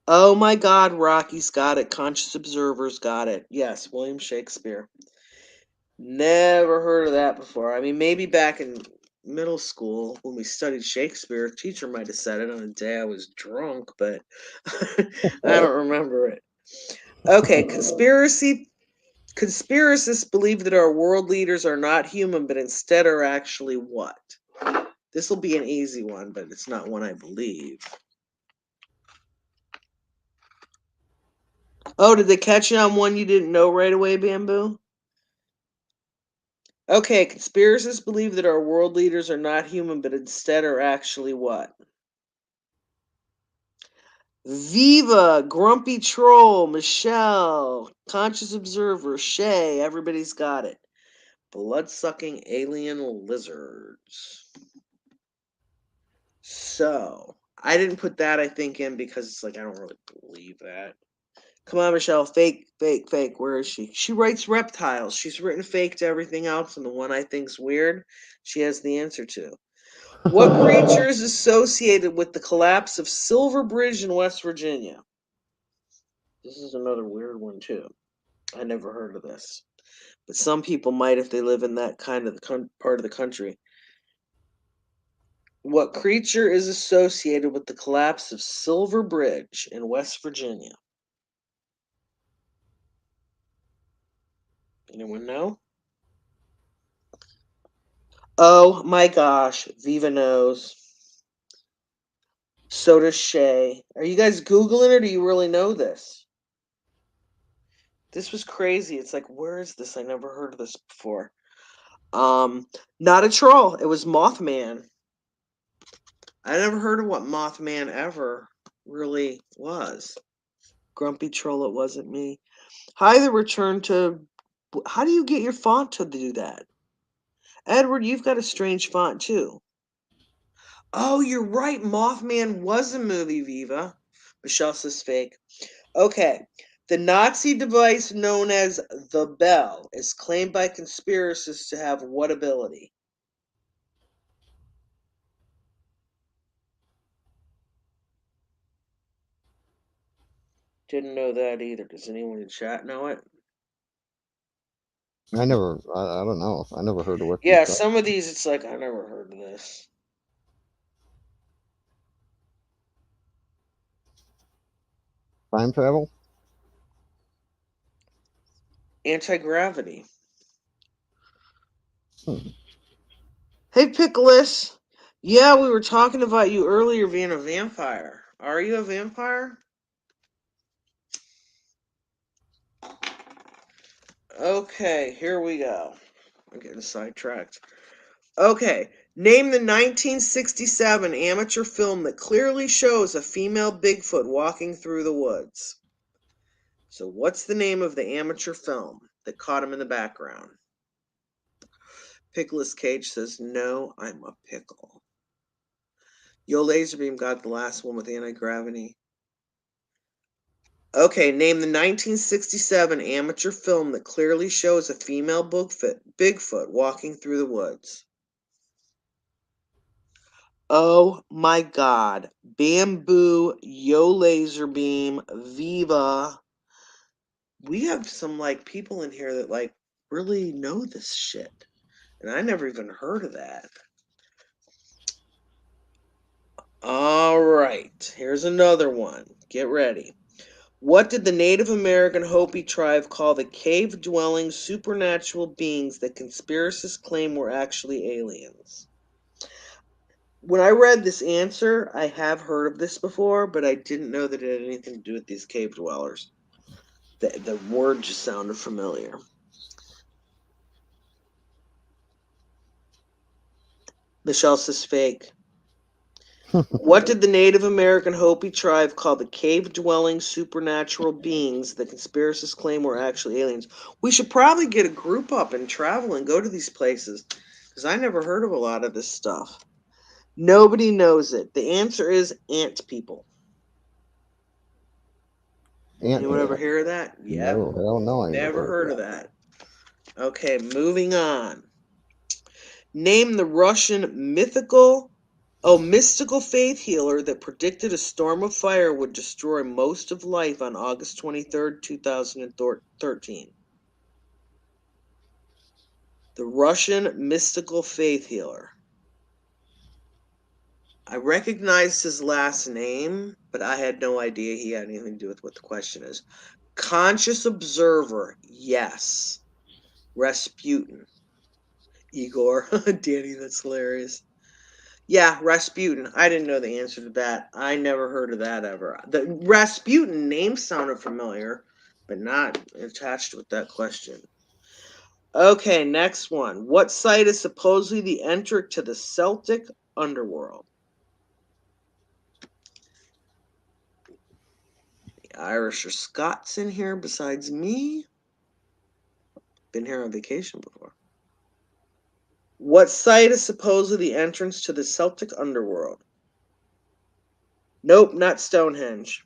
Oh my God, Rocky's got it. Conscious Observer's got it. Yes, William Shakespeare. Never heard of that before. I mean, maybe back in middle school when we studied Shakespeare, a teacher might have said it on a day I was drunk, but I don't remember it. Okay, conspiracists believe that our world leaders are not human, but instead are actually what? This will be an easy one, but it's not one I believe. Oh, did they catch you on one you didn't know right away, Bamboo? Okay, conspiracists believe that our world leaders are not human, but instead are actually what? Viva, Grumpy Troll, Michelle, Conscious Observer, Shay, everybody's got it. Blood-sucking alien lizards. So, I didn't put that, I think, in because it's like, I don't really believe that. Come on, Michelle. Fake, fake, fake. Where is she? She writes reptiles. She's written fake to everything else, and the one I think's weird, she has the answer to. What creature is associated with the collapse of Silver Bridge in West Virginia? This is another weird one, too. I never heard of this. But some people might if they live in that kind of part of the country. What creature is associated with the collapse of Silver Bridge in West Virginia? Anyone know? Oh my gosh, Viva knows. So does Shay. Are you guys Googling it or do you really know this? This was crazy. It's like, where is this? I never heard of this before. Not a troll. It was Mothman. I never heard of what Mothman ever really was. Grumpy troll, it wasn't me. Hi, the return to. How do you get your font to do that? Edward, you've got a strange font too. Oh, you're right. Mothman was a movie, Viva. Michelle says fake. Okay. The Nazi device known as the bell is claimed by conspiracists to have what ability? Didn't know that either. Does anyone in chat know it? I don't know. I never heard of what these Yeah, are. some of these it's like I never heard of this. Time travel? Anti-gravity. Hmm. Hey, Pickles. Yeah, we were talking about you earlier being a vampire. Are you a vampire? Okay, here we go. I'm getting sidetracked. Okay, name the 1967 amateur film that clearly shows a female Bigfoot walking through the woods. So, what's the name of the amateur film that caught him in the background? Pickles Cage says, no, I'm a pickle. Yo Laserbeam got the last one with anti-gravity. Okay, name the 1967 amateur film that clearly shows a female Bigfoot walking through the woods. Oh my god. Bamboo, Yo Laserbeam, Viva. We have some like people in here that like really know this shit. And I never even heard of that. All right, here's another one. Get ready. What did the Native American Hopi tribe call the cave-dwelling supernatural beings that conspiracists claim were actually aliens? When I read this answer, I have heard of this before, but I didn't know that it had anything to do with these cave dwellers. The word just sounded familiar. Michelle says fake. What did the Native American Hopi tribe call the cave-dwelling supernatural beings that conspiracists claim were actually aliens? We should probably get a group up and travel and go to these places, because I never heard of a lot of this stuff. Nobody knows it. The answer is ant people. Ant Anyone ever people. hear of that? Yep. No, hell no, I never Never heard heard of of that. Okay, moving on. Name the Russian mystical faith healer that predicted a storm of fire would destroy most of life on August 23rd, 2013. The Russian mystical faith healer. I recognized his last name, but I had no idea he had anything to do with what the question is. Conscious observer, yes. Rasputin. Igor. Danny, that's hilarious. Yeah, Rasputin. I didn't know the answer to that. I never heard of that ever. The Rasputin name sounded familiar, but not attached with that question. Okay, next one. What site is supposedly the entrance to the Celtic underworld? The Irish or Scots in here besides me? Been here on vacation before. What site is supposedly the entrance to the Celtic underworld? Nope, not Stonehenge.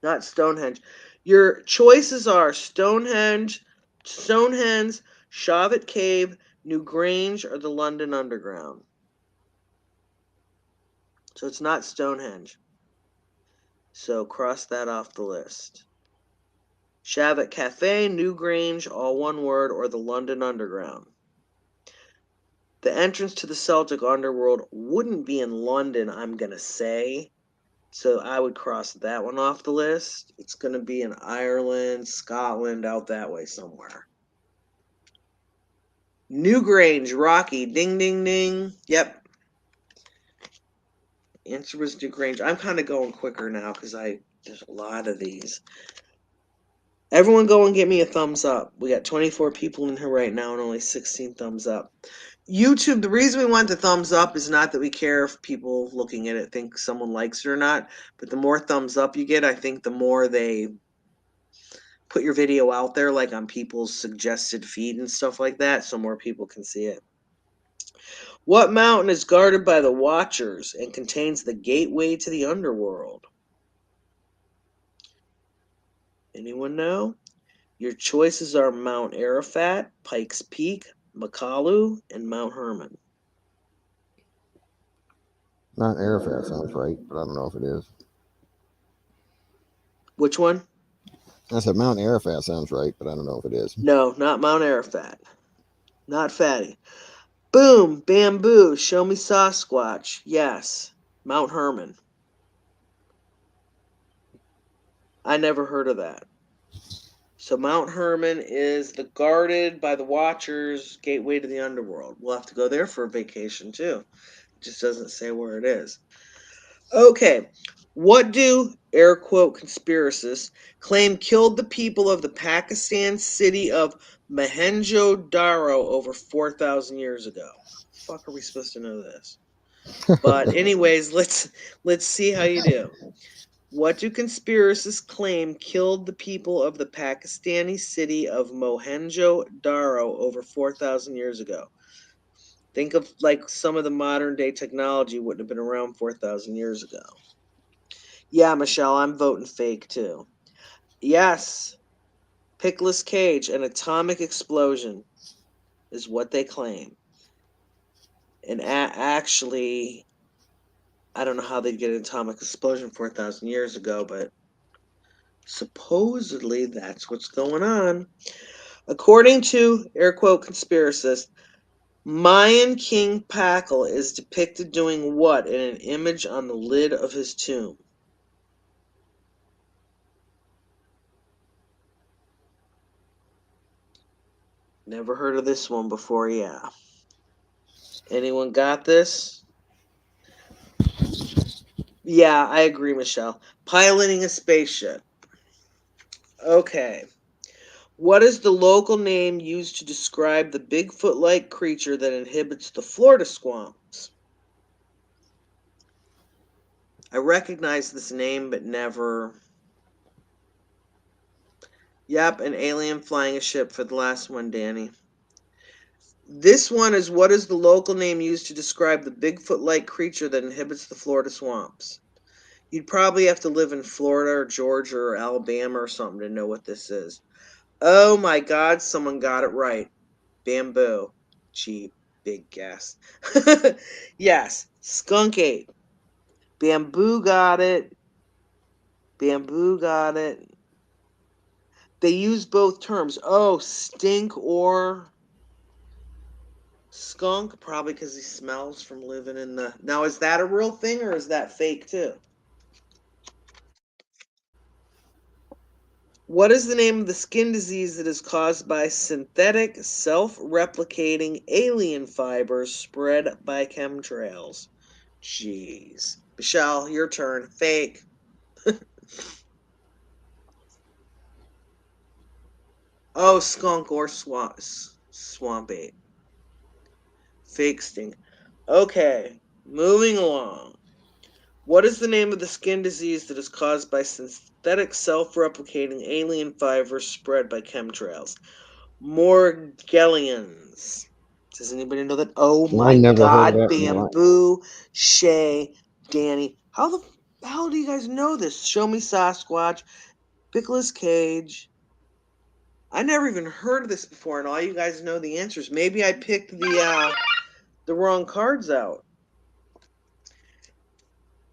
Not Stonehenge. Your choices are Stonehenge, Shawit Cave, Newgrange, or the London Underground. So it's not Stonehenge. So cross that off the list. Shavit Cafe, Newgrange, all one word, or the London Underground. The entrance to the Celtic underworld wouldn't be in London, I'm going to say. So I would cross that one off the list. It's going to be in Ireland, Scotland, out that way somewhere. Newgrange, Rocky, ding, ding, ding. Yep. Answer was Duke Ranger. I'm kind of going quicker now because there's a lot of these. Everyone go and give me a thumbs up. We got 24 people in here right now and only 16 thumbs up. YouTube, the reason we want the thumbs up is not that we care if people looking at it think someone likes it or not, but the more thumbs up you get, I think the more they put your video out there, like on people's suggested feed and stuff like that, so more people can see it. What mountain is guarded by the Watchers and contains the gateway to the underworld? Anyone know? Your choices are Mount Arafat, Pikes Peak, Makalu, and Mount Hermon. Mount Arafat sounds right, but I don't know if it is. Which one? I said Mount Arafat sounds right, but I don't know if it is. No, not Mount Arafat. Not Fatty. Boom, bamboo, show me Sasquatch. Yes, Mount Hermon. I never heard of that. So Mount Hermon is the guarded by the Watchers gateway to the underworld. We'll have to go there for a vacation too. It just doesn't say where it is. Okay, what do, air quote, conspiracists claim killed the people of the Pakistan city of Mohenjo-Daro over 4,000 years ago? Fuck, are we supposed to know this? But anyways, let's see how you do. What do conspiracists claim killed the people of the Pakistani city of Mohenjo-Daro over 4,000 years ago? Think of like some of the modern day technology wouldn't have been around 4,000 years ago. Yeah, Michelle, I'm voting fake too. Yes, Nicolas Cage, an atomic explosion is what they claim. And actually, I don't know how they'd get an atomic explosion 4,000 years ago, but supposedly that's what's going on. According to, air quote, conspiracists, Mayan King Pakal is depicted doing what in an image on the lid of his tomb? Never heard of this one before, yeah. Anyone got this? Yeah, I agree, Michelle. Piloting a spaceship. Okay. What is the local name used to describe the Bigfoot-like creature that inhabits the Florida swamps? I recognize this name, but never... Yep, an alien flying a ship for the last one, Danny. This one is, what is the local name used to describe the Bigfoot-like creature that inhabits the Florida swamps? You'd probably have to live in Florida or Georgia or Alabama or something to know what this is. Oh my God, someone got it right. Bamboo. Gee, big guess. Yes, skunk ape. Bamboo got it. Bamboo got it. They use both terms. Oh, stink or skunk, probably because he smells from living in the... Now, is that a real thing or is that fake too? What is the name of the skin disease that is caused by synthetic, self-replicating alien fibers spread by chemtrails? Jeez. Michelle, your turn. Fake. Oh, skunk or swamp ape. Fake stink. Okay, moving along. What is the name of the skin disease that is caused by synthetic self-replicating alien fibers spread by chemtrails? Morgellons. Does anybody know that? Oh I my never heard of God, that in my life. Bamboo, Shay, Danny. How the hell do you guys know this? Show me Sasquatch, Nicolas Cage. I never even heard of this before, and all you guys know the answers. Maybe I picked the wrong cards out.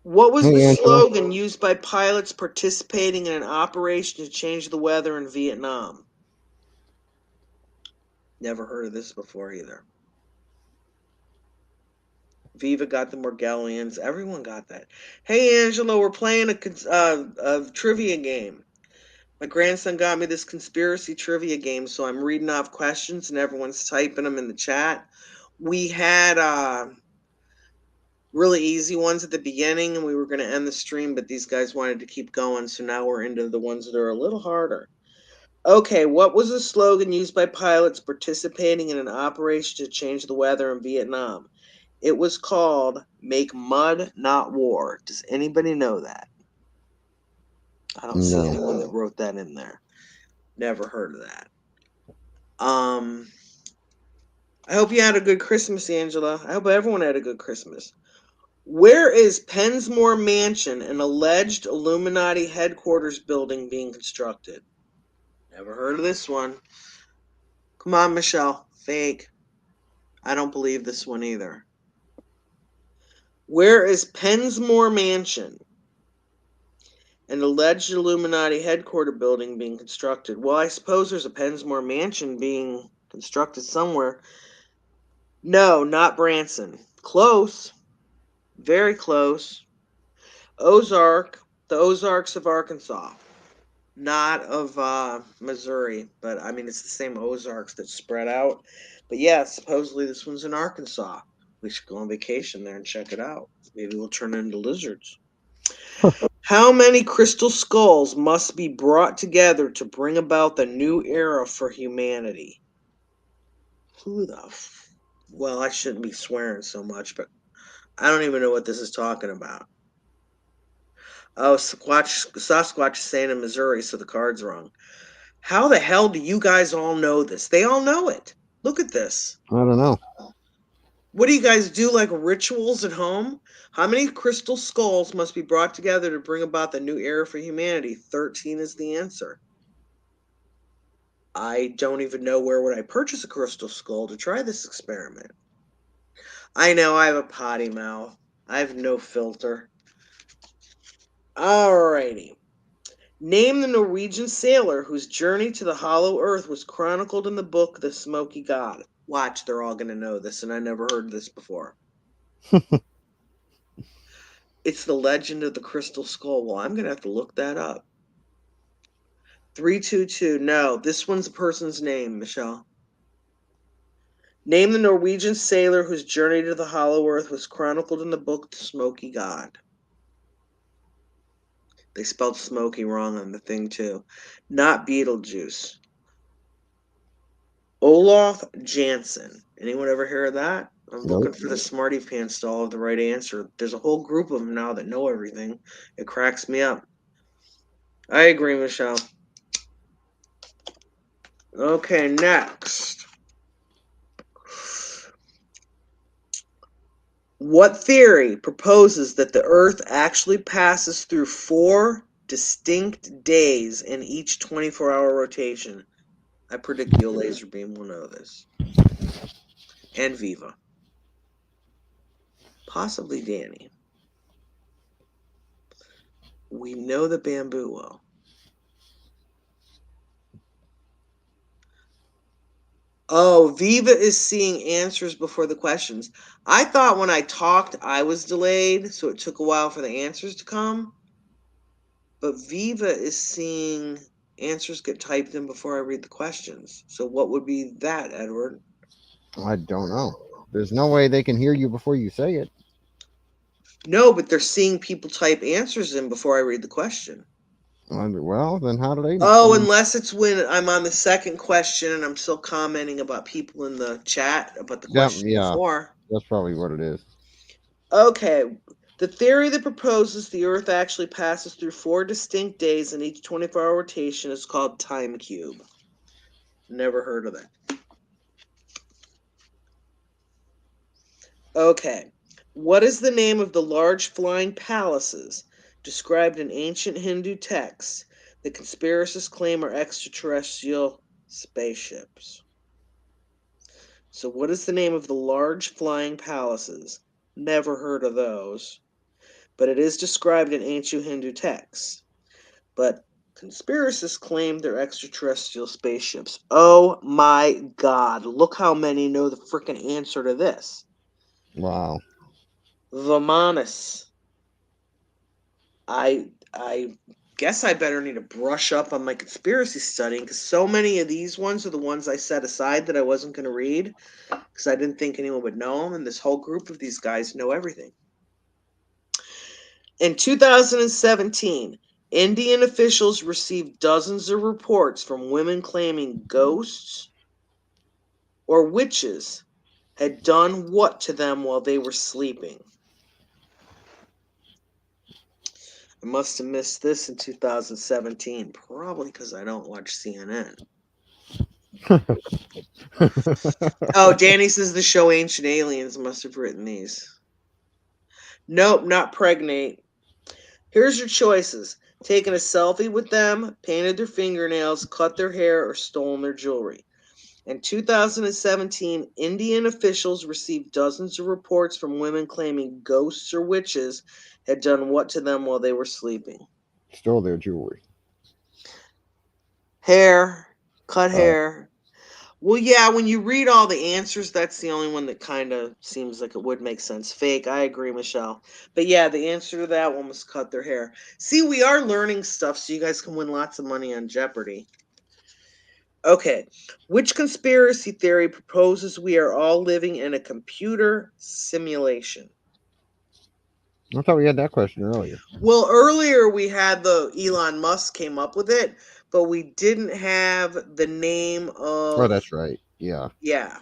What was the slogan used by pilots participating in an operation to change the weather in Vietnam? Never heard of this before either. Viva got the Morgellons. Everyone got that. Hey, Angelo, we're playing a trivia game. My grandson got me this conspiracy trivia game, so I'm reading off questions and everyone's typing them in the chat. We had really easy ones at the beginning, and we were going to end the stream, but these guys wanted to keep going, so now we're into the ones that are a little harder. Okay, what was the slogan used by pilots participating in an operation to change the weather in Vietnam? It was called Make Mud, Not War. Does anybody know that? I don't see anyone that wrote that in there. Never heard of that. I hope you had a good Christmas, Angela. I hope everyone had a good Christmas. Where is Pensmore Mansion, an alleged Illuminati headquarters building, being constructed? Never heard of this one. Come on, Michelle. Fake. I don't believe this one either. Where is Pensmore Mansion, an alleged Illuminati headquarter building, being constructed? Well, I suppose there's a Pensmore Mansion being constructed somewhere. No, not Branson. Close. Very close. The Ozarks of Arkansas. Not of Missouri, but I mean, it's the same Ozarks that spread out. But yeah, supposedly this one's in Arkansas. We should go on vacation there and check it out. Maybe we'll turn into lizards. How many crystal skulls must be brought together to bring about the new era for humanity? Well, I shouldn't be swearing so much, but I don't even know what this is talking about. Oh, Sasquatch is saying in Missouri, so the card's wrong. How the hell do you guys all know this? They all know it. Look at this. I don't know. What do you guys do, like rituals at home? How many crystal skulls must be brought together to bring about the new era for humanity? 13 is the answer. I don't even know where would I purchase a crystal skull to try this experiment. I know I have a potty mouth. I have no filter. Alrighty. Name the Norwegian sailor whose journey to the Hollow Earth was chronicled in the book The Smoky God. Watch, they're all going to know this, and I never heard this before. It's the Legend of the Crystal Skull. Well, I'm going to have to look that up. 322. No, this one's a person's name, Michelle. Name the Norwegian sailor whose journey to the Hollow Earth was chronicled in the book The Smoky God. They spelled smoky wrong on the thing, too. Not Beetlejuice. Olaf Jansen. Anyone ever hear of that? I'm looking for the smarty pants to all have the right answer. There's a whole group of them now that know everything. It cracks me up. I agree, Michelle. Okay, next. What theory proposes that the Earth actually passes through 4 distinct days in each 24-hour rotation? I predict Yo Laser Beam will know this. And Viva. Possibly Danny. We know the Bamboo will. Oh, Viva is seeing answers before the questions. I thought when I talked, I was delayed, so it took a while for the answers to come. But Viva is seeing answers get typed in before I read the questions. So what would be that, Edward? I don't know. There's no way they can hear you before you say it. No, but they're seeing people type answers in before I read the question. Well, then how do they know? Oh, unless it's when I'm on the second question and I'm still commenting about people in the chat about the question before. That's probably what it is. Okay. The theory that proposes the Earth actually passes through 4 distinct days in each 24-hour rotation is called time cube. Never heard of that. Okay. What is the name of the large flying palaces described in ancient Hindu texts that conspiracists claim are extraterrestrial spaceships? So what is the name of the large flying palaces? Never heard of those. But it is described in ancient Hindu texts. But conspiracists claim they're extraterrestrial spaceships. Oh my God. Look how many know the freaking answer to this. Wow. Vimanis. I guess I better need to brush up on my conspiracy studying because so many of these ones are the ones I set aside that I wasn't going to read because I didn't think anyone would know them, and this whole group of these guys know everything. In 2017, Indian officials received dozens of reports from women claiming ghosts or witches had done what to them while they were sleeping. I must have missed this in 2017, probably because I don't watch CNN. Oh, Danny says the show Ancient Aliens must have written these. Nope, not pregnate. Here's your choices: taken a selfie with them, painted their fingernails, cut their hair, or stolen their jewelry. In 2017, Indian officials received dozens of reports from women claiming ghosts or witches had done what to them while they were sleeping. Stole their jewelry. Hair, cut Oh, hair. Well, yeah, when you read all the answers, that's the only one that kind of seems like it would make sense. Fake, I agree, Michelle. But yeah, the answer to that one was cut their hair. See, we are learning stuff so you guys can win lots of money on Jeopardy! Okay, which conspiracy theory proposes we are all living in a computer simulation? I thought we had that question earlier. Well, earlier we had the Elon Musk came up with it, but we didn't have the name Oh, of. that's right. Yeah. Yeah,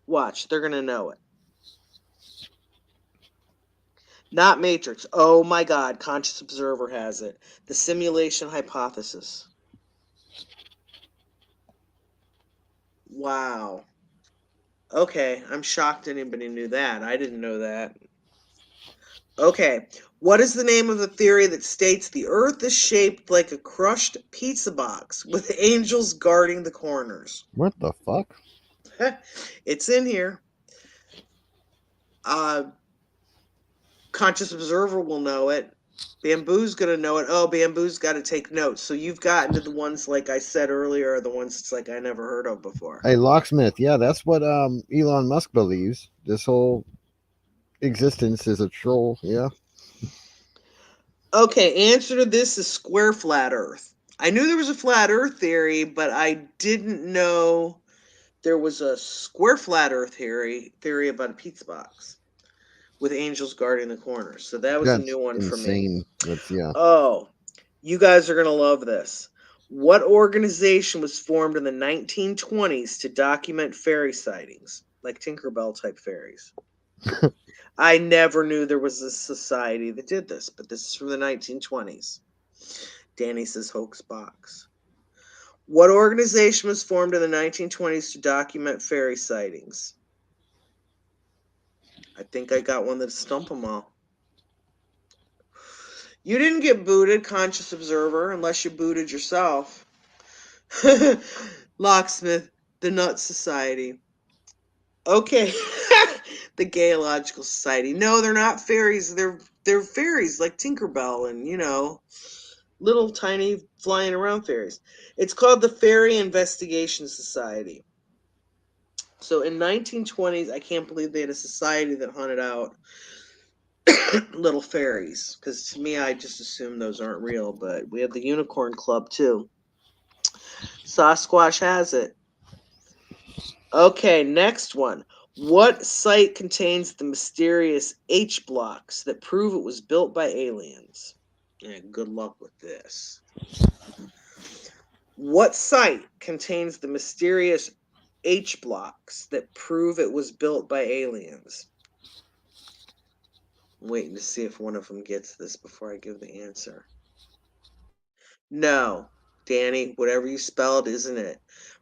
watch, they're gonna know it. Not Matrix. Oh my God, Conscious Observer has it. The simulation hypothesis. Wow. Okay, I'm shocked anybody knew that. I didn't know that. Okay, what is the name of the theory that states the Earth is shaped like a crushed pizza box with angels guarding the corners? What the fuck? It's in here. Uh, Conscious Observer will know it. Bamboo's gonna know it. Oh, Bamboo's got to take notes. So you've gotten to the ones like I said earlier, are the ones it's like I never heard of before. Hey, locksmith. Yeah, that's what Elon Musk believes. This whole existence is a troll. Yeah. Okay, answer to this is square flat Earth. I knew there was a flat Earth theory, but I didn't know there was a square flat Earth theory about a pizza box with angels guarding the corners. So that was a That's new one for me. insane. That's yeah. Oh, you guys are gonna love this. What organization was formed in the 1920s to document fairy sightings, like Tinkerbell type fairies? I never knew there was a society that did this, but this is from the 1920s. Danny says hoax box. What organization was formed in the 1920s to document fairy sightings? I think I got one that'd stump them all. You didn't get booted, Conscious Observer, unless you booted yourself. Locksmith, the Nut Society. Okay. The Gayological Society. No, they're not fairies. They're fairies like Tinkerbell and, little tiny flying around fairies. It's called the Fairy Investigation Society. So in 1920s, I can't believe they had a society that hunted out little fairies. Because to me, I just assume those aren't real. But we have the Unicorn Club too. Sasquatch has it. Okay, next one. What site contains the mysterious H blocks that prove it was built by aliens? Yeah, good luck with this. What site contains the mysterious H blocks that prove it was built by aliens? I'm waiting to see if one of them gets this before I give the answer. No, Danny, whatever you spelled, isn't it?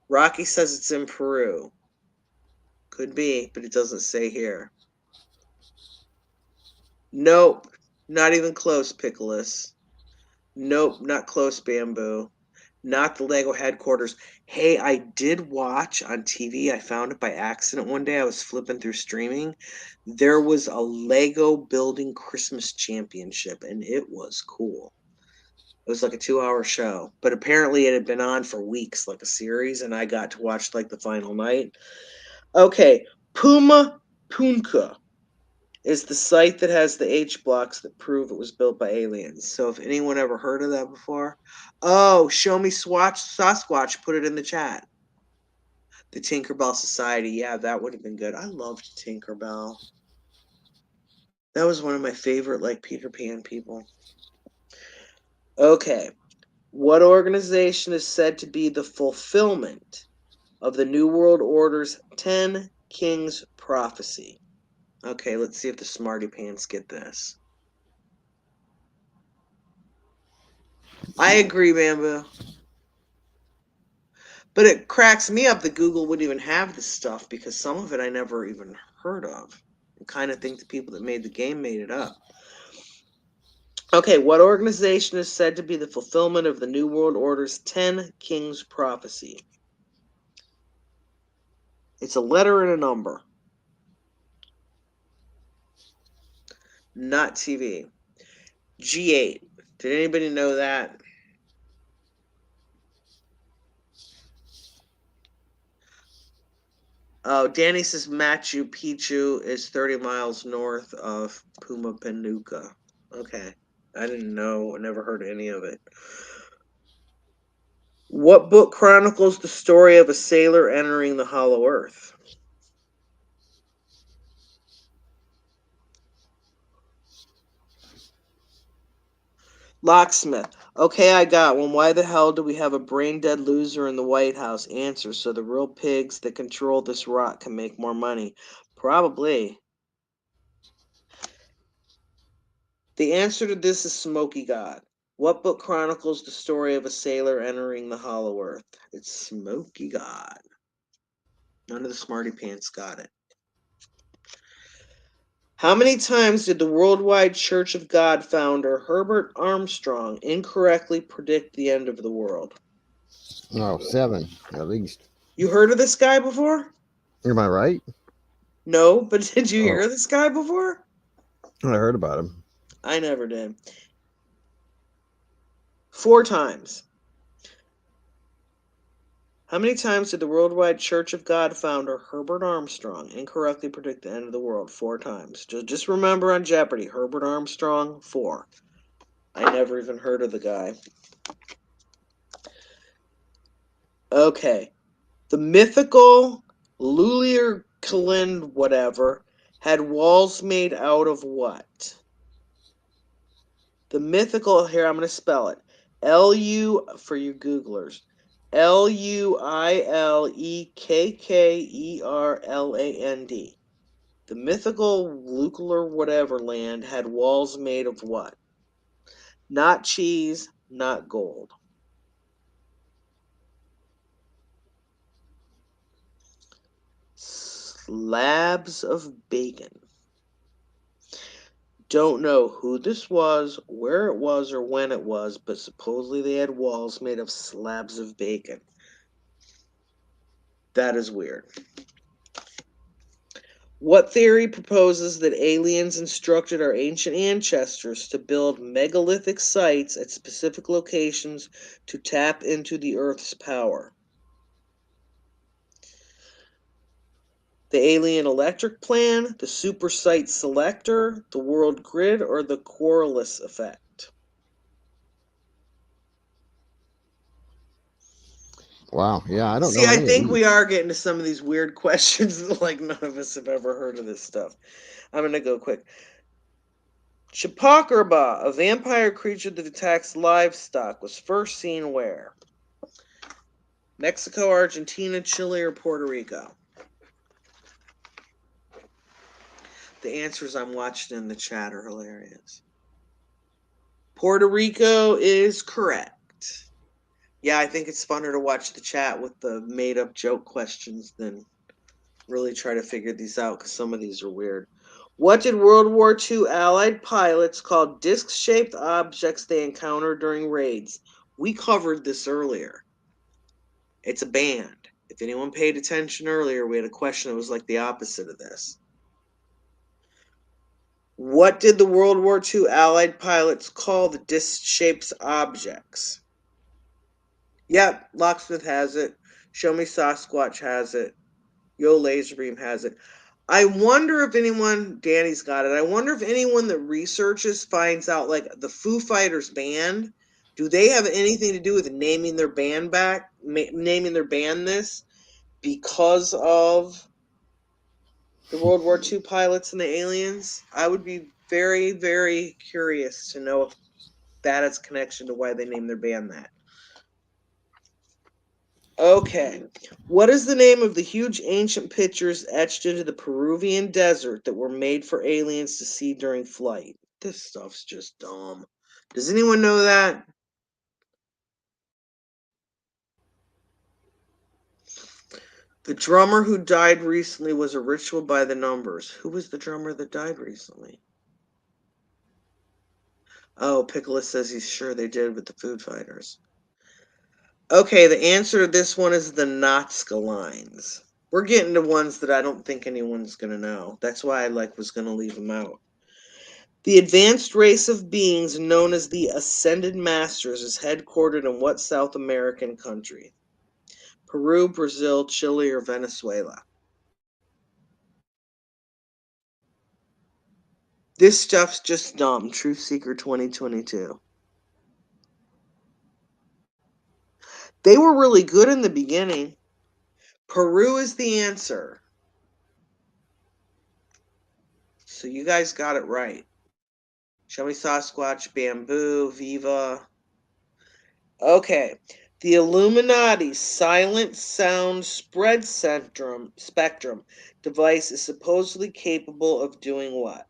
Rocky says it's in Peru. Could be, but it doesn't say here. Nope, not even close, Pickles. Nope, not close, Bamboo. Not the Lego headquarters. Hey, I did watch on TV. I found it by accident one day. I was flipping through streaming. There was a Lego building Christmas championship, and it was cool. It was like a 2-hour show, but apparently it had been on for weeks, like a series, and I got to watch like the final night. Okay, Puma Punka is the site that has the H blocks that prove it was built by aliens. So if anyone ever heard of that before, oh, show me Sasquatch, put it in the chat. The Tinkerbell Society, yeah, that would have been good. I loved Tinkerbell. That was one of my favorite, like, Peter Pan people. Okay. What organization is said to be the fulfillment of the New World Order's 10 Kings prophecy? Okay, let's see if the smarty pants get this. I agree, Bamboo. But it cracks me up that Google would even have this stuff because some of it I never even heard of. I kind of think the people that made the game made it up. Okay, what organization is said to be the fulfillment of the New World Order's 10 Kings prophecy? It's a letter and a number. Not TV. G8. Did anybody know that? Oh, Danny says Machu Picchu is 30 miles north of Pumapanuca. Okay. I didn't know. I never heard any of it. What book chronicles the story of a sailor entering the Hollow Earth? Locksmith. Okay, I got one. Why the hell do we have a brain dead loser in the White House? Answer. So the real pigs that control this rock can make more money. Probably. The answer to this is Smoky God. What book chronicles the story of a sailor entering the Hollow Earth? It's Smoky God. None of the smarty pants got it. How many times did the Worldwide Church of God founder Herbert Armstrong incorrectly predict the end of the world? No, 7 at least. You heard of this guy before? Am I right? No, but did you Oh. hear this guy before? I heard about him. I never did. 4 times. How many times did the Worldwide Church of God founder Herbert Armstrong incorrectly predict the end of the world? 4 times. Just remember on Jeopardy, Herbert Armstrong, 4. I never even heard of the guy. Okay. The mythical Lulirklind whatever had walls made out of what? The mythical, here I'm going to spell it. L-U, for you Googlers, Luilekkerland. The mythical Lukeler whatever land had walls made of what? Not cheese, not gold. Slabs of bacon. Don't know who this was, where it was, or when it was, but supposedly they had walls made of slabs of bacon. That is weird. What theory proposes that aliens instructed our ancient ancestors to build megalithic sites at specific locations to tap into the Earth's power? The alien electric plan, the super site selector, the world grid, or the Coriolis effect? Wow. Yeah, I don't See, know I any of think these. we are getting to some of these weird questions that, like, none of us have ever heard of this stuff. I'm going to go quick. Chupacabra, a vampire creature that attacks livestock, was first seen where? Mexico, Argentina, Chile, or Puerto Rico? The answers I'm watching in the chat are hilarious. Puerto Rico is correct. Yeah, I think it's funner to watch the chat with the made-up joke questions than really try to figure these out because some of these are weird. What did World War II Allied pilots call disc-shaped objects they encountered during raids? We covered this earlier. It's a band. If anyone paid attention earlier, we had a question that was like the opposite of this. What did the World War II Allied pilots call the disc-shaped objects? Yep, Locksmith has it. Show Me Sasquatch has it. Yo Laserbeam has it. I wonder if anyone, Danny's got it. I wonder if anyone that researches finds out, like, the Foo Fighters band, do they have anything to do with naming their band naming their band this because of the World War II pilots and the aliens? I would be Very, very curious to know if that has connection to why they named their band that. Okay. What is the name of the huge ancient pictures etched into the Peruvian desert that were made for aliens to see during flight? This stuff's just dumb. Does anyone know that? The drummer who died recently was a Ritual by the Numbers. Who was the drummer that died recently? Oh, Pickles says he's sure they did with the Food Fighters. Okay, the answer to this one is the Nazca Lines. We're getting to ones that I don't think anyone's gonna know. That's why I was gonna leave them out. The advanced race of beings known as the Ascended Masters is headquartered in what South American country? Peru, Brazil, Chile, or Venezuela? This stuff's just dumb. Truth Seeker 2022. They were really good in the beginning. Peru is the answer. So you guys got it right. Show me Sasquatch, Bamboo, Viva. Okay. The Illuminati Silent Sound Spread Spectrum device is supposedly capable of doing what?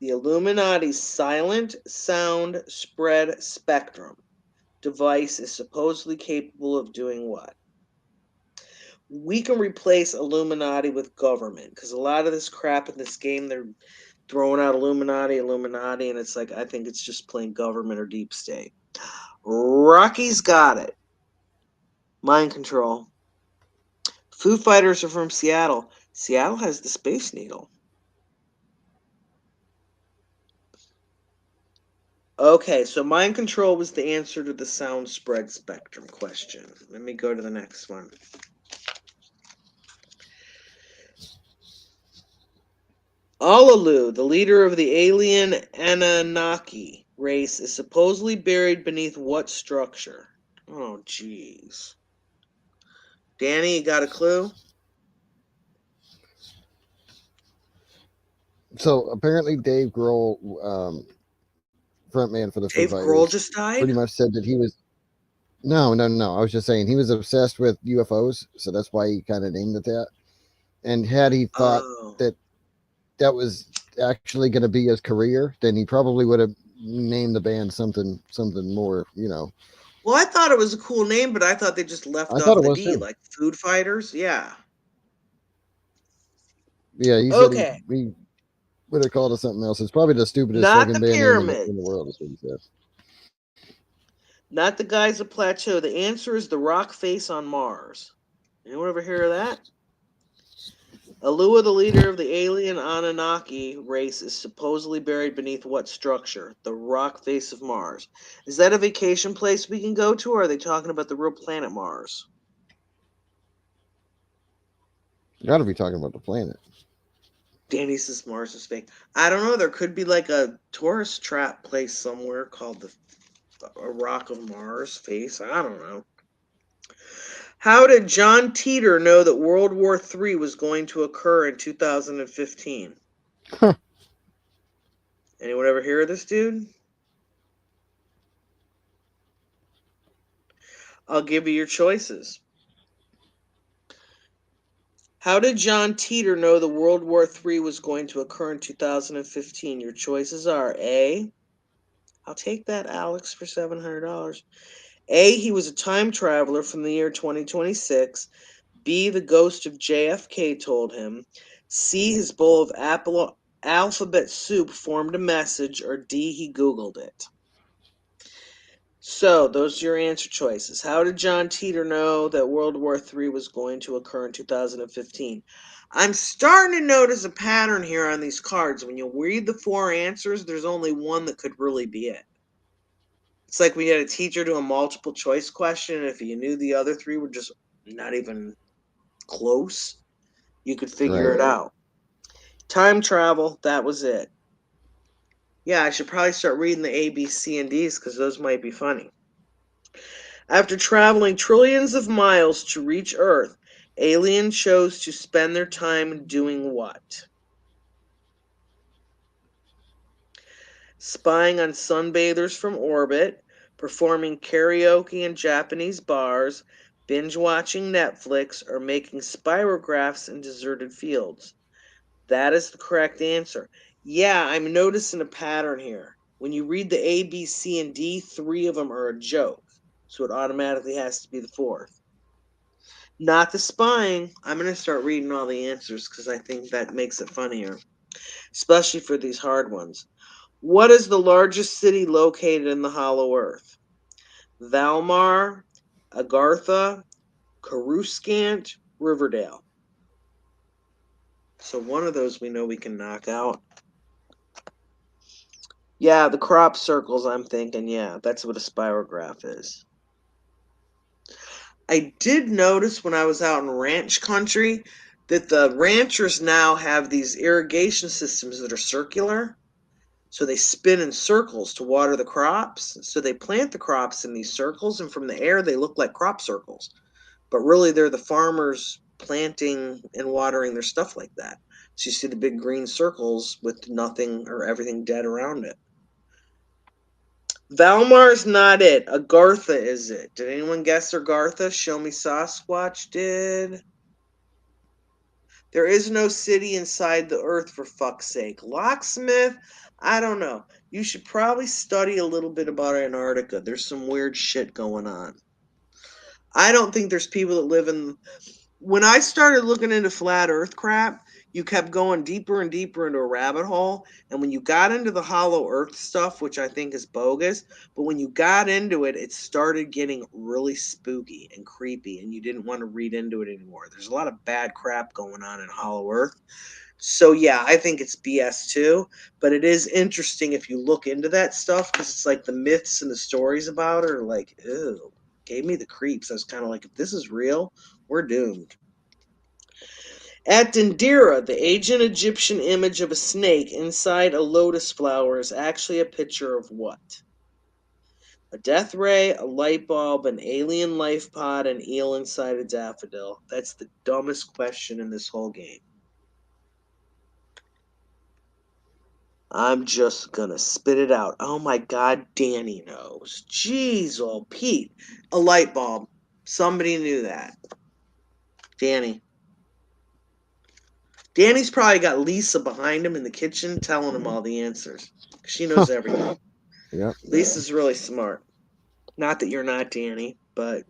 The Illuminati Silent Sound Spread Spectrum device is supposedly capable of doing what? We can replace Illuminati with government because a lot of this crap in this game, they're throwing out Illuminati, and it's like, I think it's just plain government or deep state. Rocky's got it. Mind control. Foo Fighters are from Seattle. Seattle has the Space Needle. Okay, so mind control was the answer to the sound spread spectrum question. Let me go to the next one. Alalu, the leader of the alien Anunnaki race, is supposedly buried beneath what structure? Oh, jeez. Danny, you got a clue? So apparently, Dave Grohl, frontman for the Foo Dave Grohl Fighters, just died? pretty much said that he was. No. I was just saying he was obsessed with UFOs, so that's why he kind of named it that. And had he thought Oh. that that was actually going to be his career, then he probably would have named the band something more, Well, I thought it was a cool name, but I thought they just left I thought off it the was D, too. like Food Fighters. Yeah. Yeah, he said Okay. he would have called it something else. It's probably the stupidest Not fucking the band name in the pyramids. world, is what he said. Not the guys of Plateau. The answer is the rock face on Mars. Anyone ever hear of that? Alua, the leader of the alien Anunnaki race, is supposedly buried beneath what structure? The rock face of Mars. Is that a vacation place we can go to, or are they talking about the real planet Mars? Got to be talking about the planet. Danny says Mars is fake. I don't know. There could be like a tourist trap place somewhere called a Rock of Mars face. I don't know. How did John Teeter know that World War III was going to occur in 2015? Anyone ever hear of this dude? I'll give you your choices. How did John Teeter know the World War III was going to occur in 2015? Your choices are A. I'll take that, Alex, for $700. A. He was a time traveler from the year 2026. B. The ghost of JFK told him. C. His bowl of alphabet soup formed a message. Or D. He Googled it. So, those are your answer choices. How did John Teeter know that World War III was going to occur in 2015? I'm starting to notice a pattern here on these cards. When you read the four answers, there's only one that could really be it. It's like we had a teacher do a multiple choice question, and if you knew the other three were just not even close, you could figure it Right. out. Time travel, that was it. Yeah, I should probably start reading the A, B, C, and D's because those might be funny. After traveling trillions of miles to reach Earth, aliens chose to spend their time doing what? spying on sunbathers from orbit, performing karaoke in Japanese bars, binge watching Netflix, or making spirographs in deserted fields. That is the correct answer. Yeah, I'm noticing a pattern here. When you read the A, B, C, and D, three of them are a joke. So it automatically has to be the fourth. Not the spying. I'm going to start reading all the answers because I think that makes it funnier, especially for these hard ones. What is the largest city located in the Hollow Earth? Valmar, Agartha, Coruscant, Riverdale. So one of those we know we can knock out. Yeah, the crop circles, I'm thinking. Yeah, that's what a spirograph is. I did notice when I was out in ranch country that the ranchers now have these irrigation systems that are circular. So they spin in circles to water the crops. So they plant the crops in these circles, and from the air, they look like crop circles. But really, they're the farmers planting and watering their stuff like that. So you see the big green circles with nothing or everything dead around it. Valmar's not it. Agartha is it. Did anyone guess Agartha? Show me Sasquatch did. There is no city inside the earth, for fuck's sake. Locksmith? I don't know. You should probably study a little bit about Antarctica. There's some weird shit going on. I don't think there's people that live in. When I started looking into flat earth crap, you kept going deeper and deeper into a rabbit hole. And when you got into the hollow earth stuff, which I think is bogus, but when you got into it, it started getting really spooky and creepy, and you didn't want to read into it anymore. There's a lot of bad crap going on in hollow earth. So, yeah, I think it's BS too. But it is interesting if you look into that stuff because it's like the myths and the stories about it are like, ew, gave me the creeps. I was kind of like, if this is real, we're doomed. At Dendera, the ancient Egyptian image of a snake inside a lotus flower is actually a picture of what? A death ray, a light bulb, an alien life pod, an eel inside a daffodil. That's the dumbest question in this whole game. I'm just gonna spit it out. Oh my god, Danny knows. Jeez, oh Pete. A light bulb. Somebody knew that. Danny. Danny's probably got Lisa behind him in the kitchen telling him all the answers. She knows everything. Yep. Lisa's really smart. Not that you're not, Danny, but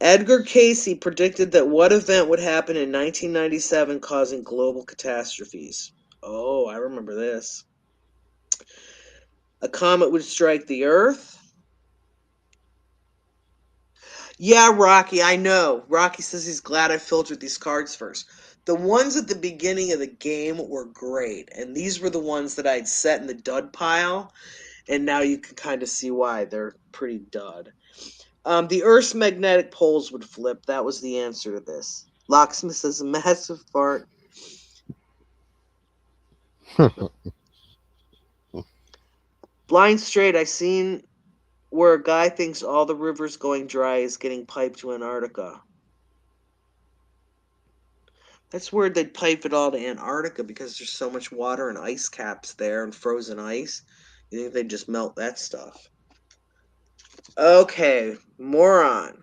Edgar Casey predicted that what event would happen in 1997 causing global catastrophes? Oh, I remember this. A comet would strike the Earth. Yeah, Rocky, I know. Rocky says he's glad I filtered these cards first. The ones at the beginning of the game were great, and these were the ones that I'd set in the dud pile, and now you can kind of see why they're pretty dud. The Earth's magnetic poles would flip. That was the answer to this. Locksmith says a massive fart. Blind straight, I seen where a guy thinks all the rivers going dry is getting piped to Antarctica. That's weird they'd pipe it all to Antarctica because there's so much water and ice caps there and frozen ice. You think they'd just melt that stuff? Okay, moron.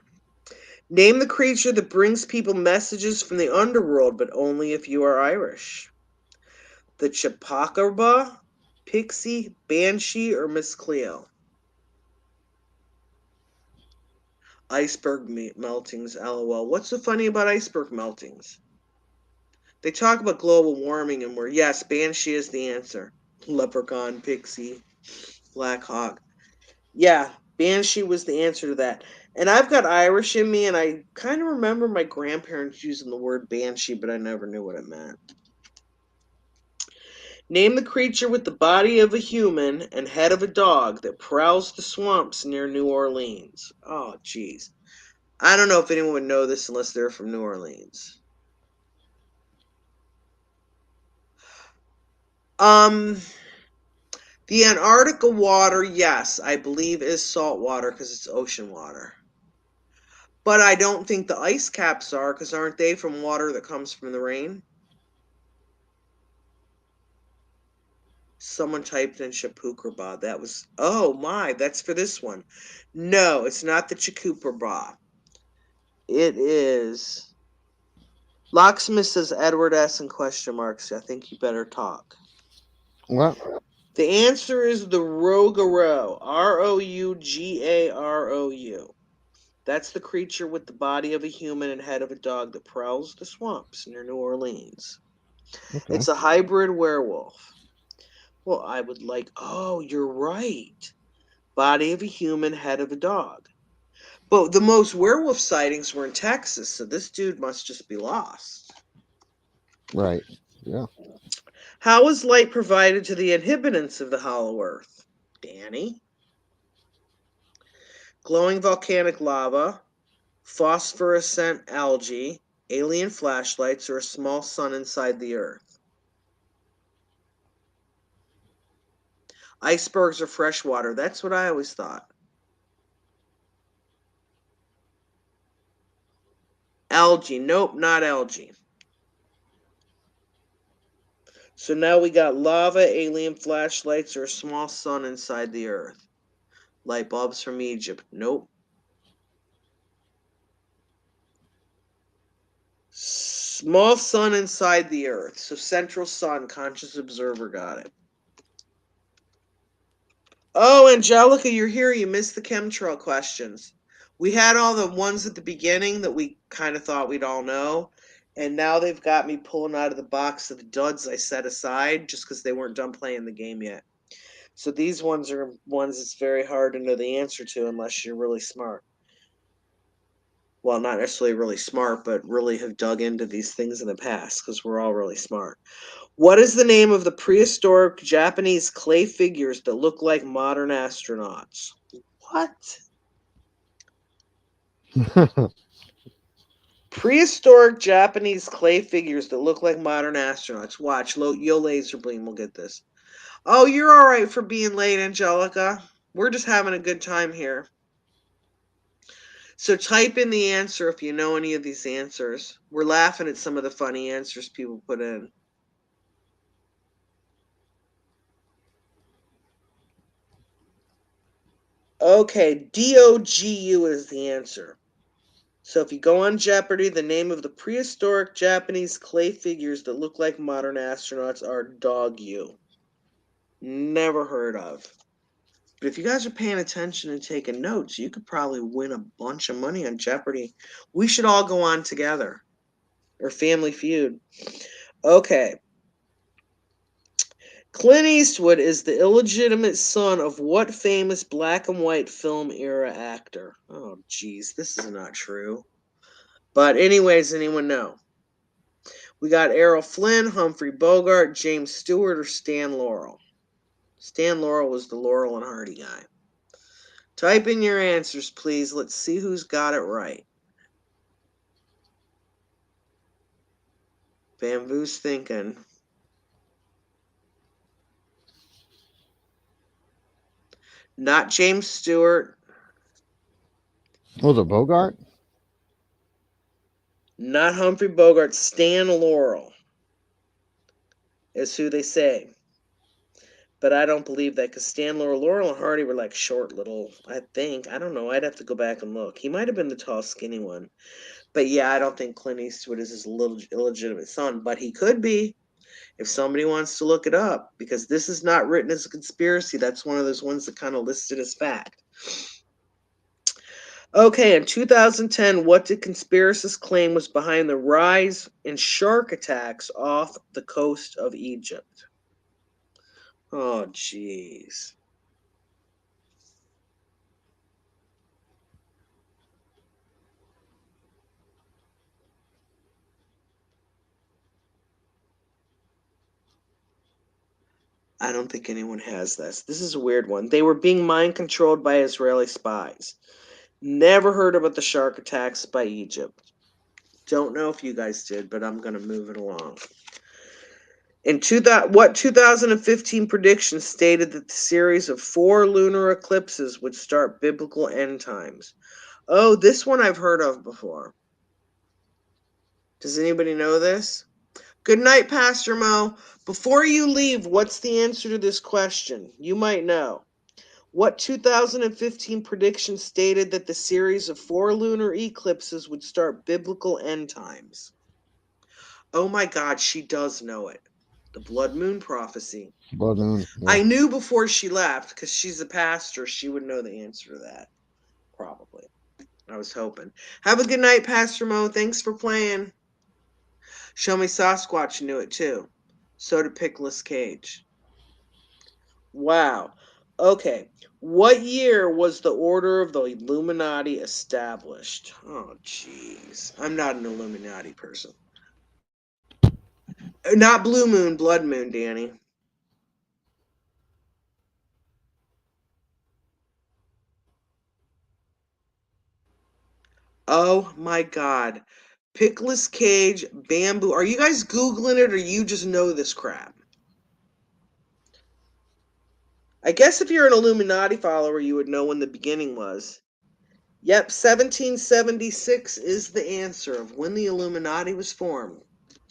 Name the creature that brings people messages from the underworld, but only if you are Irish. The Chupacabra, Pixie, Banshee, or Miss Cleo? Iceberg meltings, lol. What's so funny about iceberg meltings? They talk about global warming and we're, yes, Banshee is the answer. Leprechaun, Pixie, Black Hawk. Yeah, Banshee was the answer to that. And I've got Irish in me, and I kind of remember my grandparents using the word Banshee, but I never knew what it meant. Name the creature with the body of a human and head of a dog that prowls the swamps near New Orleans. Oh, jeez. I don't know if anyone would know this unless they're from New Orleans. Um, the Antarctica water, yes, I believe is salt water because it's ocean water. But I don't think the ice caps are because aren't they from water that comes from the rain? Someone typed in Chapukraba. That was, oh my, that's for this one. No, it's not the Chakupraba. It is. Locksmith says Edward S. in question marks. I think you better talk. What? The answer is the Rougarou. Rougarou. That's the creature with the body of a human and head of a dog that prowls the swamps near New Orleans. Okay. It's a hybrid werewolf. Well, I would like. Oh, you're right. Body of a human, head of a dog. But the most werewolf sightings were in Texas, so this dude must just be lost. Right. Yeah. How is light provided to the inhabitants of the Hollow Earth? Danny? Glowing volcanic lava, phosphorescent algae, alien flashlights, or a small sun inside the Earth? Icebergs or fresh water. That's what I always thought. Algae. Nope, not algae. So now we got lava, alien flashlights, or a small sun inside the Earth. Light bulbs from Egypt. Nope. Small sun inside the Earth. So central sun, conscious observer got it. Oh, Angelica, you're here. You missed the chemtrail questions. We had all the ones at the beginning that we kind of thought we'd all know. And now they've got me pulling out of the box of the duds I set aside just because they weren't done playing the game yet. So these ones are ones it's very hard to know the answer to unless you're really smart. Well, not necessarily really smart, but really have dug into these things in the past because we're all really smart. What is the name of the prehistoric Japanese clay figures that look like modern astronauts? What? Prehistoric Japanese clay figures that look like modern astronauts. Watch, Yo Laser Beam will get this. Oh, you're all right for being late, Angelica. We're just having a good time here. So type in the answer if you know any of these answers. We're laughing at some of the funny answers people put in. Okay, DOGU is the answer. So if you go on Jeopardy, the name of the prehistoric Japanese clay figures that look like modern astronauts are Dog U. Never heard of. But if you guys are paying attention and taking notes, you could probably win a bunch of money on Jeopardy. We should all go on together. Or Family Feud. Okay. Clint Eastwood is the illegitimate son of what famous black and white film era actor? Oh, geez, this is not true. But anyways, anyone know? We got Errol Flynn, Humphrey Bogart, James Stewart, or Stan Laurel. Stan Laurel was the Laurel and Hardy guy. Type in your answers, please. Let's see who's got it right. Bamboo's thinking. Not James Stewart. Was it Bogart? Not Humphrey Bogart. Stan Laurel is who they say. But I don't believe that because Stan Laurel and Hardy were like short little, I think. I don't know. I'd have to go back and look. He might have been the tall, skinny one. But yeah, I don't think Clint Eastwood is his little illegitimate son, but he could be if somebody wants to look it up because this is not written as a conspiracy. That's one of those ones that kind of listed as fact. Okay, in 2010, what did conspiracists claim was behind the rise in shark attacks off the coast of Egypt? Oh, jeez. I don't think anyone has this. This is a weird one. They were being mind controlled by Israeli spies. Never heard about the shark attacks by Egypt. Don't know if you guys did, but I'm going to move it along. What 2015 prediction stated that the series of 4 lunar eclipses would start biblical end times? Oh, this one I've heard of before. Does anybody know this? Good night, Pastor Mo. Before you leave, what's the answer to this question? You might know. What 2015 prediction stated that the series of 4 lunar eclipses would start biblical end times? Oh my God, she does know it. The blood moon prophecy. Blood moon. Yeah. I knew before she left, because she's a pastor, she would know the answer to that. Probably. I was hoping. Have a good night, Pastor Mo. Thanks for playing. Show Me Sasquatch knew it too. So did Pickles Cage. Wow. Okay. What year was the Order of the Illuminati established? Oh, jeez. I'm not an Illuminati person. Not Blue Moon, Blood Moon, Danny. Oh my God. Pickles Cage, Bamboo. Are you guys Googling it or you just know this crap? I guess if you're an Illuminati follower, you would know when the beginning was. Yep, 1776 is the answer of when the Illuminati was formed.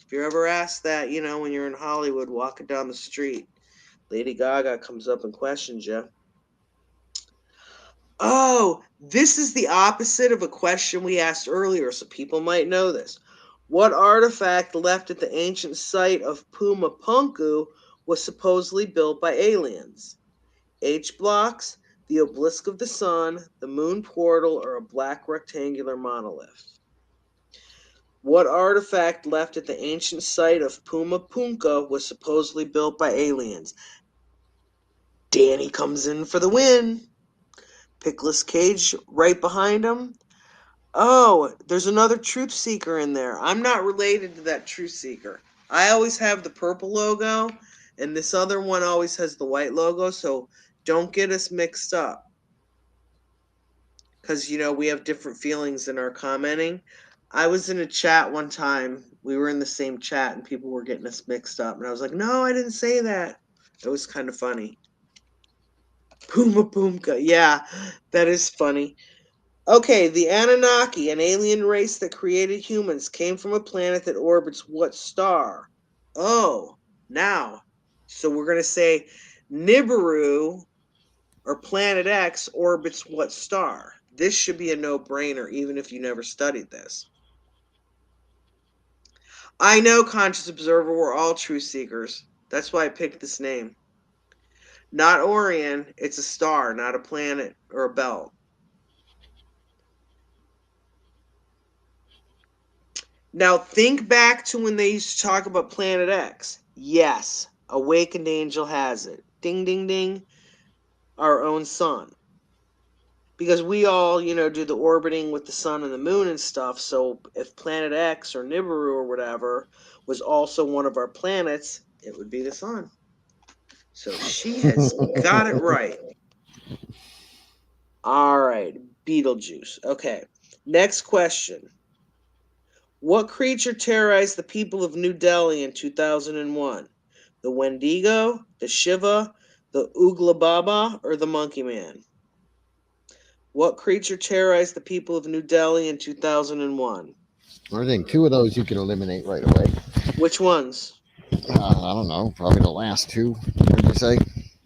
If you're ever asked that, you know, when you're in Hollywood walking down the street, Lady Gaga comes up and questions you. Oh, this is the opposite of a question we asked earlier, so people might know this. What artifact left at the ancient site of Pumapunku was supposedly built by aliens? H blocks, the obelisk of the sun, the moon portal, or a black rectangular monolith? What artifact left at the ancient site of Pumapunka was supposedly built by aliens? Danny comes in for the win. Pickles Cage right behind him. Oh, there's another truth seeker in there. I'm not related to that truth seeker. I always have the purple logo, and this other one always has the white logo, so don't get us mixed up. Because, you know, we have different feelings in our commenting. I was in a chat one time. We were in the same chat, and people were getting us mixed up. And I was like, no, I didn't say that. It was kind of funny. Pumapunka. Yeah, that is funny. Okay, the Anunnaki, an alien race that created humans, came from a planet that orbits what star? Oh, now. So we're going to say Nibiru, or Planet X, orbits what star? This should be a no-brainer, even if you never studied this. I know, Conscious Observer, we're all truth seekers. That's why I picked this name. Not Orion, it's a star, not a planet or a belt. Now think back to when they used to talk about Planet X. Yes, Awakened Angel has it. Ding, ding, ding. Our own sun. Because we all, you know, do the orbiting with the sun and the moon and stuff. So if Planet X or Nibiru or whatever was also one of our planets, it would be the sun. So she has got it right. All right, Beetlejuice. Okay, next question. What creature terrorized the people of New Delhi in 2001? The Wendigo, the Shiva, the Oogla Baba, or the Monkey Man? What creature terrorized the people of New Delhi in 2001? I think two of those you can eliminate right away. Which ones? I don't know. Probably the last two. What did you say?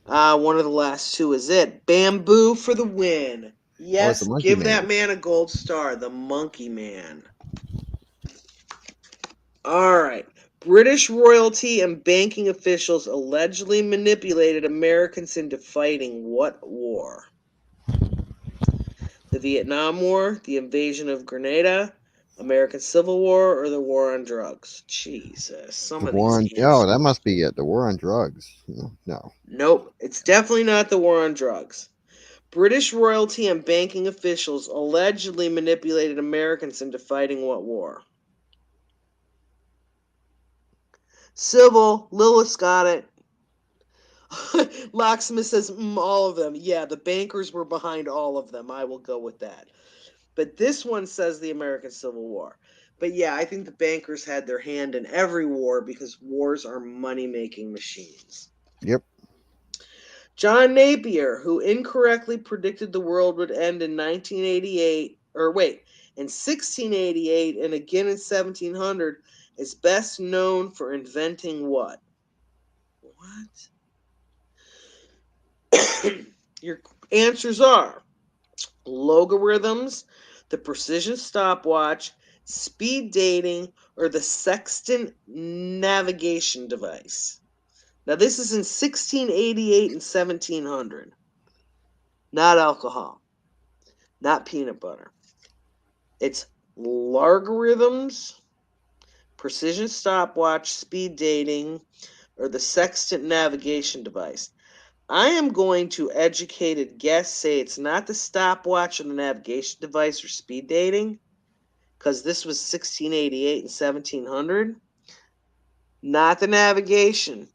One of the last two is it. Bamboo for the win. Yes, give Man. that man a gold star. The Monkey Man. All right. British royalty and banking officials allegedly manipulated Americans into fighting what war? The Vietnam War, the invasion of Grenada, American Civil War, or the War on Drugs? Jesus, some of these answers. Oh, that must be it. The war on drugs. No. Nope, it's definitely not the War on Drugs. British royalty and banking officials allegedly manipulated Americans into fighting what war? Civil. Lilith got it. Locksmith says all of them. Yeah, the bankers were behind all of them. I will go with that. But this one says the American Civil War. But yeah, I think the bankers had their hand in every war because wars are money-making machines. Yep. John Napier, who incorrectly predicted the world would end in 1988, in 1688 and again in 1700, is best known for inventing what? What? Your answers are logarithms, the precision stopwatch, speed dating, or the sextant navigation device. Now, this is in 1688 and 1700. Not alcohol, not peanut butter. It's logarithms, precision stopwatch, speed dating, or the sextant navigation device. I am going to educated guess say it's not the stopwatch or the navigation device or speed dating, because this was 1688 and 1700. Not the navigation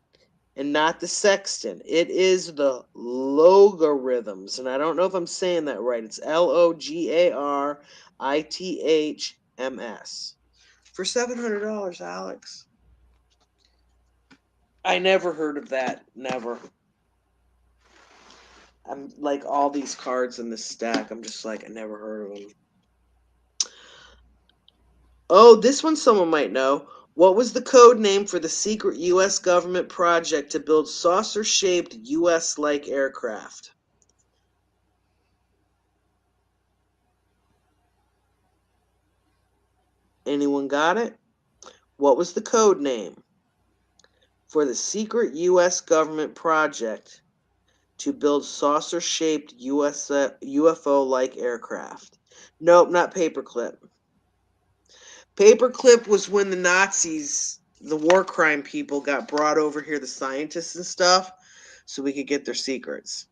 and not the sextant. It is the logarithms. And I don't know if I'm saying that right. It's LOGARITHMS. For $700, Alex. I never heard of that. Never. I'm like all these cards in this stack. I'm just like, I never heard of them. Oh, this one someone might know. What was the code name for the secret U.S. government project to build saucer-shaped U.S.-like aircraft? Anyone got it? What was the code name for the secret U.S. government project to build saucer-shaped US UFO-like aircraft? Nope, not paperclip. Paperclip was when the Nazis, the war crime people, got brought over here, the scientists and stuff, so we could get their secrets.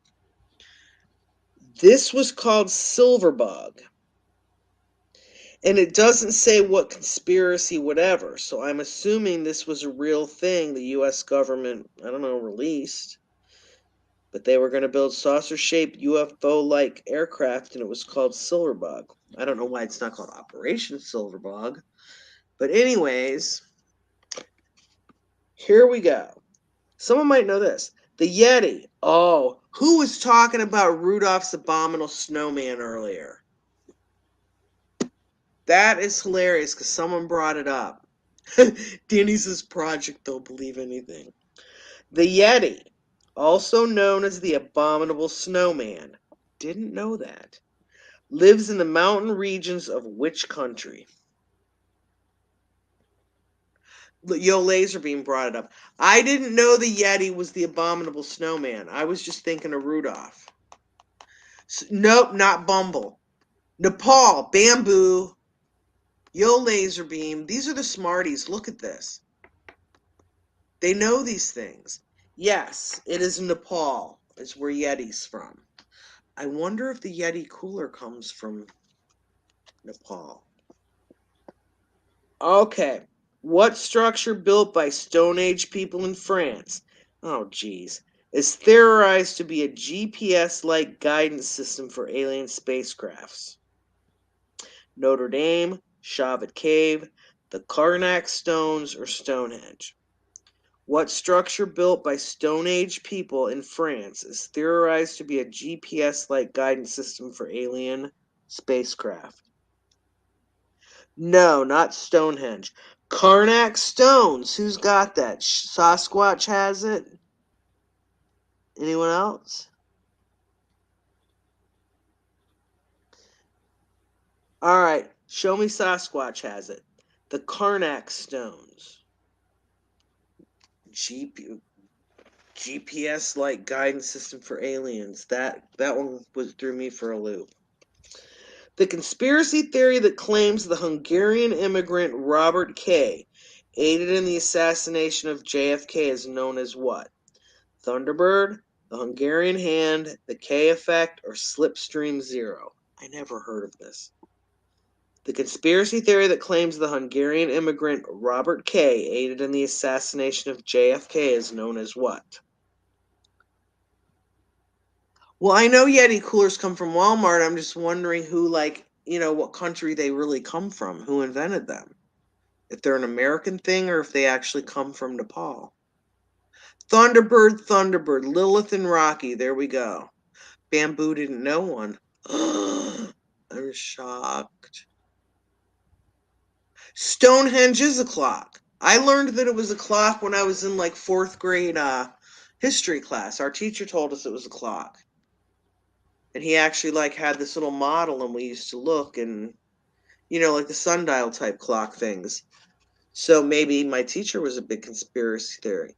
This was called Silverbug. And it doesn't say what conspiracy, whatever. So I'm assuming this was a real thing the U.S. government, I don't know, released. But they were going to build saucer-shaped UFO-like aircraft, and it was called Silverbug. I don't know why it's not called Operation Silverbug. But anyways, here we go. Someone might know this. The Yeti. Oh, who was talking about Rudolph's Abominable Snowman earlier? That is hilarious because someone brought it up. Danny says Project Don't Believe Anything. The Yeti, also known as the Abominable Snowman, didn't know that, lives in the mountain regions of which country? Yo, Laserbeam brought it up. I didn't know the Yeti was the Abominable Snowman. I was just thinking of Rudolph. Nope, not Bumble. Nepal, Bamboo. Yo, Laserbeam. These are the smarties. Look at this. They know these things. Yes, it is Nepal. It's where Yeti's from. I wonder if the Yeti cooler comes from Nepal. Okay. What structure built by Stone Age people in France? Oh, geez. Is theorized to be a GPS-like guidance system for alien spacecrafts? Notre Dame, Shavat Cave, the Karnak Stones, or Stonehenge? What structure built by Stone Age people in France is theorized to be a GPS-like guidance system for alien spacecraft? No, not Stonehenge. Karnak Stones. Who's got that? Sasquatch has it? Anyone else? All right, show me Sasquatch has it. The Karnak Stones. GPS-like guidance system for aliens. That one threw me for a loop. The conspiracy theory that claims the Hungarian immigrant Robert K. aided in the assassination of JFK is known as what? Thunderbird, the Hungarian Hand, the K Effect, or Slipstream Zero? I never heard of this. The conspiracy theory that claims the Hungarian immigrant Robert K. aided in the assassination of JFK is known as what? Well, I know Yeti coolers come from Walmart. I'm just wondering who, what country they really come from, who invented them. If they're an American thing or if they actually come from Nepal. Thunderbird, Lilith and Rocky. There we go. Bamboo didn't know one. I'm shocked. Stonehenge is a clock. I learned that it was a clock when I was in like 4th grade history class. Our teacher told us it was a clock. And he actually like had this little model and we used to look and like the sundial type clock things. So maybe my teacher was a big conspiracy theory.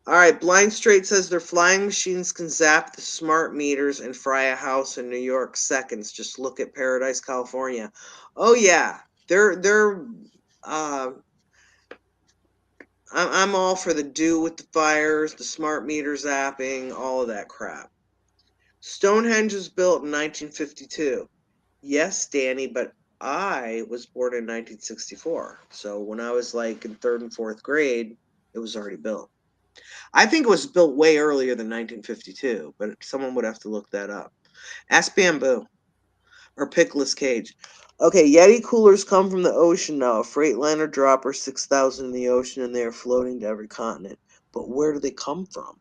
All right, Blind Straight says their flying machines can zap the smart meters and fry a house in New York seconds. Just look at Paradise, California. Oh yeah, they're. I'm all for the do with the fires, the smart meter zapping, all of that crap. Stonehenge was built in 1952. Yes, Danny, but I was born in 1964. So when I was like in 3rd and 4th grade, it was already built. I think it was built way earlier than 1952, but someone would have to look that up. Ask Bamboo or Pickless Cage. Okay, Yeti coolers come from the ocean now. A Freightliner dropper 6,000 in the ocean, and they are floating to every continent. But where do they come from?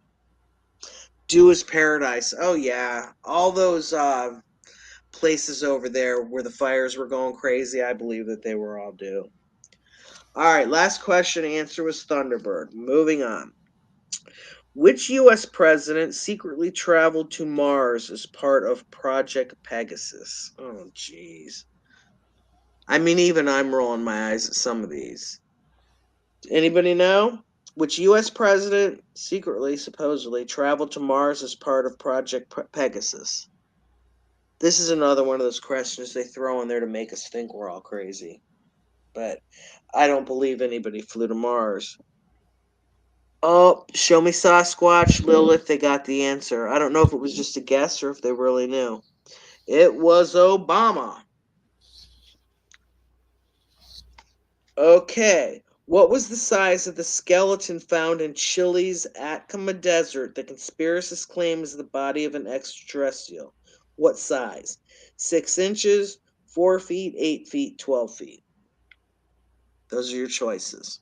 Dew is Paradise. Oh yeah, all those places over there where the fires were going crazy. I believe that they were all due. All right, last question. Answer was Thunderbird. Moving on. Which U.S. president secretly traveled to Mars as part of Project Pegasus? Oh, jeez. I mean, even I'm rolling my eyes at some of these. Anybody know? Which U.S. president secretly, supposedly, traveled to Mars as part of Project Pegasus? This is another one of those questions they throw in there to make us think we're all crazy. But I don't believe anybody flew to Mars. Oh, show me Sasquatch, Lilith. They got the answer. I don't know if it was just a guess or if they really knew. It was Obama. Okay. What was the size of the skeleton found in Chile's Atacama Desert that conspiracists claim is the body of an extraterrestrial? What size? 6 inches, 4 feet, 8 feet, 12 feet. Those are your choices.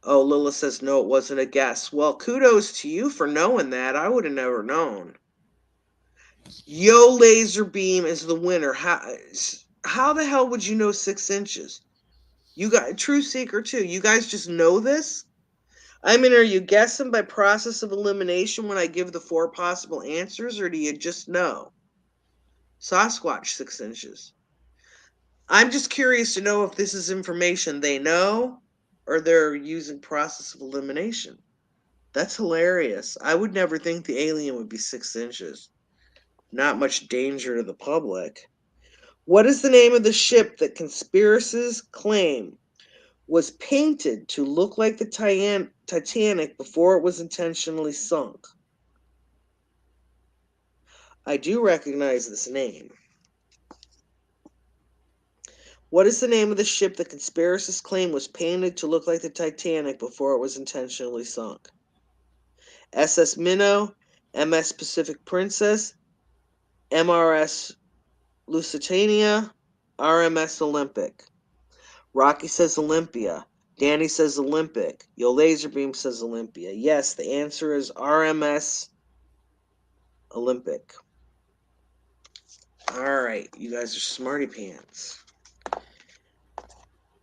Oh, Lila says no, it wasn't a guess. Well, kudos to you for knowing that. I would have never known. Yo Laser Beam is the winner. How the hell would you know 6 inches? You got True Seeker too. You guys just know this? I mean, are you guessing by process of elimination when I give the 4 possible answers, or do you just know? Sasquatch 6 inches. I'm just curious to know if this is information they know or they're using process of elimination. That's hilarious. I would never think the alien would be 6 inches. Not much danger to the public. What is the name of the ship that conspiracists claim was painted to look like the Titanic before it was intentionally sunk? I do recognize this name. What is the name of the ship that conspiracists claim was painted to look like the Titanic before it was intentionally sunk? SS Minnow, MS Pacific Princess, MRS Lusitania, RMS Olympic. Rocky says Olympia. Danny says Olympic. Yo Laserbeam says Olympia. Yes, the answer is RMS Olympic. All right, you guys are smarty pants.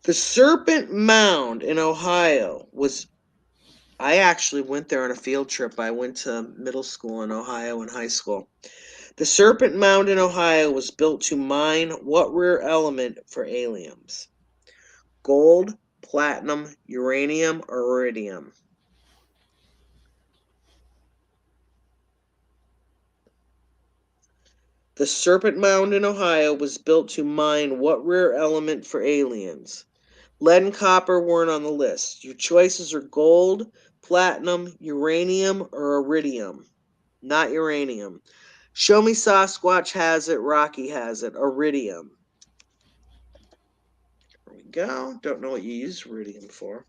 The Serpent Mound in Ohio was. I actually went there on a field trip. I went to middle school in Ohio and high school. The Serpent Mound in Ohio was built to mine what rare element for aliens? Gold, platinum, uranium, or iridium? The Serpent Mound in Ohio was built to mine what rare element for aliens? Lead and copper weren't on the list. Your choices are gold, platinum, uranium, or iridium. Not uranium. Show me Sasquatch has it, Rocky has it. Iridium. There we go. Don't know what you use iridium for.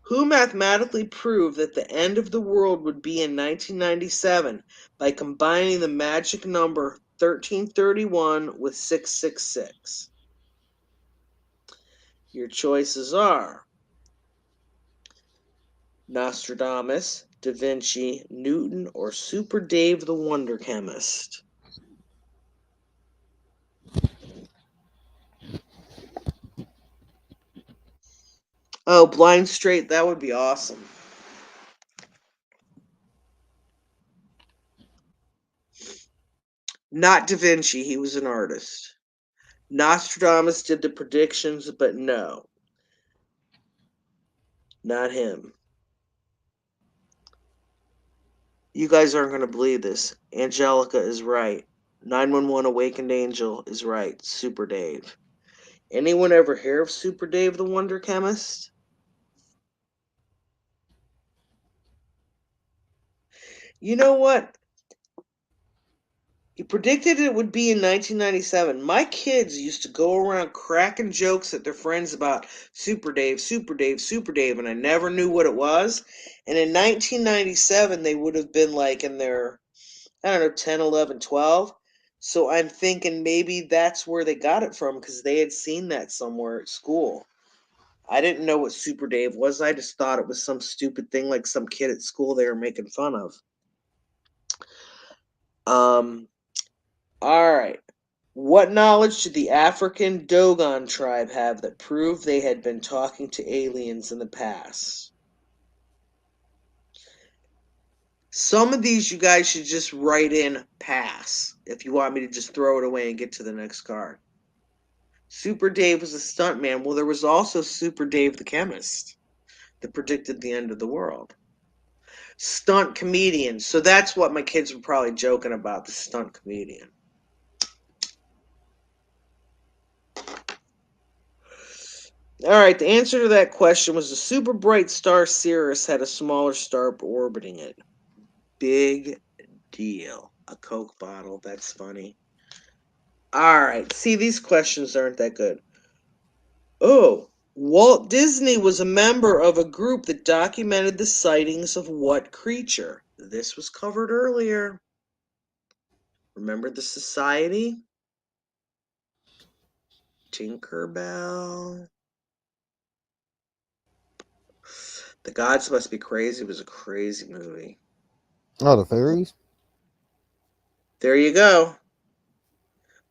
Who mathematically proved that the end of the world would be in 1997 by combining the magic number 1331 with 666? Your choices are Nostradamus, Da Vinci, Newton, or Super Dave the Wonder Chemist? Oh, Blind Straight, that would be awesome. Not Da Vinci, he was an artist. Nostradamus did the predictions, but no, not him. You guys aren't going to believe this. Angelica is right. 911 Awakened Angel is right. Super Dave. Anyone ever hear of Super Dave the Wonder Chemist? You know what? He predicted it would be in 1997. My kids used to go around cracking jokes at their friends about Super Dave, Super Dave, Super Dave, and I never knew what it was. And in 1997, they would have been like in their, I don't know, 10, 11, 12. So I'm thinking maybe that's where they got it from because they had seen that somewhere at school. I didn't know what Super Dave was. I just thought it was some stupid thing like some kid at school they were making fun of. Um, all right. What knowledge did the African Dogon tribe have that proved they had been talking to aliens in the past? Some of these you guys should just write in pass if you want me to just throw it away and get to the next card. Super Dave was a stuntman. Well, there was also Super Dave the chemist that predicted the end of the world. Stunt comedian. So that's what my kids were probably joking about, the stunt comedian. All right, the answer to that question was the super bright star Sirius had a smaller star orbiting it. Big deal. A Coke bottle. That's funny. All right, see, these questions aren't that good. Oh, Walt Disney was a member of a group that documented the sightings of what creature? This was covered earlier. Remember the Society? Tinkerbell. The Gods Must Be Crazy was a crazy movie. Oh, the fairies. There you go.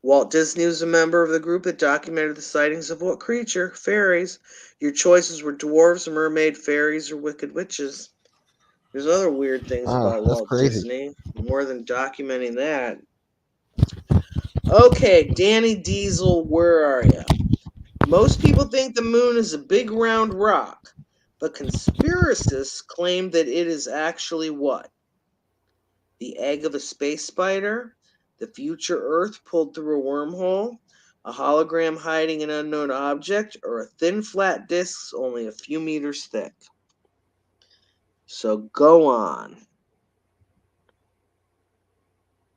Walt Disney was a member of the group that documented the sightings of what creature? Fairies. Your choices were dwarves, mermaid, fairies, or wicked witches. There's other weird things Ah, about that's Walt crazy. Disney, more than documenting that. Okay, Danny Diesel, where are you? Most people think the moon is a big round rock, but conspiracists claim that it is actually what? The egg of a space spider? The future Earth pulled through a wormhole? A hologram hiding an unknown object? Or a thin flat disk only a few meters thick? So go on.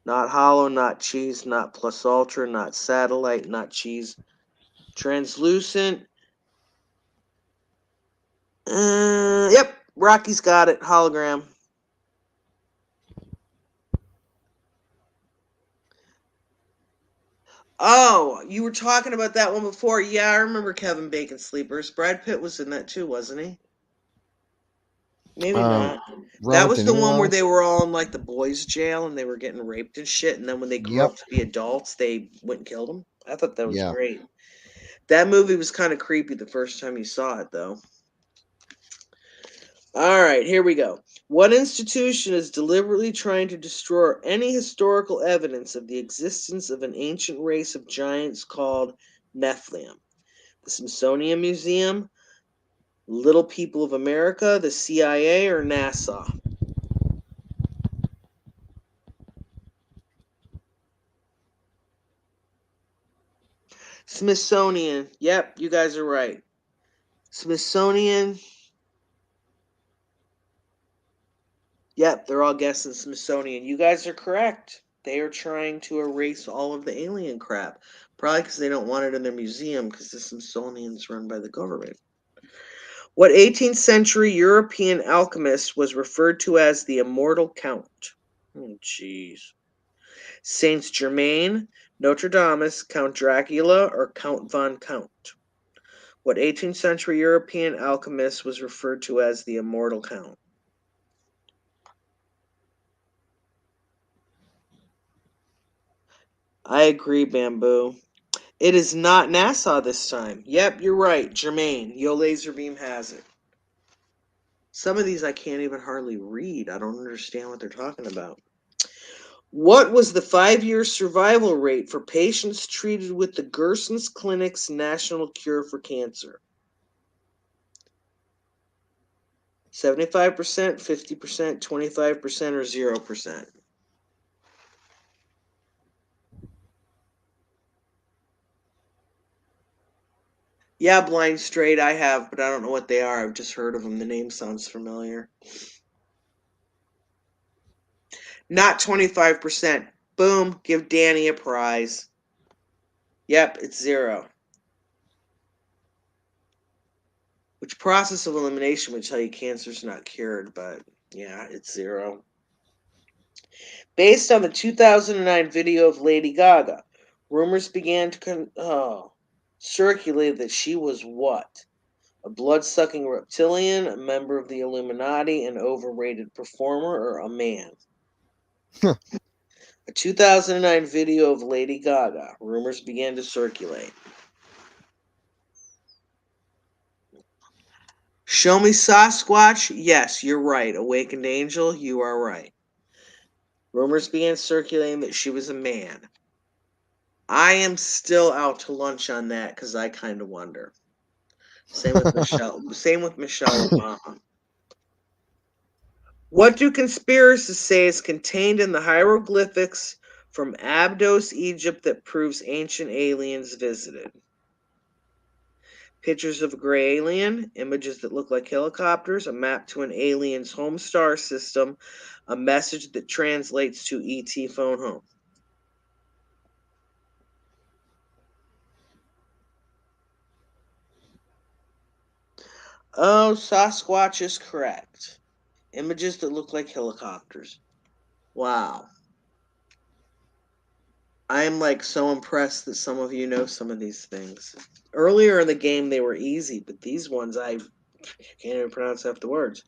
Not hollow, not cheese, not plus ultra, not satellite, not cheese. Translucent. Yep, Rocky's got it. Hologram. Oh, you were talking about that one before. Yeah, I remember Kevin Bacon Sleepers. Brad Pitt was in that too, wasn't he? Maybe Um, not. That Robert De was the one where Niro. they were all in like the boys' jail and they were getting raped and shit. And then when they grew Yep. up to be adults, they went and killed them. I thought that was Yeah. great. That movie was kind of creepy the first time you saw it, though. All right, here we go. What institution is deliberately trying to destroy any historical evidence of the existence of an ancient race of giants called Nephilim? The Smithsonian Museum, Little People of America, the CIA, or NASA? Smithsonian. Yep, you guys are right. Smithsonian. Yep, they're all guessing Smithsonian. You guys are correct. They are trying to erase all of the alien crap. Probably because they don't want it in their museum because the Smithsonian's run by the government. What 18th century European alchemist was referred to as the immortal count? Oh, jeez. Saint Germain, Notre Dame, Count Dracula, or Count von Count? What 18th century European alchemist was referred to as the immortal count? I agree, Bamboo. It is not NASA this time. Yep, you're right. Jermaine, Yo Laser Beam has it. Some of these I can't even hardly read. I don't understand what they're talking about. What was the 5-year survival rate for patients treated with the Gerson's Clinic's National Cure for Cancer? 75%, 50%, 25%, or 0%? Yeah, Blind Straight, I have, but I don't know what they are. I've just heard of them. The name sounds familiar. Not 25%. Boom, give Danny a prize. Yep, it's 0. Which process of elimination would tell you cancer's not cured, but yeah, it's 0. Based on the 2009 video of Lady Gaga, rumors began to circulate that she was what? A blood-sucking reptilian, a member of the Illuminati, an overrated performer, or a man? A 2009 video of Lady Gaga. Rumors began to circulate. Show me Sasquatch? Yes, you're right. Awakened Angel, you are right. Rumors began circulating that she was a man. I am still out to lunch on that because I kind of wonder. Same with Michelle. Same with Michelle Obama. What do conspiracists say is contained in the hieroglyphics from Abdos, Egypt that proves ancient aliens visited? Pictures of a gray alien, images that look like helicopters, a map to an alien's home star system, a message that translates to ET phone home. Oh, Sasquatch is correct. Images that look like helicopters. Wow. I'm like so impressed that some of you know some of these things. Earlier in the game they were easy, but these ones I can't even pronounce half the words.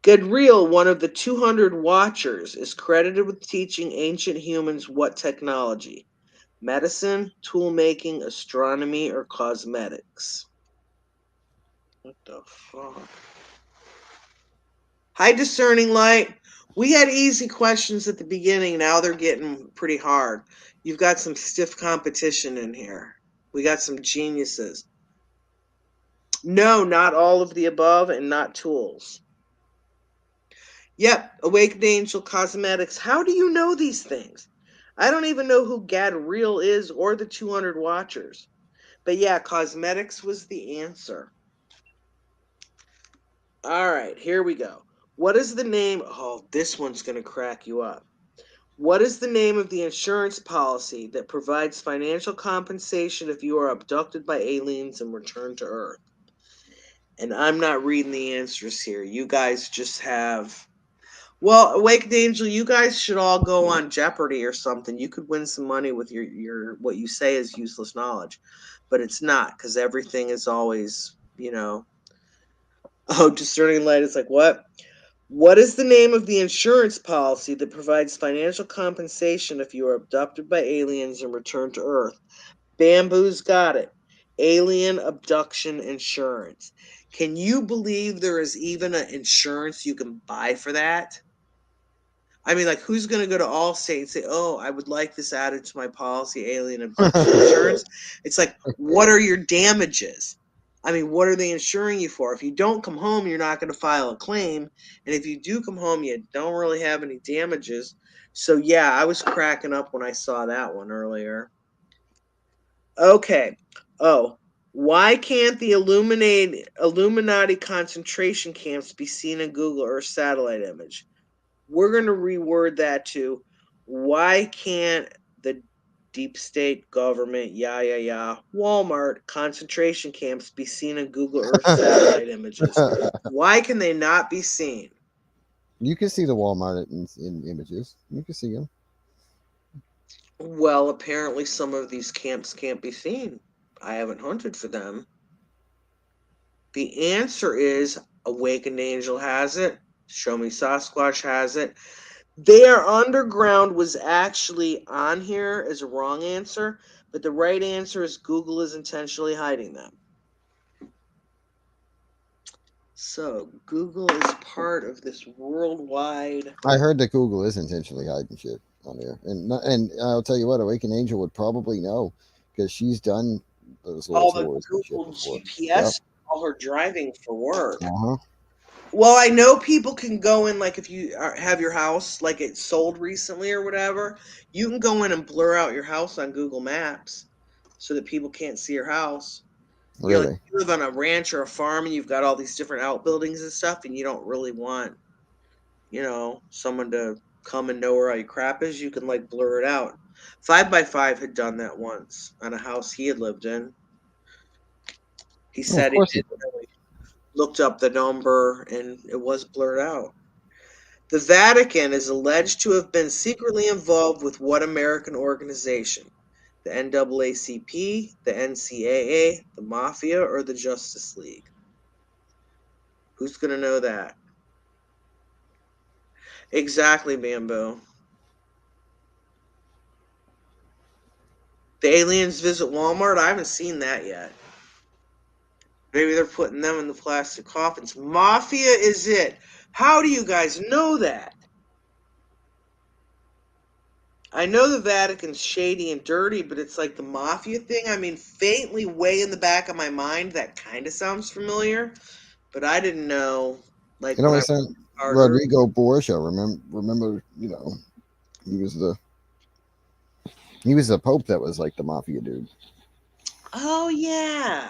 Gadriel, one of the 200 Watchers, is credited with teaching ancient humans what technology? Medicine, tool making, astronomy, or cosmetics? What the fuck? Hi, Discerning Light. We had easy questions at the beginning. Now they're getting pretty hard. You've got some stiff competition in here. We got some geniuses. No, not all of the above and not tools. Yep, Awakened Angel Cosmetics. How do you know these things? I don't even know who Gadriel is or the 200 Watchers. But yeah, cosmetics was the answer. All right, here we go. What is the name? Oh, this one's going to crack you up. What is the name of the insurance policy that provides financial compensation if you are abducted by aliens and returned to Earth? And I'm not reading the answers here. You guys just have. Well, Awakened Angel, you guys should all go on Jeopardy or something. You could win some money with your what you say is useless knowledge, but it's not because everything is always, Oh, Discerning Light is like, what? What is the name of the insurance policy that provides financial compensation if you are abducted by aliens and returned to Earth? Bamboo's got it. Alien abduction insurance. Can you believe there is even an insurance you can buy for that? I mean, like, who's going to go to Allstate and say, oh, I would like this added to my policy, alien abduction insurance? It's like, what are your damages? I mean, what are they insuring you for? If you don't come home, you're not going to file a claim. And if you do come home, you don't really have any damages. So, yeah, I was cracking up when I saw that one earlier. Okay. Oh, why can't the Illuminati concentration camps be seen in Google Earth satellite image? We're going to reword that to why can't the deep state government, Walmart concentration camps be seen in Google Earth satellite images? Why can they not be seen? You can see the Walmart in images. You can see them. Well, apparently some of these camps can't be seen. I haven't hunted for them. The answer is Awakened Angel has it. Show Me Sasquatch has it. They Are Underground was actually on here as a wrong answer, But the right answer is Google is intentionally hiding them. So Google is part of this worldwide. I heard that Google is intentionally hiding shit on there, and I'll tell you what, Awaken Angel would probably know because she's done those little All the tours and shit Google before. Yep. GPS, all her driving for work. Uh huh. Well, I know people can go in, like if you have your house, like it sold recently or whatever, you can go in and blur out your house on Google Maps so that people can't see your house. Like Really. you live on a ranch or a farm and you've got all these different outbuildings and stuff, and you don't really want, someone to come and know where all your crap is. You can like blur it out. 5x5 had done that once on a house he had lived in. He Well, of said he course did it did. looked up the number and it was blurred out. The Vatican is alleged to have been secretly involved with what American organization? The NAACP, the NCAA, the Mafia, or the Justice League? Who's going to know that? Exactly, Bamboo. The aliens visit Walmart? I haven't seen that yet. Maybe they're putting them in the plastic coffins. Mafia is it. How do you guys know that? I know the Vatican's shady and dirty, but it's like the mafia thing. I mean, faintly way in the back of my mind, that kind of sounds familiar, but I didn't know. Like You know when my I son Carter. Rodrigo Borgia. Remember, he was the he was the Pope that was like the mafia dude. Oh yeah,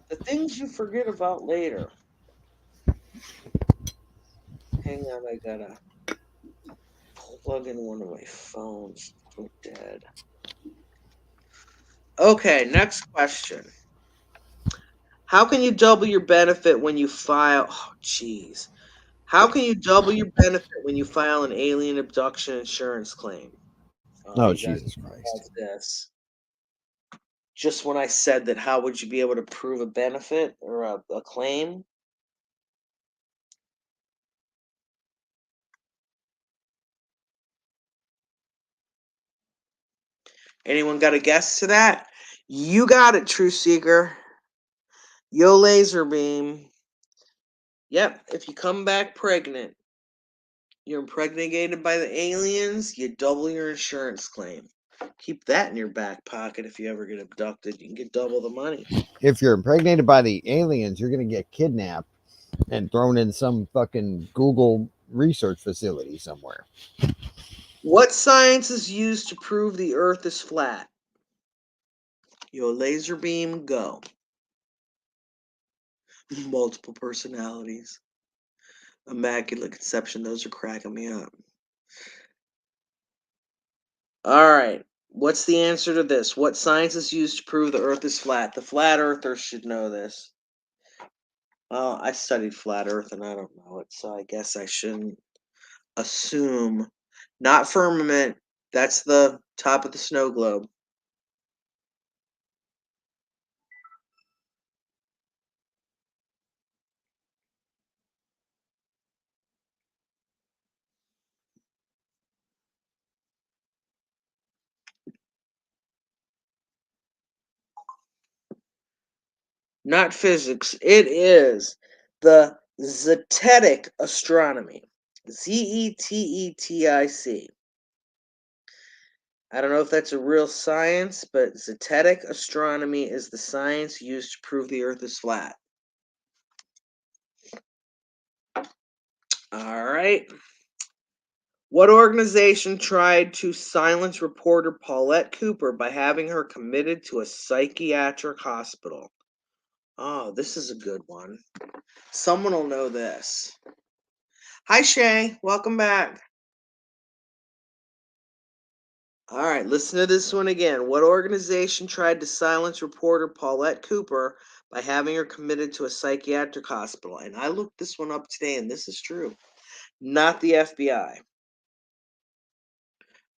the things you forget about later. Hang on, I gotta plug in one of my phones. I'm dead. Okay, next question. How can you double your benefit when you file? Oh, jeez. How can you double your benefit when you file an alien abduction insurance claim? Oh, Oh you guys Jesus Christ! pause this. Just when I said that, how would you be able to prove a benefit or a claim? Anyone got a guess to that? You got it, True Seeker. Yo, laser beam. Yep, if you come back pregnant, you're impregnated by the aliens, you double your insurance claim. Keep that in your back pocket if you ever get abducted. You can get double the money. If you're impregnated by the aliens, you're gonna get kidnapped and thrown in some fucking Google research facility somewhere. What science is used to prove the Earth is flat? Yo, laser beam, go. Multiple personalities. Immaculate conception. Those are cracking me up. All right. What's the answer to this? What science is used to prove the Earth is flat? The flat earthers should know this. Well, I studied flat Earth and I don't know it, so I guess I shouldn't assume. Not firmament. That's the top of the snow globe. Not physics. It is the Zetetic astronomy. Zetetic. I don't know if that's a real science, but Zetetic astronomy is the science used to prove the Earth is flat. All right. What organization tried to silence reporter Paulette Cooper by having her committed to a psychiatric hospital? Oh, this is a good one. Someone will know this. Hi, Shay. Welcome back. All right, listen to this one again. What organization tried to silence reporter Paulette Cooper by having her committed to a psychiatric hospital? And I looked this one up today, and this is true. Not the FBI,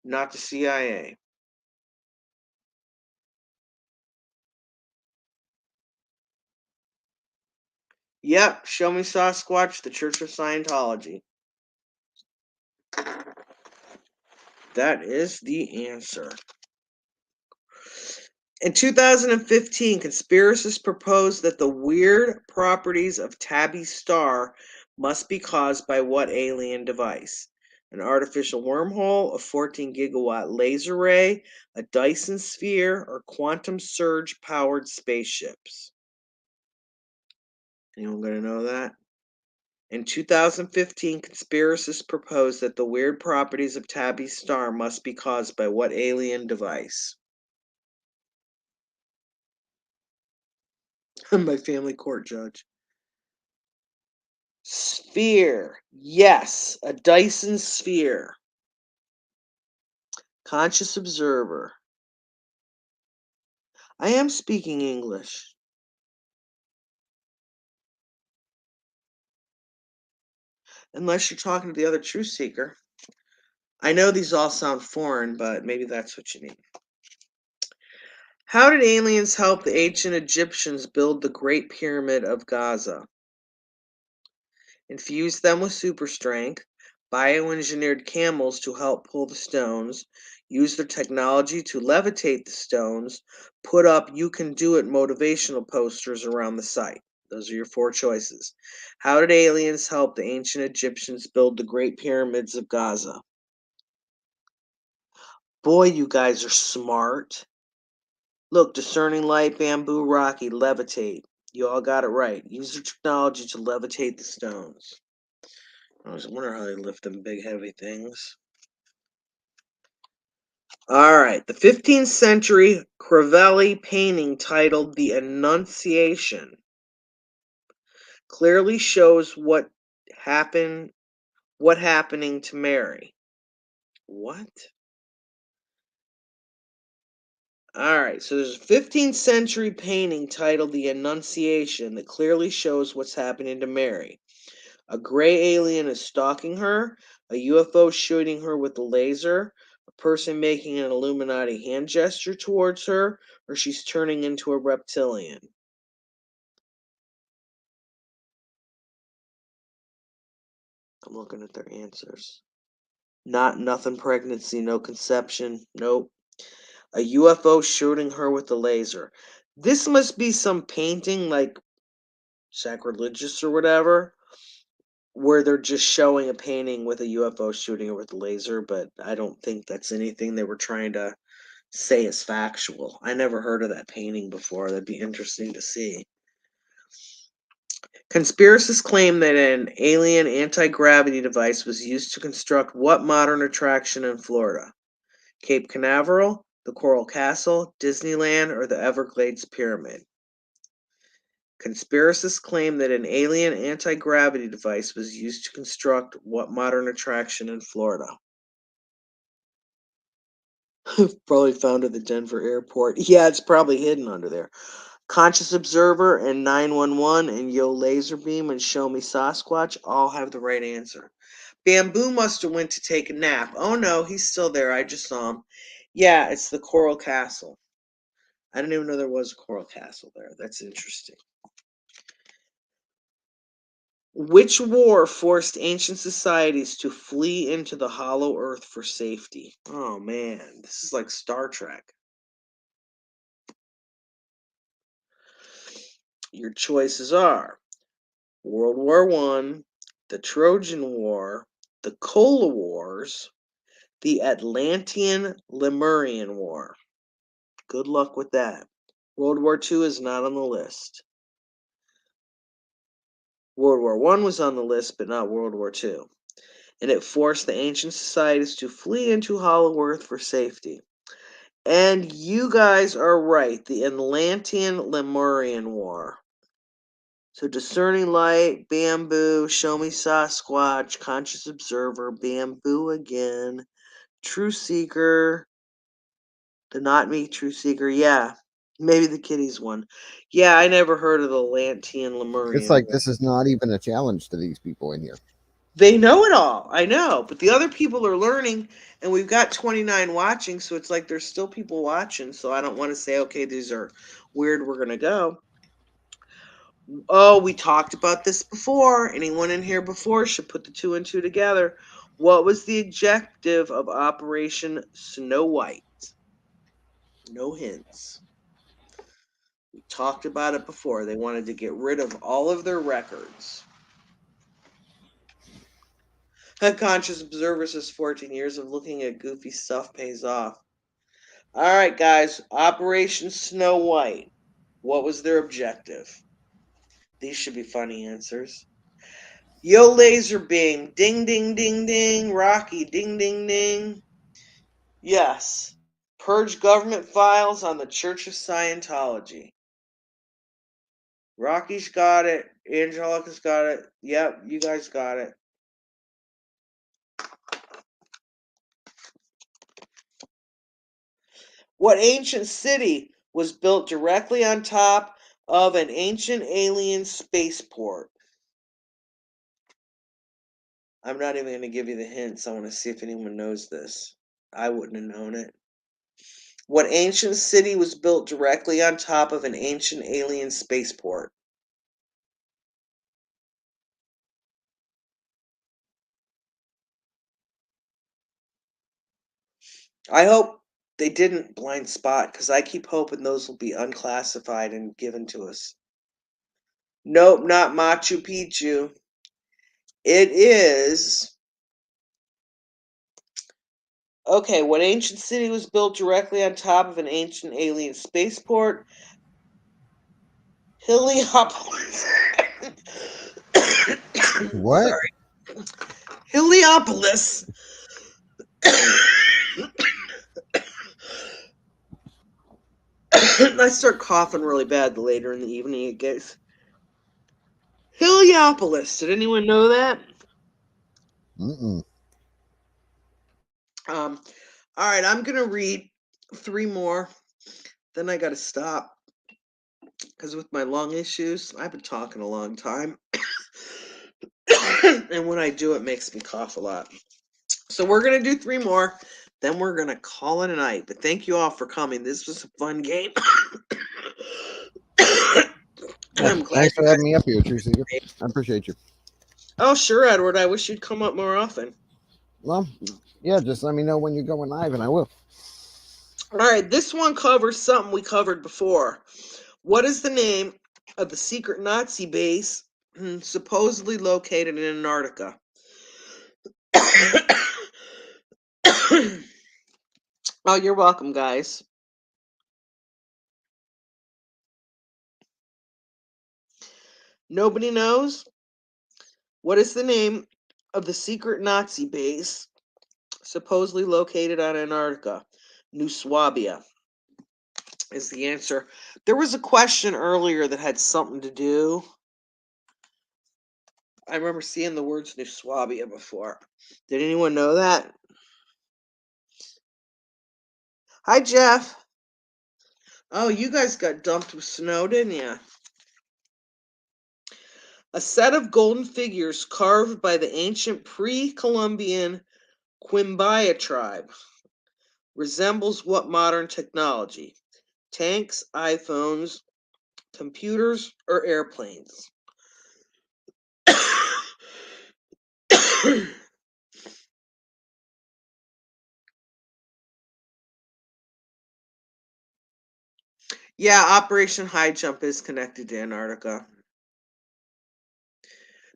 not the CIA. Yep, show me Sasquatch, the Church of Scientology. That is the answer. In 2015, conspiracists proposed that the weird properties of Tabby's star must be caused by what alien device? An artificial wormhole, a 14 gigawatt laser ray, a Dyson sphere, or quantum surge powered spaceships? Anyone gonna know that? In 2015, conspiracists proposed that the weird properties of Tabby's star must be caused by what alien device? My family court judge. Sphere. Yes, a Dyson sphere. Conscious observer. I am speaking English. Unless you're talking to the other truth seeker. I know these all sound foreign, but maybe that's what you mean. How did aliens help the ancient Egyptians build the Great Pyramid of Gaza? Infused them with super strength, bioengineered camels to help pull the stones, used their technology to levitate the stones, put up "You can do it" motivational posters around the site. Those are your four choices. How did aliens help the ancient Egyptians build the Great Pyramids of Gaza? Boy, you guys are smart. Look, discerning light, bamboo, rocky, levitate. You all got it right. Use their technology to levitate the stones. I was wondering how they lift them big, heavy things. All right. The 15th century Crivelli painting titled The Annunciation clearly shows happening to Mary. What? All right. So there's a 15th century painting titled The Annunciation that clearly shows what's happening to Mary. A gray alien is stalking her, a UFO shooting her with a laser, a person making an Illuminati hand gesture towards her, or she's turning into a reptilian. I'm looking at their answers. Nothing pregnancy, no conception, nope. A UFO shooting her with a laser. This must be some painting like sacrilegious or whatever, where they're just showing a painting with a UFO shooting her with a laser, but I don't think that's anything they were trying to say is factual. I never heard of that painting before. That'd be interesting to see. Conspiracists claim that an alien anti-gravity device was used to construct what modern attraction in Florida? Cape Canaveral, the Coral Castle, Disneyland, or the Everglades Pyramid? Conspiracists claim that an alien anti-gravity device was used to construct what modern attraction in Florida? Probably found at the Denver airport. Yeah, it's probably hidden under there. Conscious Observer and 911 and Yo Laser Beam and Show Me Sasquatch all have the right answer. Bamboo must have went to take a nap. Oh no, he's still there. I just saw him. Yeah, it's the Coral Castle. I didn't even know there was a Coral Castle there. That's interesting. Which war forced ancient societies to flee into the hollow earth for safety? Oh man, this is like Star Trek. Your choices are World War One, the Trojan War, the Cola Wars, the Atlantean Lemurian War. Good luck with that. World War II is not on the list. World War One was on the list, but not World War II. And it forced the ancient societies to flee into Hollow Earth for safety. And you guys are right, the Atlantean Lemurian War. So Discerning Light, Bamboo, Show Me Sasquatch, Conscious Observer, Bamboo again, True Seeker, the Not Me True Seeker, yeah. Maybe the Kitties one. Yeah, I never heard of the Atlantean It's Lemurian like War. this is not even a challenge to these people in here. They know it all, I know, but the other people are learning, and we've got 29 watching, so it's like there's still people watching, so I don't want to say, okay, these are weird, we're going to go. Oh, we talked about this before. Anyone in here before should put the two and two together. What was the objective of Operation Snow White? No hints. talked about it before. They wanted to get rid of all of their records. Unconscious observer says 14 years of looking at goofy stuff pays off. All right, guys. Operation Snow White. What was their objective? These should be funny answers. Yo, laser beam. Ding, ding, ding, ding. Rocky. Ding, ding, ding. Yes. Purge government files on the Church of Scientology. Rocky's got it. Angelica's got it. Yep, you guys got it. What ancient city was built directly on top of an ancient alien spaceport? I'm not even going to give you the hints. I want to see if anyone knows this. I wouldn't have known it. What ancient city was built directly on top of an ancient alien spaceport? I hope they didn't blind spot, because I keep hoping those will be unclassified and given to us. Nope, not Machu Picchu. It is. Okay, what ancient city was built directly on top of an ancient alien spaceport? Heliopolis. What? Sorry. Heliopolis. I start coughing really bad the later in the evening it gets. Heliopolis. Did anyone know that? Mm-mm. All right, I'm gonna read 3 more. Then I gotta stop because with my lung issues, I've been talking a long time, and when I do, it makes me cough a lot. So we're gonna do 3 more. Then we're gonna call it a night. But thank you all for coming. This was a fun game. I'm glad Thanks you for guys. having me up here, True Seeker. I appreciate you. Oh, sure, Edward. I wish you'd come up more often. Well, yeah, just let me know when you're going live, and I will. All right, this one covers something we covered before. What is the name of the secret Nazi base supposedly located in Antarctica? Oh, you're welcome, guys. Nobody knows? What is the name of the secret Nazi base supposedly located on Antarctica? New Swabia is the answer. There was a question earlier that had something to do. I remember seeing the words New Swabia before. Did anyone know that? Hi, Jeff. Oh, you guys got dumped with snow, didn't you? A set of golden figures carved by the ancient pre-Columbian Quimbaya tribe resembles what modern technology? Tanks, iPhones, computers, or airplanes? Yeah, Operation High Jump is connected to Antarctica.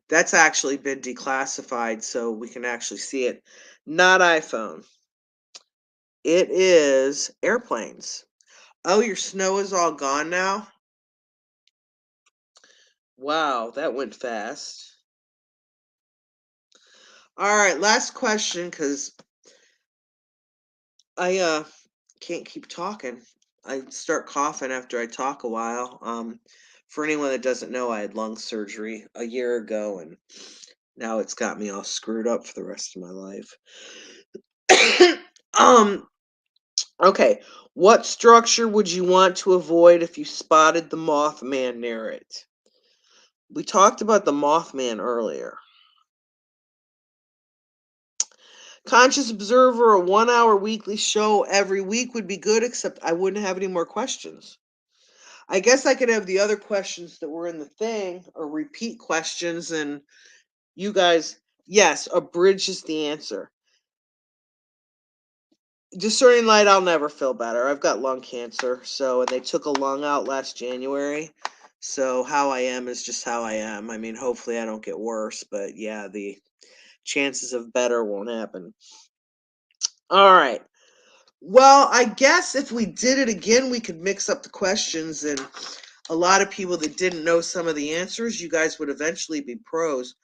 That's actually been declassified, so we can actually see it. Not iPhone. It is airplanes. Oh, your snow is all gone now? Wow, that went fast. All right, last question, because I can't keep talking. I start coughing after I talk a while. For anyone that doesn't know, I had lung surgery a year ago, and now it's got me all screwed up for the rest of my life. Okay. What structure would you want to avoid if you spotted the Mothman near it? We talked about the Mothman earlier. Conscious Observer, a 1 hour weekly show every week would be good, except I wouldn't have any more questions. I guess I could have the other questions that were in the thing or repeat questions, and you guys, yes, a bridge is the answer. just certain light, I'll never feel better. I've got lung cancer, so and they took a lung out last January. So how I am is just how I am. I mean, hopefully I don't get worse, but yeah, the chances of better won't happen. All right. Well, I guess if we did it again, we could mix up the questions, and a lot of people that didn't know some of the answers, you guys would eventually be pros.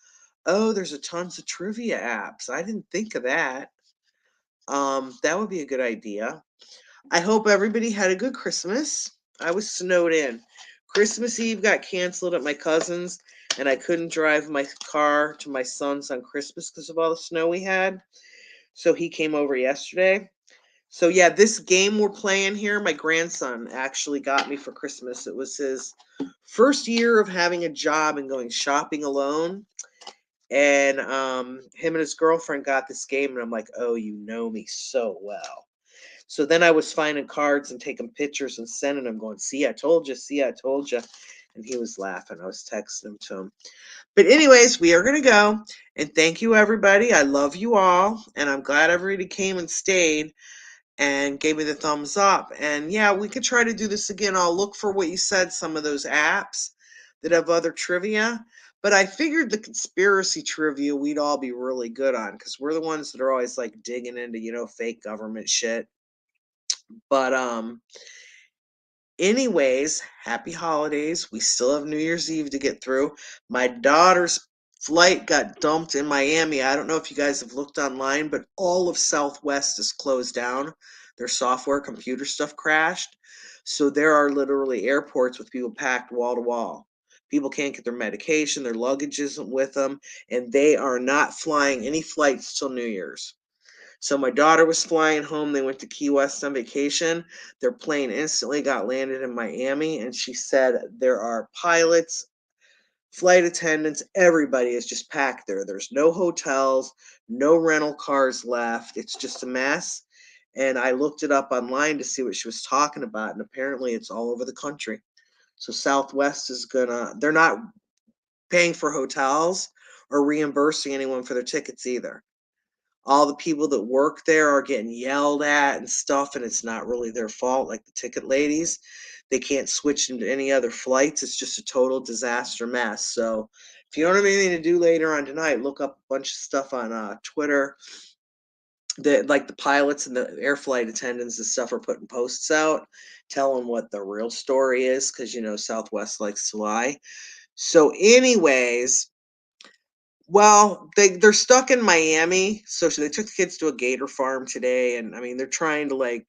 Oh, there's a tons of trivia apps. I didn't think of that. That would be a good idea. I hope everybody had a good Christmas. I was snowed in. Christmas Eve got canceled at my cousin's, and I couldn't drive my car to my son's on Christmas because of all the snow we had. So he came over yesterday. So yeah, this game we're playing here, my grandson actually got me for Christmas. It was his first year of having a job and going shopping alone. And him and his girlfriend got this game, and I'm like, oh, you know me so well. So then I was finding cards and taking pictures and sending him, going, see, I told you, see, I told you. And he was laughing. I was texting him to him. But, anyways, we are going to go. And thank you, everybody. I love you all. And I'm glad everybody came and stayed and gave me the thumbs up. And yeah, we could try to do this again. I'll look for what you said, some of those apps that have other trivia. But I figured the conspiracy trivia we'd all be really good on because we're the ones that are always like digging into, fake government shit. But anyways, happy holidays. We still have New Year's Eve to get through. My daughter's flight got dumped in Miami. I don't know if you guys have looked online, but all of Southwest is closed down. Their software, computer stuff crashed. So there are literally airports with people packed wall to wall. People can't get their medication, their luggage isn't with them, and they are not flying any flights till New Year's. So my daughter was flying home. They went to Key West on vacation. Their plane instantly got landed in Miami, and she said there are pilots, flight attendants, everybody is just packed there. There's no hotels, no rental cars left. It's just a mess. And I looked it up online to see what she was talking about, and apparently it's all over the country. So Southwest is they're not paying for hotels or reimbursing anyone for their tickets either. All the people that work there are getting yelled at and stuff, and it's not really their fault, like the ticket ladies. They can't switch into any other flights. It's just a total disaster mess. So if you don't have anything to do later on tonight, look up a bunch of stuff on Twitter that like the pilots and the air flight attendants and stuff are putting posts out telling what the real story is because Southwest likes to lie. So anyways, well, they're stuck in Miami, so they took the kids to a gator farm today, and I mean they're trying to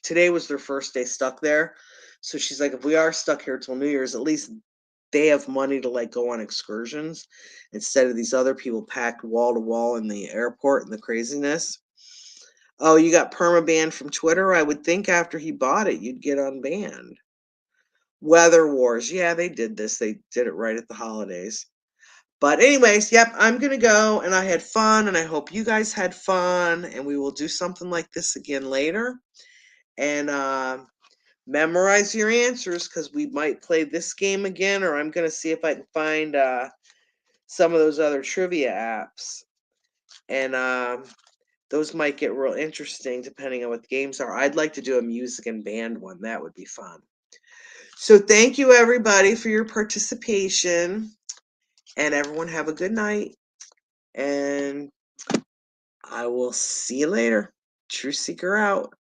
today was their first day stuck there. So she's like, if we are stuck here till New Year's, at least they have money to go on excursions instead of these other people packed wall to wall in the airport and the craziness. Oh, you got perma banned from Twitter? I would think after he bought it, you'd get unbanned. Weather Wars, yeah, they did this. They did it right at the holidays. But anyways, yep, I'm going to go and I had fun and I hope you guys had fun and we will do something like this again later. And memorize your answers because we might play this game again or I'm going to see if I can find some of those other trivia apps. And those might get real interesting depending on what the games are. I'd like to do a music and band one. That would be fun. So thank you everybody for your participation and everyone have a good night. And I will see you later. Truth Seeker out.